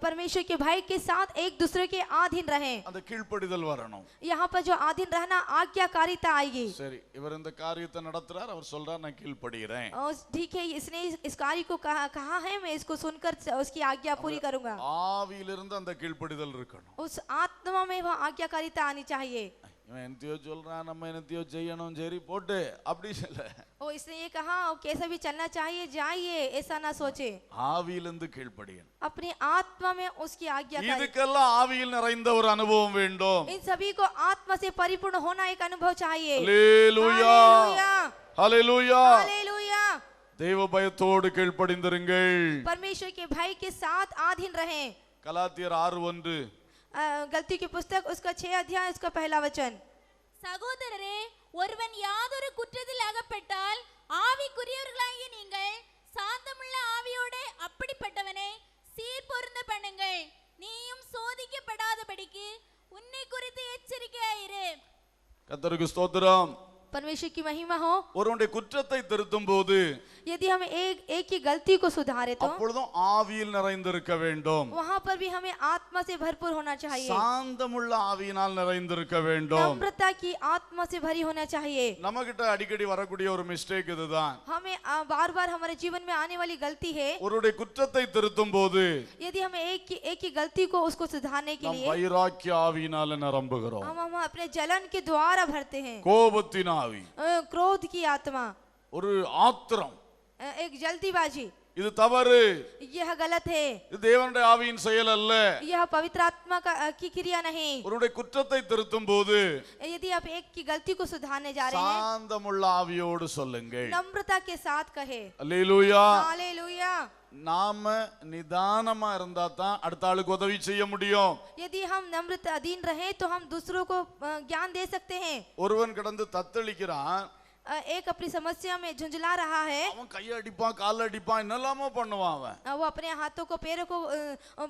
[SPEAKER 3] परमेश्वर के भाई के साथ एक दूसरे के अधीन रहें।
[SPEAKER 2] அந்த கீழ்ப்படிதல் கீழ்ப்படிதல் வரணும்.
[SPEAKER 3] यहाँ पर जो आधीन रहना आज्ञाकारिता आएगी.
[SPEAKER 2] சரி, இவர் இந்த காரியத்தை நடத்துறார், அவர் சொல்றார் நான் கீழ்ப்படிகிறேன்.
[SPEAKER 3] ठीक है, इसने इस कार्य को कहा है, मैं इसको सुनकर उसकी आज्ञा पूरी करूंगा.
[SPEAKER 2] ஆவியிலிருந்து அந்த கீழ்ப்படிதல் இருக்கணும்.
[SPEAKER 3] उस आत्मा में वह आज्ञाकारिता आनी चाहिए.
[SPEAKER 2] இவன் என்னத்தையோ சொல்றான், நம்ம என்னத்தையோ செய்யணும், சரி போட்டு அப்படி சொல்ல.
[SPEAKER 3] ओ इसने ये कहा कैसा भी चलना चाहिए, जाइए, ऐसा ना सोचे.
[SPEAKER 2] ஆவியிலிருந்து கீழ்ப்படியணும்.
[SPEAKER 3] अपनी आत्मा में उसकी आज्ञा.
[SPEAKER 2] இதுக்கெல்லாம் ஆவியில் நிறைந்த ஒரு அனுபவம் வேண்டும்.
[SPEAKER 3] इन सभी को आत्मा से परिपूर्ण होना एक अनुभव चाहिए.
[SPEAKER 2] ஹல்லேலூயா, ஹல்லேலூயா,
[SPEAKER 3] हालेलुया.
[SPEAKER 2] தேவ பயத்தோடு கீழ்ப்படிந்திருங்கள்.
[SPEAKER 3] परमेश्वर के भय के साथ अधीन रहें.
[SPEAKER 2] கலாத்தியர் 6:1.
[SPEAKER 3] गलती की पुस्तक उसका 6 अध्याय उसका पहला वचन.
[SPEAKER 4] சகோதரரே, ஒருவன் யாதொரு குற்றத்தில் அகப்பட்டால் ஆவிக்குரியவர்களாகிய நீங்கள் சாந்தமுள்ள ஆவியோட அப்படிப்பட்டவனை சீர்பொருந்த பண்ணுங்கள். நீயும் சோதிக்கப்படாதபடிக்கு உன்னை குறித்து எச்சரிக்கையாயிரு.
[SPEAKER 2] கர்த்தருக்கு ஸ்தோத்திரம்.
[SPEAKER 3] परमेश्वर की महिमा हो.
[SPEAKER 2] ஒருவனுடைய குற்றத்தை திருத்தும் போது
[SPEAKER 3] यदि हम एक की गलती को सुधारे तो
[SPEAKER 2] அப்பொழுதும் ஆவியில் நிறைந்திருக்க வேண்டும்.
[SPEAKER 3] वहाँ पर भी हमें आत्मा से भरपूर होना चाहिए.
[SPEAKER 2] சாந்தமுள்ள ஆவியினால் நிறைந்திருக்க வேண்டும்.
[SPEAKER 3] नम्रता की आत्मा से भरी होना चाहिए.
[SPEAKER 2] நம்மகிட்ட அடிக்கடி வரக்கூடிய ஒரு மிஸ்டேக் இதுதான்.
[SPEAKER 3] हमें बार बार हमारे जीवन में आने वाली गलती है.
[SPEAKER 2] ஒருவருடைய குற்றத்தை திருத்தும் போது
[SPEAKER 3] यदि हमें एक की गलती को उसको सुधारने के
[SPEAKER 2] நாம்
[SPEAKER 3] लिए
[SPEAKER 2] வைராக்கிய ஆவியினால நிரம்புகிறோம்.
[SPEAKER 3] हम अपने जलन के द्वारा भरते हैं.
[SPEAKER 2] கோபத்தின் ஆவி,
[SPEAKER 3] क्रोध की आत्मा,
[SPEAKER 2] ஒரு ஆத்திரம்,
[SPEAKER 3] एक जल्दीबाजी,
[SPEAKER 2] இது தவறு.
[SPEAKER 3] यह गलत है.
[SPEAKER 2] இது தேவனுடைய ஆவியின் செயல் அல்ல.
[SPEAKER 3] यह पवित्र आत्मा की क्रिया नहीं.
[SPEAKER 2] ஒருவருடைய குற்றத்தை திருத்தும் போது
[SPEAKER 3] यदि आप एक की गलती को सुधारने जा रहे हैं,
[SPEAKER 2] சாந்தமுள்ள ஆவியோடு சொல்லுங்கள்.
[SPEAKER 3] नम्रता के साथ कहे.
[SPEAKER 2] அல்லேலூயா.
[SPEAKER 3] हालेलुया.
[SPEAKER 2] நாம நிதானமா இருந்தா தான் அடுத்த ஆளுக்கு உதவி செய்ய முடியும்.
[SPEAKER 3] यदि हम नम्रता अधीन रहे तो हम दूसरों को ज्ञान दे सकते हैं.
[SPEAKER 2] ஒருவன் கடந்து தத்தளிக்கிறான்,
[SPEAKER 3] एक अपनी समस्या में झुंझला रहा है,
[SPEAKER 2] அவன் கையை அடிப்பான், காலை அடிப்பான், என்னெல்லாமோ பண்ணுவான் அவன்.
[SPEAKER 3] वो अपने हाथों को पैरों को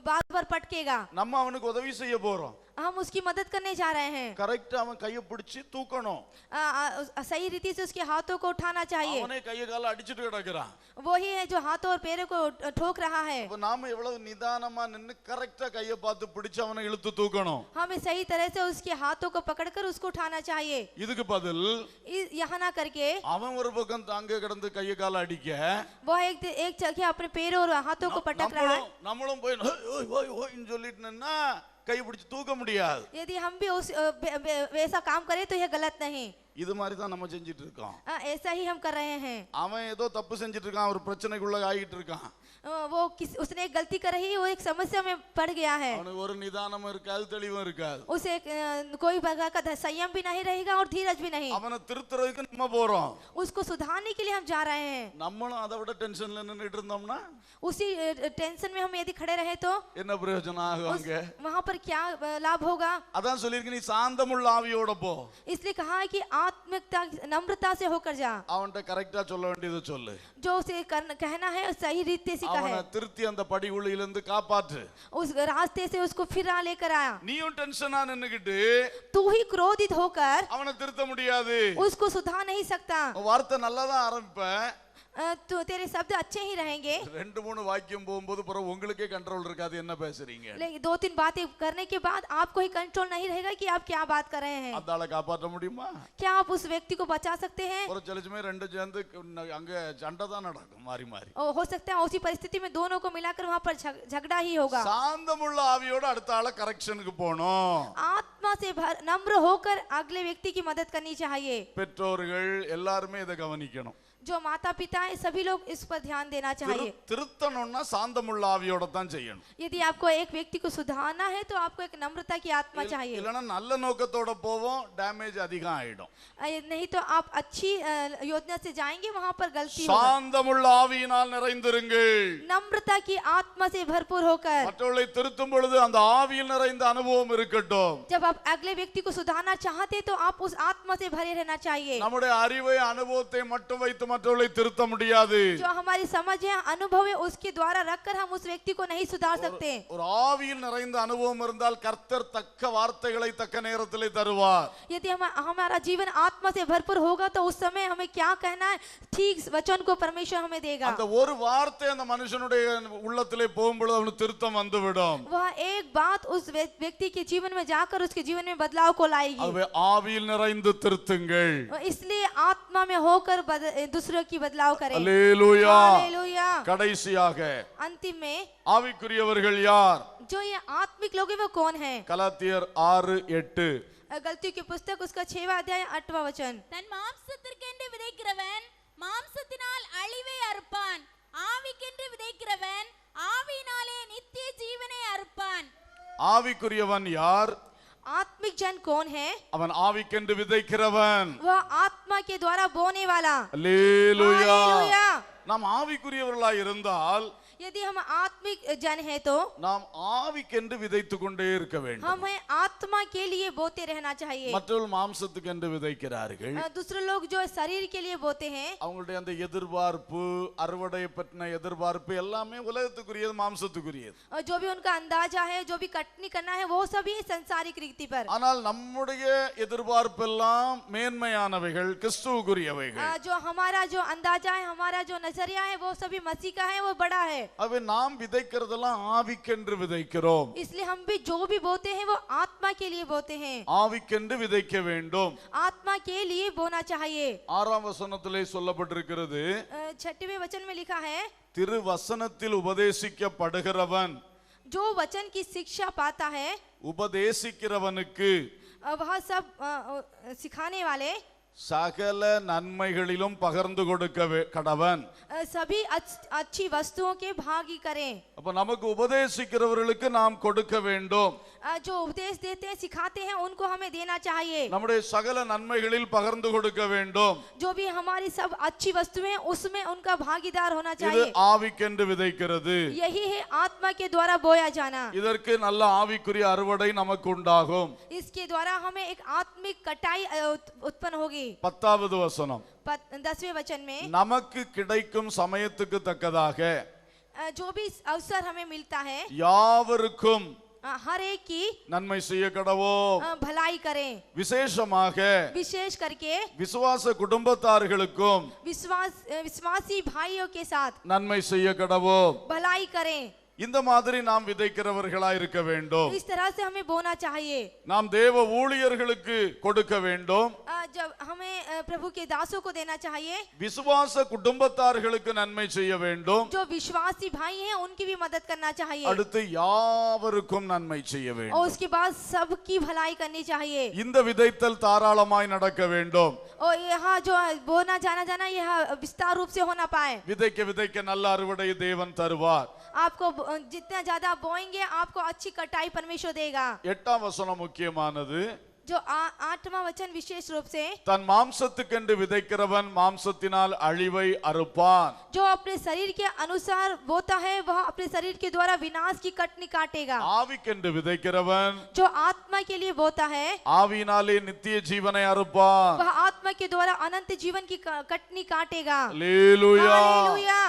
[SPEAKER 3] बार बार पटकेगा.
[SPEAKER 2] நம்ம அவனுக்கு உதவி செய்ய போறோம்.
[SPEAKER 3] हम उसकी मदद करने जा रहे हैं.
[SPEAKER 2] கரெக்டா அவன் கையை பிடிச்சு தூக்கணும்.
[SPEAKER 3] सही रीति से उसके हाथों को उठाना चाहिए.
[SPEAKER 2] அவனே கையை காலை அடிச்சிட்டு கிடக்குறான்.
[SPEAKER 3] वही है जो हाथों और पैरों को ठोक रहा है.
[SPEAKER 2] அப்ப நாம எவ்வளவு நிதானமா நின்னு கரெக்டா கையை பார்த்து பிடிச்சு அவனை இழுத்து தூக்கணும்.
[SPEAKER 3] हमें सही तरह से उसके हाथों को पकड़कर उसको उठाना चाहिए.
[SPEAKER 2] இதுக்கு பதில்
[SPEAKER 3] यहाँ ना करके
[SPEAKER 2] அவன் ஒரு பக்கம் தாங்க கிடந்து கையை காலை அடிக்க,
[SPEAKER 3] वो एक जगह अपने पैरों और हाथों को पटक रहा है.
[SPEAKER 2] நம்மளும் போய் ஓய் ஓய் ஓய்ன்னு சொல்லிட்டு நின்னா கை பிடிச்சு தூக்க முடியாது.
[SPEAKER 3] यदि हम भी उस वैसा काम करें तो यह गलत नहीं.
[SPEAKER 2] இது மாதிரி தான் நம்ம செஞ்சிட்டு இருக்கோம்.
[SPEAKER 3] ऐसा ही हम कर रहे हैं.
[SPEAKER 2] அவன் ஏதோ தப்பு செஞ்சிட்டு இருக்கான், ஒரு பிரச்சனைக்குள்ள ஆகிட்டு இருக்கான்.
[SPEAKER 3] उसने एक गलती कर रही है, वो एक समस्या में पड़ गया है.
[SPEAKER 2] அவனுக்கு ஒரு நிதானமும் இருக்காது, தெளிவும் இருக்காது.
[SPEAKER 3] उसे कोई प्रकार का संयम भी नहीं रहेगा और धीरज भी नहीं.
[SPEAKER 2] அவனை திருத்துறதுக்கு நம்ம போறோம்.
[SPEAKER 3] उसको सुधारने के लिए हम जा रहे हैं.
[SPEAKER 2] நம்மளும் அதை விட டென்ஷன்ல நின்னுட்டு இருந்தோம்னா
[SPEAKER 3] उसी टेंशन में हम यदि खड़े रहे तो
[SPEAKER 2] என்ன பிரயோஜனம் ஆகுவாங்க?
[SPEAKER 3] वहाँ पर क्या लाभ होगा?
[SPEAKER 2] அதான் சொல்லிருக்கு, நீ சாந்தமுள்ள ஆவியோட போ.
[SPEAKER 3] इसलिए कहा है कि आत्मिकता नम्रता से होकर जा.
[SPEAKER 2] அவன்கிட்ட கரெக்டா சொல்ல வேண்டியது சொல்லு.
[SPEAKER 3] जो उसे कहना है सही रीति से
[SPEAKER 2] அவனை
[SPEAKER 3] कहे.
[SPEAKER 2] திருத்தி அந்த படிகுழியிலிருந்து காப்பாற்று.
[SPEAKER 3] उस रास्ते से उसको फिरा लेकर आया.
[SPEAKER 2] நீயும் டென்ஷனா நின்னுகிட்டு
[SPEAKER 3] तू ही क्रोधित होकर
[SPEAKER 2] அவனை திருத்த முடியாது.
[SPEAKER 3] उसको सुधार नहीं सकता.
[SPEAKER 2] வார்த்தை நல்லாதான் ஆரம்பிப்ப,
[SPEAKER 3] तो तेरे शब्द अच्छे ही रहेंगे,
[SPEAKER 2] 2-3 வாக்கியம் போகும்போது பிறகு உங்களுக்கே கண்ட்ரோல் இருக்காது, என்ன பேசுறீங்க.
[SPEAKER 3] लेकिन 2-3 बातें करने के बाद आपको ही कंट्रोल नहीं रहेगा कि आप क्या बात कर रहे हैं.
[SPEAKER 2] அந்த ஆளை காப்பாற்ற முடியுமா?
[SPEAKER 3] क्या आप उस व्यक्ति को बचा सकते हैं?
[SPEAKER 2] ஒரு சிலச்சுமே ரெண்டு சேர்ந்து அங்க சண்டை தான் நடக்கும் மாறி மாறி.
[SPEAKER 3] हो सकता है उसी परिस्थिति में दोनों को मिलाकर वहाँ पर झगड़ा ही होगा.
[SPEAKER 2] சாந்தமுள்ள ஆவியோட அடுத்த ஆளை கரெக்ஷனுக்கு போகணும்.
[SPEAKER 3] आत्मा से नम्र होकर अगले व्यक्ति की मदद करनी चाहिए.
[SPEAKER 2] பெற்றோர்கள் எல்லாருமே இதை கவனிக்கணும்.
[SPEAKER 3] जो माता पिता है सभी लोग इस पर ध्यान देना चाहिए.
[SPEAKER 2] திருத்தணும்னா சாந்தமுள்ள ஆவியோட தான் செய்யணும்.
[SPEAKER 3] यदि आपको एक व्यक्ति को सुधारना है तो आपको एक नम्रता की आत्मा चाहिए.
[SPEAKER 2] இல்லனா நல்ல நோக்கத்தோட போவோம், டேமேஜ் அதிகம் ஆயிடும்.
[SPEAKER 3] नहीं तो आप अच्छी योजना से जाएंगे, वहाँ पर गलती होगा.
[SPEAKER 2] சாந்தமுள்ள ஆவியினால் நிறைந்திருங்கள்.
[SPEAKER 3] नम्रता की आत्मा से भरपूर होकर
[SPEAKER 2] மற்றவர்களை திருத்தும் பொழுது அந்த ஆவியில் நிறைந்த அனுபவம் இருக்கட்டும்.
[SPEAKER 3] जब आप अगले व्यक्ति को सुधारना चाहते तो आप उस आत्मा से भरे रहना चाहिए.
[SPEAKER 2] நம்முடைய அறிவை அனுபவத்தை மட்டும் வைத்து மற்றவர்களை திருத்த முடியாது.
[SPEAKER 3] जो हमारी समझ है, अनुभव है, उसके द्वारा रखकर हम उस व्यक्ति को नहीं सुधार सकते.
[SPEAKER 2] ஒரு ஆவியில் நிறைந்த அனுபவம் இருந்தால் கர்த்தர் தக்க வார்த்தைகளை தக்க நேரத்திலே தருவார்.
[SPEAKER 3] यदि हमारा जीवन आत्मा से भरपूर होगा तो उस समय हमें क्या कहना है, ठीक वचन को परमेश्वर हमें देगा.
[SPEAKER 2] அந்த ஒரு வார்த்தை அந்த மனுஷனுடைய உள்ளத்திலே போகும்போது அவனுக்கு திருத்தம் வந்துவிடும்.
[SPEAKER 3] वह एक बात उस व्यक्ति के जीवन में जाकर उसके उसके जीवन में बदलाव को लाएगी।
[SPEAKER 2] ஆகவே ஆவியில் நிறைந்து திருத்துங்கள்.
[SPEAKER 3] इसलिए आत्मा में होकर दूसरों की बदलाव करें।
[SPEAKER 2] அல்லேலூயா.
[SPEAKER 3] हालेलुया।
[SPEAKER 2] கடைசியாக
[SPEAKER 3] अंतिम में
[SPEAKER 2] ஆவிக்குரியவர்கள் யார்?
[SPEAKER 3] जो ये आत्मिक लोग हैं वो कौन है?
[SPEAKER 2] கலாத்தியர் 6:8.
[SPEAKER 3] गलतियों की पुस्तक उसका 6वां अध्याय 8वां वचन।
[SPEAKER 4] தன் மாம்சத்திற்கென்று விதைக்கிறவன் மாம்சத்தினால் அழிவை அறுப்பான், ஆவிக்கென்று விதைக்கிறவன் ஆவியினாலே நித்திய ஜீவனை அறுப்பான்.
[SPEAKER 2] ஆவிக்குரியவன் யார்?
[SPEAKER 3] आत्मिक जन कौन है?
[SPEAKER 2] அவன் ஆவிக்கென்று விதைக்கிறவன்.
[SPEAKER 3] वह आत्मा के द्वारा बोने वाला।
[SPEAKER 2] அல்லேலூயா.
[SPEAKER 3] हालेलुया।
[SPEAKER 2] நாம் ஆவிக்குரியவர்களாய் இருந்தால்
[SPEAKER 3] यदि हम आत्मिक जन है तो
[SPEAKER 2] நாம் ஆவிக்கென்று விதைத்துக் கொண்டே இருக்க வேண்டும்.
[SPEAKER 3] हमें आत्मा के लिए बोते रहना चाहिए।
[SPEAKER 2] மற்றவர்கள் மாம்சத்துக்கென்று விதைக்கிறார்கள்.
[SPEAKER 3] दूसरे लोग जो शरीर के लिए बोते हैं,
[SPEAKER 2] அவங்களுடைய அந்த எதிர்பார்ப்பு, அறுவடை பற்றின எதிர்பார்ப்பு எல்லாமே உலகத்துக்குரியது, மாம்சத்துக்குரியது.
[SPEAKER 3] और जो भी उनका अंदाजा है, जो भी कटनी करना है, वो सभी संसारिक रीति पर।
[SPEAKER 2] ஆனால் நம்முடைய எதிர்பார்ப்பெல்லாம் மேன்மையானவைகள், கிறிஸ்துவுக்குரியவைகள்.
[SPEAKER 3] जो हमारा जो अंदाजा है, हमारा जो नजरिया है, वो सभी मसीह का है, वो बड़ा है।
[SPEAKER 2] அவை நாம் விதைக்கிறதெல்லாம் ஆவிக்கென்று விதைக்கிறோம்.
[SPEAKER 3] इसलिए हम भी जो भी बोते हैं वो आत्मा के लिए बोते हैं।
[SPEAKER 2] ஆவிக்கென்று விதைக்க வேண்டும்.
[SPEAKER 3] आत्मा के लिए बोना चाहिए।
[SPEAKER 2] 6ஆம் வசனத்திலே சொல்லப்பட்டிருக்கிறது,
[SPEAKER 3] 6वें वचन में लिखा है,
[SPEAKER 2] திருவசனத்தில் உபதேசிக்கப்படுகிறவன்,
[SPEAKER 3] जो वचन की शिक्षा पाता है,
[SPEAKER 2] உபதேசிக்கிறவனுக்கு
[SPEAKER 3] वह सब सिखाने वाले
[SPEAKER 2] சகல நன்மைகளிலும் பகிர்ந்து கொடுக்க கடவன்.
[SPEAKER 3] सभी अच्छी वस्तुओं के भागी करें।
[SPEAKER 2] அப்ப நமக்கு உபதேசிக்கிறவர்களுக்கு நாம் கொடுக்க வேண்டும்.
[SPEAKER 3] जो उपदेश देते हैं, सिखाते हैं, उनको हमें देना चाहिए।
[SPEAKER 2] நம்முடைய சகல நன்மைகளில் பகிர்ந்து கொடுக்க வேண்டும்.
[SPEAKER 3] जो भी हमारी सब अच्छी वस्तुएं, उसमें उनका भागीदार होना
[SPEAKER 2] இது
[SPEAKER 3] चाहिए।
[SPEAKER 2] ஆவிக்கென்று விதைக்கிறது.
[SPEAKER 3] यही है आत्मा के द्वारा बोया जाना।
[SPEAKER 2] இதற்கு நல்ல ஆவிக்குரிய அறுவடை நமக்கு உண்டாகும்.
[SPEAKER 3] इसके द्वारा हमें एक आत्मिक कटाई उत्पन्न होगी।
[SPEAKER 2] 10வது வசனம்,
[SPEAKER 3] 10वें वचन में,
[SPEAKER 2] நமக்கு கிடைக்கும் சமயத்துக்கு தக்கதாக
[SPEAKER 3] जो भी अवसर हमें मिलता है,
[SPEAKER 2] யாவருக்கும்
[SPEAKER 3] हर एक की
[SPEAKER 2] நன்மை செய்ய கடவோம்.
[SPEAKER 3] भलाई करें।
[SPEAKER 2] விசேஷமாக
[SPEAKER 3] विशेष करके
[SPEAKER 2] விசுவாச குடும்பத்தார்களுக்கும்
[SPEAKER 3] विश्वासी भाइयों के साथ
[SPEAKER 2] நன்மை செய்ய கடவோம்.
[SPEAKER 3] भलाई करें।
[SPEAKER 2] இந்த மாதிரி நாம் விதைக்கிறவர்களாய் இருக்க வேண்டும்.
[SPEAKER 3] इस तरह से हमें बोना चाहिए।
[SPEAKER 2] நாம் தேவ ஊழியர்களுக்கு கொடுக்க வேண்டும்.
[SPEAKER 3] जब हमें प्रभु के दासों को देना चाहिए।
[SPEAKER 2] விசுவாச குடும்பத்தார்களுக்கு நன்மை செய்ய வேண்டும்.
[SPEAKER 3] जो विश्वासी भाई हैं, उनकी भी मदद करना चाहिए।
[SPEAKER 2] அடுத்து யாவருக்கும் நன்மை செய்ய
[SPEAKER 3] और
[SPEAKER 2] வேண்டும்.
[SPEAKER 3] उसके बाद सबकी भलाई करनी चाहिए।
[SPEAKER 2] இந்த விதைத்தல் தாராளமாய் நடக்க வேண்டும்.
[SPEAKER 3] और यहाँ जो बोना जाना यह विस्तार रूप से होना पाए।
[SPEAKER 2] விதைக்க விதைக்க நல்ல அறுவடை தேவன் தருவார்.
[SPEAKER 3] आपको जितना ज्यादा बोएंगे, आपको अच्छी कटाई परमेश्वर देगा।
[SPEAKER 2] 8ஆம் வசனம் முக்கியமானது.
[SPEAKER 3] जो 8वां वचन विशेष रूप से,
[SPEAKER 2] தன் மாம்சத்துக்கென்று விதைக்கிறவன் மாம்சத்தினால் அழிவை அறுப்பான்.
[SPEAKER 3] जो अपने शरीर के अनुसार बोता है, वह अपने शरीर के द्वारा विनाश की कटनी काटेगा।
[SPEAKER 2] ஆவிக்கென்று விதைக்கிறவன்
[SPEAKER 3] जो आत्मा के लिए बोता है,
[SPEAKER 2] ஆவியினாலே நித்திய ஜீவனை அறுப்பான்.
[SPEAKER 3] वह आत्मा के द्वारा अनंत जीवन की कटनी काटेगा।
[SPEAKER 2] அல்லேலூயா.
[SPEAKER 3] हालेलुया।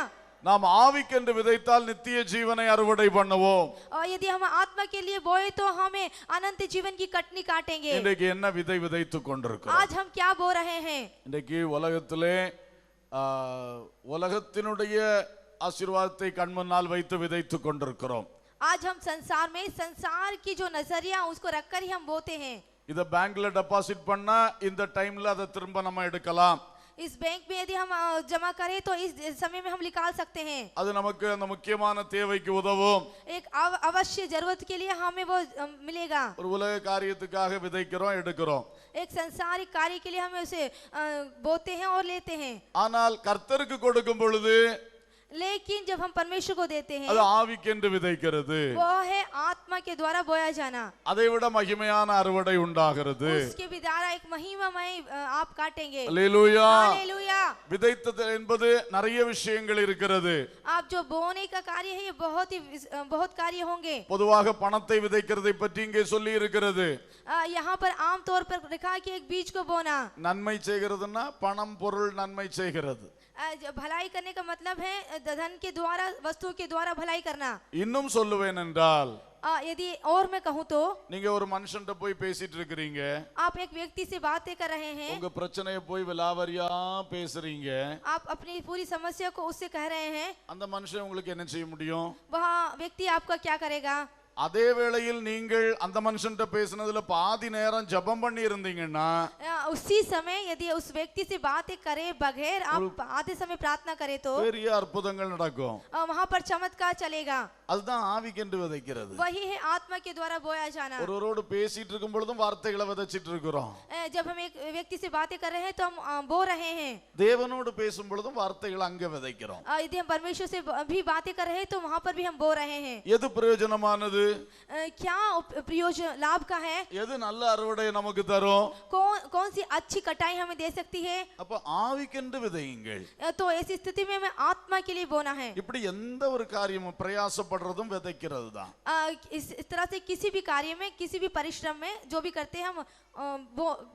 [SPEAKER 2] நாம் ஆவிக்கென்று விதைத்தால் நித்திய ஜீவனை அறுவடை பண்ணுவோம்.
[SPEAKER 3] और यदि हम आत्मा के लिए बोए तो हमें अनंत जीवन की कटनी काटेंगे।
[SPEAKER 2] இன்றைக்கு என்ன விதை விதைத்துக் கொண்டிருக்கிறோம்?
[SPEAKER 3] आज हम क्या बो रहे हैं?
[SPEAKER 2] இன்றைக்கு உலகத்திலே உலகத்தினுடைய ஆசீர்வாதத்தை கண்முன்னால் வைத்து விதைத்துக் கொண்டிருக்கிறோம்.
[SPEAKER 3] आज हम संसार में संसार की जो नजरिया उसको रखकर ही हम बोते हैं।
[SPEAKER 2] இத பேங்க்ல டெபாசிட் பண்ணா இந்த டைம்ல அதை திரும்ப நம்ம எடுக்கலாம்.
[SPEAKER 3] इस बैंक में यदि हम जमा करें तो इस समय में हम निकाल सकते हैं।
[SPEAKER 2] அது நமக்கு அந்த முக்கியமான தேவைக்கு உதவும்.
[SPEAKER 3] एक अवश्य जरूरत के लिए हमें वो मिलेगा।
[SPEAKER 2] ஒரு உலக காரியத்துக்காக விதைக்கிறோம், எடுக்கிறோம்.
[SPEAKER 3] एक संसारिक कार्य के लिए हम उसे बोते हैं और लेते हैं।
[SPEAKER 2] ஆனால் கர்த்தருக்கு கொடுக்கும் பொழுது
[SPEAKER 3] लेकिन जब हम परमेश्वर को देते हैं,
[SPEAKER 2] அது ஆவிக்கென்று விதைக்கிறது.
[SPEAKER 3] वो है आत्मा के द्वारा बोया जाना।
[SPEAKER 2] அதை விட மகிமையான அறுவடை உண்டாகிறது.
[SPEAKER 3] उसके भी द्वारा एक महिमामय आप काटेंगे।
[SPEAKER 2] அல்லேலூயா.
[SPEAKER 3] हालेलुया।
[SPEAKER 2] விதைத்தது என்பது நிறைய விஷயங்கள் இருக்கிறது.
[SPEAKER 3] आप जो बोने का कार्य है, ये बहुत कार्य होंगे।
[SPEAKER 2] பொதுவாக பணத்தை விதைக்கிறதை பற்றி இங்கே சொல்லி இருக்கிறது.
[SPEAKER 3] यहाँ पर आम तौर पर लिखा कि एक बीज को बोना।
[SPEAKER 2] நன்மை செய்கிறதுன்னா பணம் பொருள் நன்மை செய்கிறது.
[SPEAKER 3] भलाई करने का मतलब है धन के द्वारा, वस्तुओं के द्वारा भलाई करना।
[SPEAKER 2] இன்னும் சொல்லுவேன் என்றால்,
[SPEAKER 3] यदि और मैं कहूँ तो,
[SPEAKER 2] நீங்க ஒரு மனுஷன்ட்ட போய் பேசிட்டு இருக்கிறீங்க,
[SPEAKER 3] आप एक व्यक्ति से बातें कर रहे हैं,
[SPEAKER 2] உங்க பிரச்சனையை போய் விலாவரியா பேசுறீங்க.
[SPEAKER 3] आप अपनी पूरी समस्या को उससे कह रहे हैं,
[SPEAKER 2] அந்த மனுஷன் உங்களுக்கு என்ன செய்ய முடியும்?
[SPEAKER 3] वह व्यक्ति आपका क्या करेगा?
[SPEAKER 2] அதே வேளையில் நீங்கள் அந்த மனுஷன்ட்ட பேசினதுல பாதி நேரம் ஜெபம் பண்ணி இருந்தீங்கன்னா
[SPEAKER 3] उसी समय यदि उस व्यक्ति से बातें करे बगैर आप आधे समय प्रार्थना करे तो
[SPEAKER 2] பெரிய அற்புதங்கள் நடக்கும்.
[SPEAKER 3] वहां पर चमत्कार चलेगा.
[SPEAKER 2] அதுதான் ஆவிக்கென்று விதைக்கிறது.
[SPEAKER 3] वही है आत्मा के द्वारा बोया जाना.
[SPEAKER 2] ஒருவரோடு பேசிட்டு இருக்கும் பொழுதும் வார்த்தைகளை விதைச்சிட்டு இருக்கிறோம்.
[SPEAKER 3] जब हम एक व्यक्ति से बातें कर रहे हैं तो हम बो रहे हैं.
[SPEAKER 2] தேவனோடு பேசும் பொழுதும் வார்த்தைகளை அங்க விதைக்கிறோம்.
[SPEAKER 3] यदि हम परमेश्वर से भी बातें कर रहे हैं तो वहां पर भी हम बो रहे हैं.
[SPEAKER 2] எது பிரயோஜனமானது?
[SPEAKER 3] क्या प्रयोजन लाभ का है?
[SPEAKER 2] எது நல்ல அறுவடை நமக்கு தரும்?
[SPEAKER 3] कौन सी अच्छी कटाई हमें दे सकती है?
[SPEAKER 2] அப்ப ஆவிக்கென்று விதையுங்கள்.
[SPEAKER 3] तो ऐसी स्थिति में हमें आत्मा के लिए बोना है.
[SPEAKER 2] இப்படி எந்த ஒரு காரியமும் பிரயாசப்படுறதும் விதைக்கிறது தான்.
[SPEAKER 3] इस तरह से किसी भी कार्य में किसी भी परिश्रम में जो भी करते हैं हम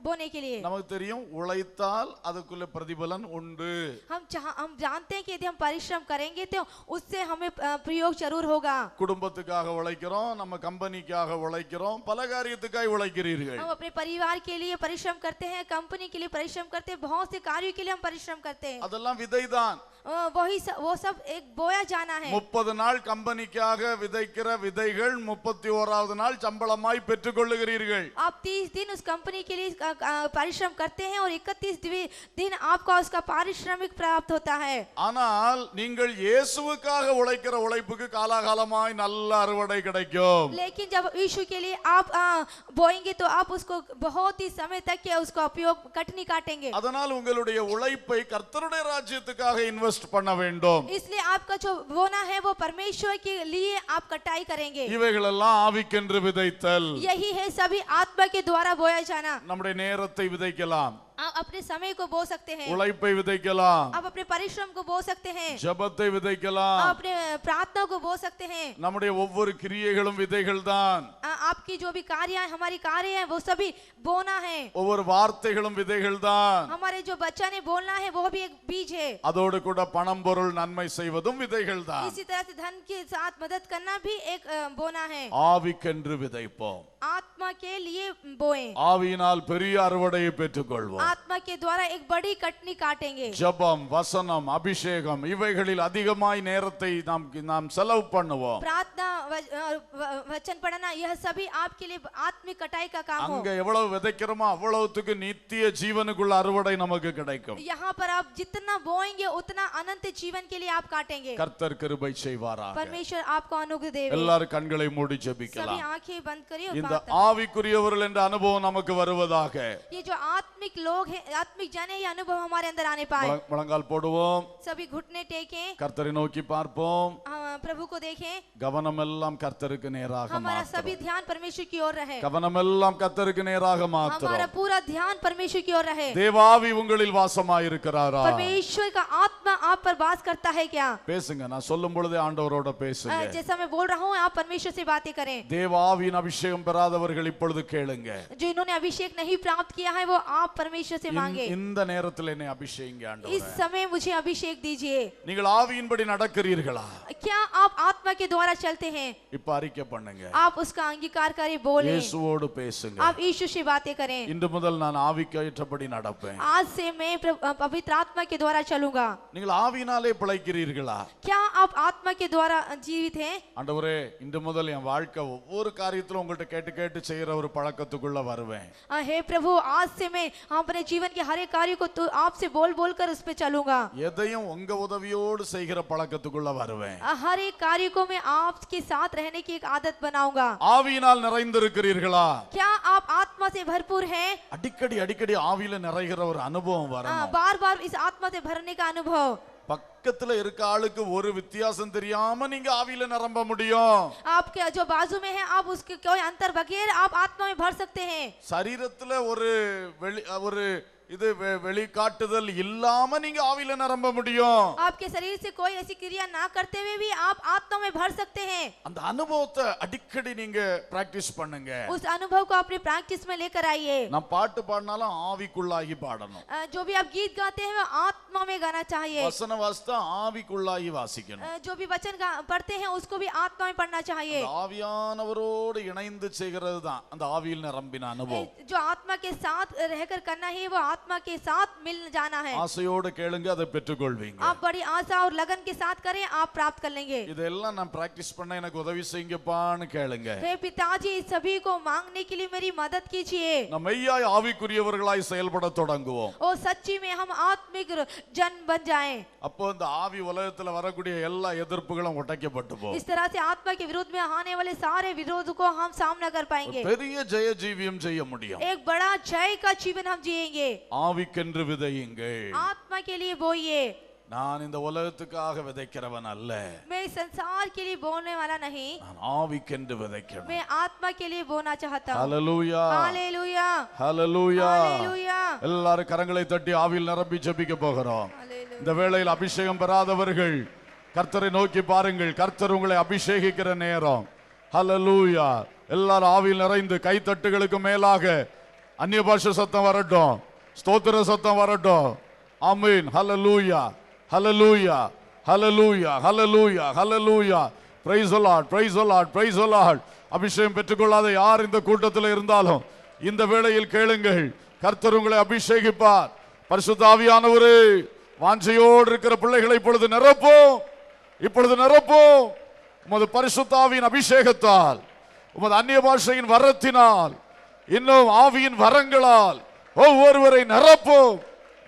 [SPEAKER 3] बोने के लिए
[SPEAKER 2] நமக்கு தெரியும் உழைத்தால் அதுக்குள்ள பிரதிபலன் உண்டு.
[SPEAKER 3] हम जानते हैं कि यदि हम परिश्रम करेंगे तो उससे हमें प्रयोग जरूर होगा.
[SPEAKER 2] குடும்பத்துக்காக உழைக்கிறோம், நம்ம கம்பெனிக்காக உழைக்கிறோம், பல காரியத்துக்காக உழைக்கிறீர்கள்.
[SPEAKER 3] हम अपने परिवार के लिए परिश्रम करते हैं, कंपनी के लिए परिश्रम करते हैं, बहुत से कार्यों के लिए हम परिश्रम करते हैं.
[SPEAKER 2] அதெல்லாம் விதைதான்.
[SPEAKER 3] वो सब एक बोया जाना है.
[SPEAKER 2] 30 நாள் கம்பெனிக்காக விதைக்கிற விதைகள் 31வது நாள் சம்பளமாய் பெற்றுக்கொள்ளுகிறீர்கள்.
[SPEAKER 3] आप 30 दिन उस कंपनी के लिए परिश्रम करते हैं और 31 दिन आपको उसका पारिश्रमिक प्राप्त होता है.
[SPEAKER 2] ஆனால் நீங்கள் இயேசுவுக்காக உழைக்கிற உழைப்புக்கு காலாகாலமாய் நல்ல அறுவடை கிடைக்கும்.
[SPEAKER 3] लेकिन जब यीशु के लिए आप बोएंगे तो आप उसको बहुत ही समय तक के उसका उपयोग कटनी काटेंगे.
[SPEAKER 2] அதனால் உங்களுடைய உழைப்பை கர்த்தருடைய ராஜ்யத்துக்காக இன்வெஸ்ட் பண்ண வேண்டும்.
[SPEAKER 3] इसलिए आपका जो बोना है वो परमेश्वर के लिए आप कटाई करेंगे.
[SPEAKER 2] இவைகளெல்லாம் ஆவிக்கென்று விதைத்தல்.
[SPEAKER 3] यही है सभी आत्मा के द्वारा बोया जाना.
[SPEAKER 2] நம்முடைய நேரத்தை விதைக்கலாம்,
[SPEAKER 3] आप अपने समय को बो सकते हैं,
[SPEAKER 2] உழைப்பை விதைக்கலாம்,
[SPEAKER 3] आप अपने परिश्रम को बो सकते हैं,
[SPEAKER 2] ஜெபத்தை விதைக்கலாம்.
[SPEAKER 3] आप अपने प्रार्थना को बो सकते हैं.
[SPEAKER 2] நம்முடைய ஒவ்வொரு கிரியைகளும் விதைகள் தான்.
[SPEAKER 3] आपकी जो भी कार्य है, हमारी कार्य है, वो सभी बोना है.
[SPEAKER 2] ஒவ்வொரு வார்த்தைகளும் விதைகள் தான்.
[SPEAKER 3] हमारे जो बच्चा ने बोलना है वो भी एक बीज है.
[SPEAKER 2] அதோடு கூட பணம் பொருள் நன்மை செய்வதும் விதைகள் தான்.
[SPEAKER 3] इसी तरह से धन के साथ मदद करना भी एक बोना है.
[SPEAKER 2] ஆவிக்கென்று விதைப்போம்,
[SPEAKER 3] आत्मा के लिए बोएं.
[SPEAKER 2] ஆவியினால் பெரிய அறுவடையை பெற்றுக்கொள்வோம்.
[SPEAKER 3] आत्मा के द्वारा एक बड़ी कटनी काटेंगे.
[SPEAKER 2] ஜெபம், வசனம், அபிஷேகம் இவைகளில் அதிகமாய் நேரத்தை நாம் செலவு பண்ணுவோம்.
[SPEAKER 3] प्रार्थना वचन पढ़ना यह सभी आपके लिए आत्मिक कटाई का काम हो.
[SPEAKER 2] அங்க எவ்வளவு விதைக்கிறோமோ அவ்வளவுக்கு நித்திய ஜீவனுக்குள்ள அறுவடை நமக்கு கிடைக்கும்.
[SPEAKER 3] यहाँ पर आप जितना बोएंगे उतना अनंत जीवन के लिए आप काटेंगे.
[SPEAKER 2] கர்த்தர் கிருபை செய்வாராக.
[SPEAKER 3] परमेश्वर आपको अनुग्रह देवे.
[SPEAKER 2] எல்லாரும் கண்களை மூடி
[SPEAKER 3] सभी
[SPEAKER 2] ஜெபிக்கலாம்.
[SPEAKER 3] आंखें बंद करिए और
[SPEAKER 2] இந்த
[SPEAKER 3] प्रार्थना करें.
[SPEAKER 2] ஆவிக்குரியவர்கள் என்ற அனுபவம் நமக்கு வருவதாக.
[SPEAKER 3] ये जो आत्मिक लोग हैं, आत्मिक जन है, ये अनुभव हमारे अंदर आने पाए.
[SPEAKER 2] முழங்கால் போடுவோம்,
[SPEAKER 3] सभी घुटने टेकें,
[SPEAKER 2] கர்த்தரை நோக்கி பார்ப்போம்.
[SPEAKER 3] प्रभु को देखें.
[SPEAKER 2] கவனம் எல்லாம் கர்த்தருக்கு நேராக
[SPEAKER 3] हमारा
[SPEAKER 2] மாத்திரம்.
[SPEAKER 3] सभी ध्यान परमेश्वर की ओर रहे.
[SPEAKER 2] கவனம் எல்லாம் கர்த்தருக்கு நேராக
[SPEAKER 3] हमारा
[SPEAKER 2] மாத்திரம்.
[SPEAKER 3] पूरा ध्यान परमेश्वर की ओर रहे.
[SPEAKER 2] தேவாவி உங்களில் வாசமாயிருக்கிறாரா?
[SPEAKER 3] परमेश्वर का आत्मा आप पर वास करता है क्या?
[SPEAKER 2] பேசுங்க, நான் சொல்லும் பொழுதே ஆண்டவரோட பேசுங்க.
[SPEAKER 3] जैसा मैं बोल रहा हूँ आप परमेश्वर से बातें करें.
[SPEAKER 2] தேவாவின் அபிஷேகம் பெறாதவர்கள் இப்பொழுது கேளுங்க.
[SPEAKER 3] जो इन्होंने अभिषेक नहीं प्राप्त किया है वो आप परमेश्वर से मांगे.
[SPEAKER 2] இந்த நேரத்தில் என்னை அபிஷேகிங்க
[SPEAKER 3] इस
[SPEAKER 2] ஆண்டவரே.
[SPEAKER 3] समय मुझे अभिषेक दीजिए.
[SPEAKER 2] நீங்கள் ஆவியின்படி நடக்கிறீர்களா?
[SPEAKER 3] क्या आप आत्मा के द्वारा चलते हैं?
[SPEAKER 2] இப்ப அறிக்கை பண்ணுங்க.
[SPEAKER 3] आप उसका अंगीकार करें, बोलें.
[SPEAKER 2] இயேசுவோடு பேசுங்க.
[SPEAKER 3] आप यीशु से बातें करें.
[SPEAKER 2] இன்று முதல் நான் ஆவிக்கு ஏற்றபடி நடப்பேன்.
[SPEAKER 3] आज से मैं पवित्र आत्मा के द्वारा चलूंगा.
[SPEAKER 2] நீங்கள் ஆவியினாலே பிழைக்கிறீர்களா?
[SPEAKER 3] क्या आप आत्मा के द्वारा जीवित हैं?
[SPEAKER 2] ஆண்டவரே, இன்று முதல் என் வாழ்க்கை ஒவ்வொரு காரியத்திலும் உங்கள்ட்ட கேட்டு கேட்டு செய்யற ஒரு பழக்கத்துக்குள்ள வருவேன்.
[SPEAKER 3] हे प्रभु, आज से मैं अपने जीवन के हर एक कार्य को तो आपसे बोल बोल कर उस पे चलूंगा.
[SPEAKER 2] எதையும் உங்க உதவியோடு செய்கிற பழக்கத்துக்குள்ள வருவேன்.
[SPEAKER 3] हर एक कार्य को मैं आपके साथ रहने की एक आदत बनाऊंगा.
[SPEAKER 2] ஆவியினால் நிறைந்திருக்கிறீர்களா?
[SPEAKER 3] क्या आप आत्मा से भरपूर हैं?
[SPEAKER 2] அடிக்கடி அடிக்கடி ஆவியில நிறைகிற ஒரு அனுபவம் வரணும்.
[SPEAKER 3] बार बार इस आत्मा से भरने का अनुभव.
[SPEAKER 2] பக்கத்துல இருக்க ஆளுக்கு ஒரு வித்தியாசம் தெரியாம நீங்க ஆவியில நிரம்ப முடியும்.
[SPEAKER 3] आपके जो बाजू में है आप उसके कोई अंतर बगैर आप आत्मा में भर सकते हैं.
[SPEAKER 2] சரீரத்துல ஒரு இது வெளிக்காட்டுதல் இல்லாம நீங்க ஆவியில நிரம்ப முடியும்.
[SPEAKER 3] आपके शरीर से कोई ऐसी क्रिया ना करते हुए भी आप आत्मा में भर सकते हैं.
[SPEAKER 2] அந்த அனுபவத்தை அடிக்கடி நீங்க பிராக்டிஸ் பண்ணுங்க.
[SPEAKER 3] उस अनुभव को अपनी प्रैक्टिस में लेकर आइए.
[SPEAKER 2] நான் பாட்டு பாடினாலும் ஆவிக்குள்ளாகி பாடணும்.
[SPEAKER 3] जो भी आप गीत गाते हैं वो आत्मा में गाना चाहिए.
[SPEAKER 2] வசன வாசித்தா ஆவிக்குள்ளாகி வாசிக்கணும்.
[SPEAKER 3] जो भी वचन पढ़ते हैं उसको भी आत्मा में पढ़ना चाहिए.
[SPEAKER 2] ஆவியானவரோடு இணைந்து செய்கிறது தான் அந்த ஆவியில் நிரம்பின அனுபவம்.
[SPEAKER 3] जो आत्मा के साथ रहकर करना है वो आत्मा के साथ मिल जाना है।
[SPEAKER 2] ஆசையோடு கேளுங்க, அதை பெற்றுக்கொள்வீங்க.
[SPEAKER 3] आप बड़ी आशा और लगन के साथ करें, आप प्राप्त कर लेंगे।
[SPEAKER 2] இதெல்லாம் நான் பிராக்டிஸ் பண்ண எனக்கு உதவி செய்யுங்கப்பான்னு கேளுங்க.
[SPEAKER 3] हे पिताजी, इस सभी को मांगने के लिए मेरी मदद कीजिए।
[SPEAKER 2] நாம் மெய்யாய் ஆவிக்குரியவர்களாய் செயல்பட தொடங்குவோம்.
[SPEAKER 3] और सच्ची में हम आत्मिक जन बन जाएं।
[SPEAKER 2] அப்போ இந்த ஆவி உலகத்துல வரக்கூடிய எல்லா எதிர்ப்புகளும் உடைக்கப்பட்டு போகும்.
[SPEAKER 3] इस तरह से आत्मा के विरोध में आने वाले सारे विरोध को हम सामना कर पाएंगे।
[SPEAKER 2] பெரிய ஜெய ஜீவியம் செய்ய முடியும்.
[SPEAKER 3] एक बड़ा जय का जीवन हम जिएंगे।
[SPEAKER 2] ஆவிக்கென்று விதையுங்கள்.
[SPEAKER 3] आत्मा के लिए बोइए।
[SPEAKER 2] நான் இந்த உலகத்துக்காக விதைக்கிறவன் அல்ல.
[SPEAKER 3] मैं संसार के लिए बोने वाला नहीं,
[SPEAKER 2] நான் ஆவிக்கென்று விதைக்கிறேன்.
[SPEAKER 3] मैं आत्मा के लिए बोना चाहता हूँ।
[SPEAKER 2] ஹல்லேலூயா,
[SPEAKER 3] हालेलुया,
[SPEAKER 2] ஹல்லேலூயா.
[SPEAKER 3] हालेलुया।
[SPEAKER 2] எல்லாரும் கரங்களை தட்டி ஆவியில் நிரம்பி ஜெபிக்க போகிறோம். இந்த வேளையில் அபிஷேகம் பெறாதவர்கள் கர்த்தரை நோக்கி பாருங்கள். கர்த்தர் உங்களை அபிஷேகிக்கிற நேரம். ஹல்லேலூயா. எல்லாரும் ஆவியில் நிறைந்து கைத்தட்டுகளுக்கு மேலாக அந்நிய பாஷை சத்தம் வரட்டும், ஸ்தோத்திர சத்தம் வரட்டும். ஆமென். ஹல்லேலூயா, ஹல்லேலூயா, ஹல்லேலூயா, ஹல்லேலூயா, ஹல்லேலூயா. Praise the lord, praise the lord, praise the lord. அபிஷேகம் பெற்றுக்கொள்ளாத யார் இந்த கூட்டத்தில் இருந்தாலும் இந்த வேளையில் கேளுங்கள். கர்த்தர் உங்களை அபிஷேகிப்பார். பரிசுத்த ஆவியானவரே, வாஞ்சையோடு இருக்கிற பிள்ளைகளை இப்பொழுது நிரப்பும், இப்பொழுது நிரப்பும். உமது பரிசுத்த ஆவியின் அபிஷேகத்தால், உமது அந்நிய பாஷையின் வரத்தினால், இன்னும் ஆவியின் வரங்களால் ஒவ்வொருவரை நிரப்பும்,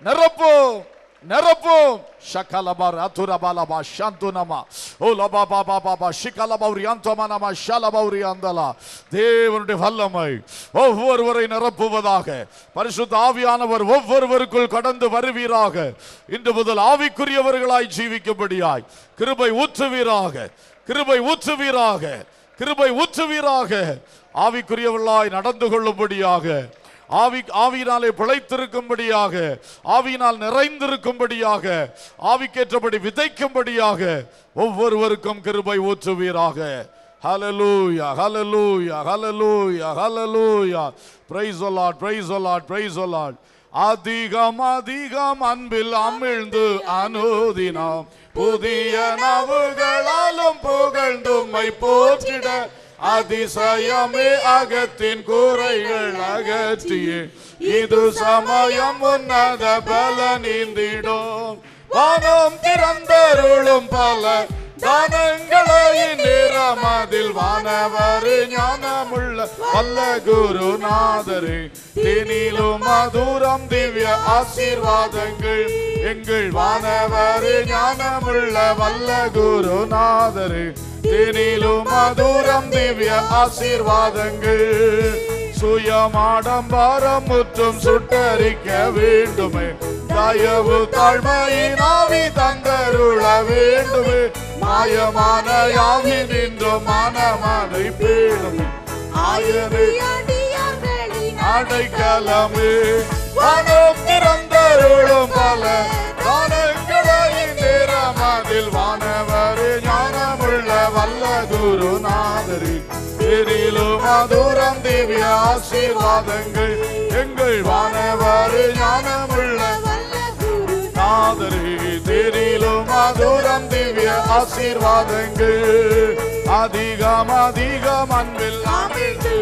[SPEAKER 2] நிரப்பும், நிரப்பும். ஷகலபர் அதுரபலபா ஷந்துனமா ஓலபாபாபாபா ஷிகலபௌரியந்தமனமா ஷலபௌரியந்தலா. தேவனுடைய வல்லமை ஒவ்வொருவரை நிரப்புவதாக. பரிசுத்த ஆவியானவர் ஒவ்வொருவருக்குள் கடந்து வருவீராக. இன்று முதல் ஆவிக்குரியவர்களாய் ஜீவிக்கும்படியாய் கிருபை ஊற்றுவீராக, கிருபை ஊற்றுவீராக, கிருபை ஊற்றுவீராக. ஆவிக்குரியவர்களாய் நடந்து கொள்ளும்படியாக, ஆவியினாலே பிழைத்திருக்கும்படியாக, ஆவியினால் நிறைந்திருக்கும்படியாக, ஆவிக்கேற்றபடி விதைக்கும்படியாக ஒவ்வொருவருக்கும் கிருபை ஊற்றுவீராக. ஹல்லேலூயா, ஹல்லேலூயா, ஹல்லேலூயா, ஹல்லேலூயா. Praise the lord, praise the lord, praise the lord. அதிகம் அதிகம் அன்பில் அமிழ்ந்து அனுதினம் புதிய நவுகளாலும் புகழ்ந்தும்மை போற்றிட அதிசயமே அகத்தின் கூரைகள் அகற்றியே இது சமயம் உன்னத பல நீந்திடும். வானம் திறந்தருளும் பல தானங்களை நிறமதில் வானவர் ஞானமுள்ள வல்ல குருநாதரே, தினிலும் மதுரம் திவ்ய ஆசீர்வாதங்கள் எங்கள் வானவர் ஞானமுள்ள வல்ல குருநாதரே, தினிலும் மதுரம் திவ்ய ஆசீர்வாதங்கள் சுயமாடம்பாரம் முற்றும் சுட்டரிக்க வேண்டுமே. தயவு தாழ்மையின் ஆவி தந்தருள வேண்டுமே. மாயமான யாவி நின்றும் மனமதை பேணுமே. ஆயரு அடைக்கலமே வானம் திறந்தருளும் பல தானங்களை நிறமதில் வானவர் ஞானமுள்ள வல்ல குருநாதரே, தினிலும் மதுரம் திவ்ய ஆசீர்வாதங்கள் எங்கள் வானவர் ஞானமுள்ள நாதரே, தினிலும் மதுரம் திவ்ய ஆசீர்வாதங்கள் அதிகம் அதிகம் அன்பில் அமிழ்ந்து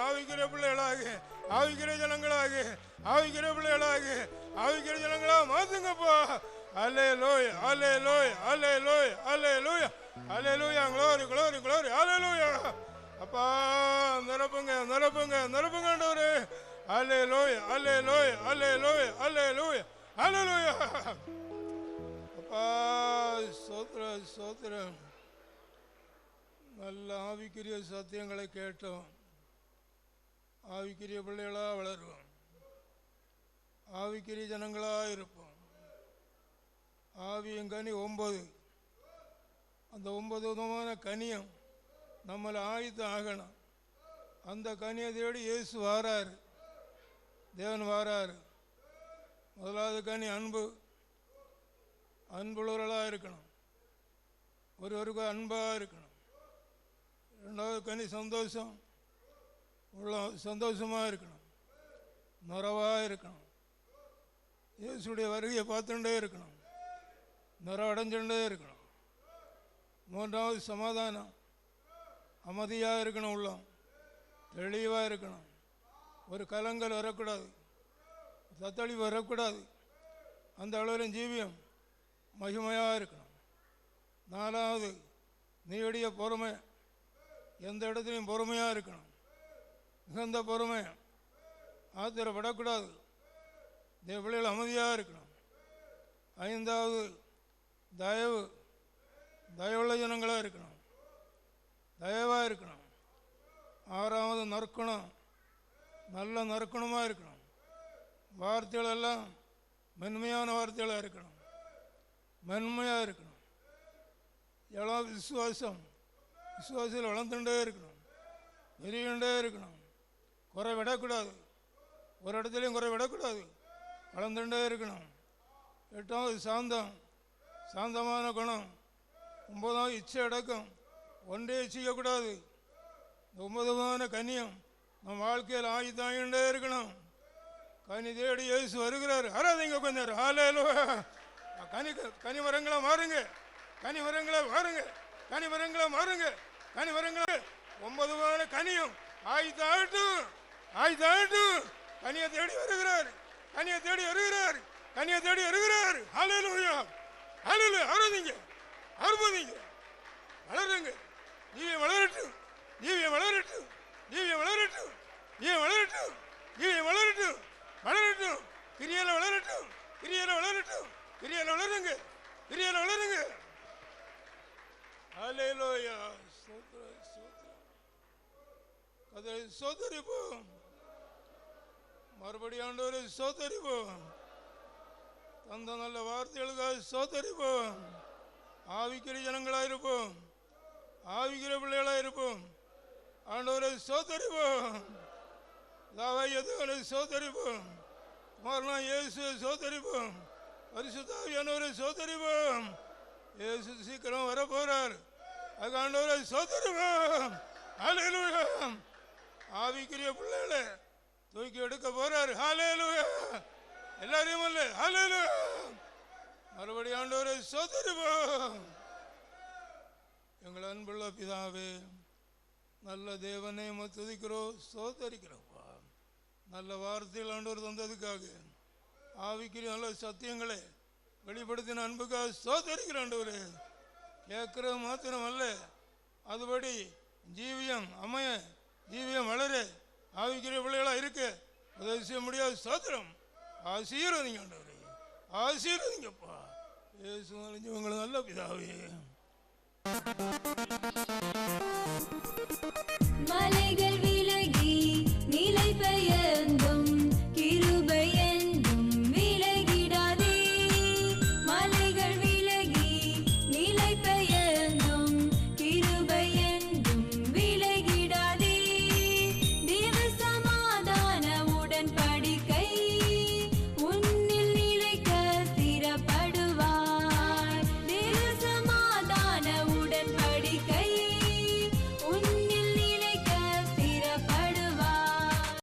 [SPEAKER 6] ஆவிக்கிற பிள்ளைகளாக, ஆவிக்கிற ஜனங்களாக, ஆவிக்கிற பிள்ளைகளாக, ஆவிக்கிற ஜனங்களா மாத்துங்கப்பா. அல்லேலூயா, அல்லேலூயா, அல்லேலூயா, அல்லேலூயா, அல்லேலூயா. Glory, glory, glory. அல்லேலூயா. அப்பா நிரப்புங்க, நிரப்புங்க, நிரப்புங்க ஆண்டவரே. அல்லேலூயா அல்லேலூயா அல்லேலூயா அல்லேலூயா அல்லேலூயா. அப்பா ஸ்தோத்திரம் ஸ்தோத்திரம். நல்ல ஆவிக்குரிய சத்தியங்களை கேட்டோம். ஆவிக்குரிய பிள்ளைகளாக வளருவோம். ஆவிக்குரிய ஜனங்களாக இருப்போம். ஆவியின் கனி 9. அந்த 9 விதமான கனியும் நம்மளை ஆயத்தம் ஆகணும். அந்த கனியை தேடி இயேசு வாராரு, தேவன் வாராரு. முதலாவது கனி அன்பு. அன்புள்ளவர்களாக இருக்கணும், ஒருவருக்கு அன்பாக இருக்கணும். ரெண்டாவது கனி சந்தோஷம். உள்ள சந்தோஷமாக இருக்கணும், நிறைவாக இருக்கணும். இயேசுடைய வருகையை பார்த்துட்டே இருக்கணும், நிறைவடைஞ்சுட்டே இருக்கணும். மூன்றாவது சமாதானம். அமைதியாக இருக்கணும், உள்ளம் தெளிவாக இருக்கணும். ஒரு கலங்கல் வரக்கூடாது, தத்தளிவு வரக்கூடாது. அந்த அளவில் ஜீவியம் மகிமையாக இருக்கணும். நாலாவது நீடிய பொறுமை. எந்த இடத்துலையும் பொறுமையாக இருக்கணும், மிகுந்த பொறுமை. ஆத்திரப்படக்கூடாது, தேவபிள்ளைகள் அமைதியாக இருக்கணும். ஐந்தாவது தயவு. தயவுள்ள ஜனங்களாக இருக்கணும், தயவாக இருக்கணும். ஆறாவது நற்குணம். நல்ல நற்குணமாக இருக்கணும். வார்த்தைகள் எல்லாம் மென்மையான வார்த்தைகளாக இருக்கணும், மென்மையாக இருக்கணும். ஏழாவது விசுவாசம். விசுவாசத்தில் வளர்ந்துட்டே இருக்கணும், எரியுண்டே இருக்கணும். குறை விடக்கூடாது, ஒரு இடத்துலையும் குறை விடக்கூடாது, வளர்ந்துட்டே இருக்கணும். எட்டாவது சாந்தம், சாந்தமான குணம். 9வது இச்சை அடக்கம், ஒன்றே செய்யக்கூடாது. இந்த 9 கனியும் நம் வாழ்க்கையில் ஆயுதாயிண்டே இருக்கணும். கனி தேடி இயேசு வருகிறார். ஆராதிங்க கொஞ்சம் நேரம். ஹல்லேலூயா. கனி மரங்களா மாறுங்க, கனி மரங்களா மாறுங்க, கனி மரங்களா மாறுங்க, கனி மரங்களா. 9 கனியும் ஆயுதாட்டும், ஆயுதாட்டும். கனியை தேடி வருகிறார், கனியை தேடி வருகிறார், கனியை தேடி வருகிறார். ஹல்லேலூயா ஹல்லேலூயா. ஆராதிங்க, அற்புதிங்க, வளருங்க. ஜீவியம் வளரட்டும், ஜீவியம் வளரட்டும், ஜீவியம் வளரட்டும், ஜீவியம் வளரட்டும், ஜீவியம் வளரட்டும், வளரட்டும். கிரியையில வளரட்டும், கிரியையில வளரட்டும், கிரியையில வளருங்க, கிரியையில வளருங்க. ஹல்லேலூயா. ஸ்தோத்திரம் ஸ்தோத்திரம். அதை சோதரிப்போம், மறுபடியும் ஆண்டவரை சோதரிப்போம். தந்த நல்ல வார்த்தைகளுக்காக சோதரிப்போம். ஆவிக்கிற ஜனங்களாக இருப்போம், ஆவிக்கிற பிள்ளைகளாக இருப்போம். ஆண்டவரை சோதரிப்போம், தாவீதை சோதரிப்போம், குமாரனாகிய இயேசுவை சோதரிப்போம், பரிசுத்த ஆவியானவரை சோதரிப்போம். இயேசு சீக்கிரம் வரப்போறார், அது ஆண்டவரை சோதரிப்போம். ஹல்லேலூயா. ஆவிக்குரிய பிள்ளைகளை தூக்கி எடுக்க போறார். ஹல்லேலூயா. எல்லாரையும் அல்ல, ஹல்லேலூயா. மறுபடியும் ஆண்டவரை சோதரிப்போம். எங்கள் அன்புள்ள பிதாவே, நல்ல தேவனை துதிக்கிறோம், சோதரிக்கிறோம்ப்பா. நல்ல வார்த்தைகள் ஆண்டவர் தந்ததுக்காக, ஆவிக்குரிய நல்ல சத்தியங்களை வெளிப்படுத்தின அன்புக்காக சோதரிக்கிற ஆண்டவரே. கேட்கறது மாத்திரம் அல்ல, அதுபடி ஜீவியம் அமைய, ஜீவியம் வளர, ஆவிக்குரிய பிள்ளைகளாக இருக்க உதவி செய்ய முடியாத சோதரம். ஆசீர்வதிங்க ஆண்டவரே, ஆசீர்வதிங்கப்பா. இயேசு உங்களை நல்ல பிதாவே.
[SPEAKER 7] மலைகள்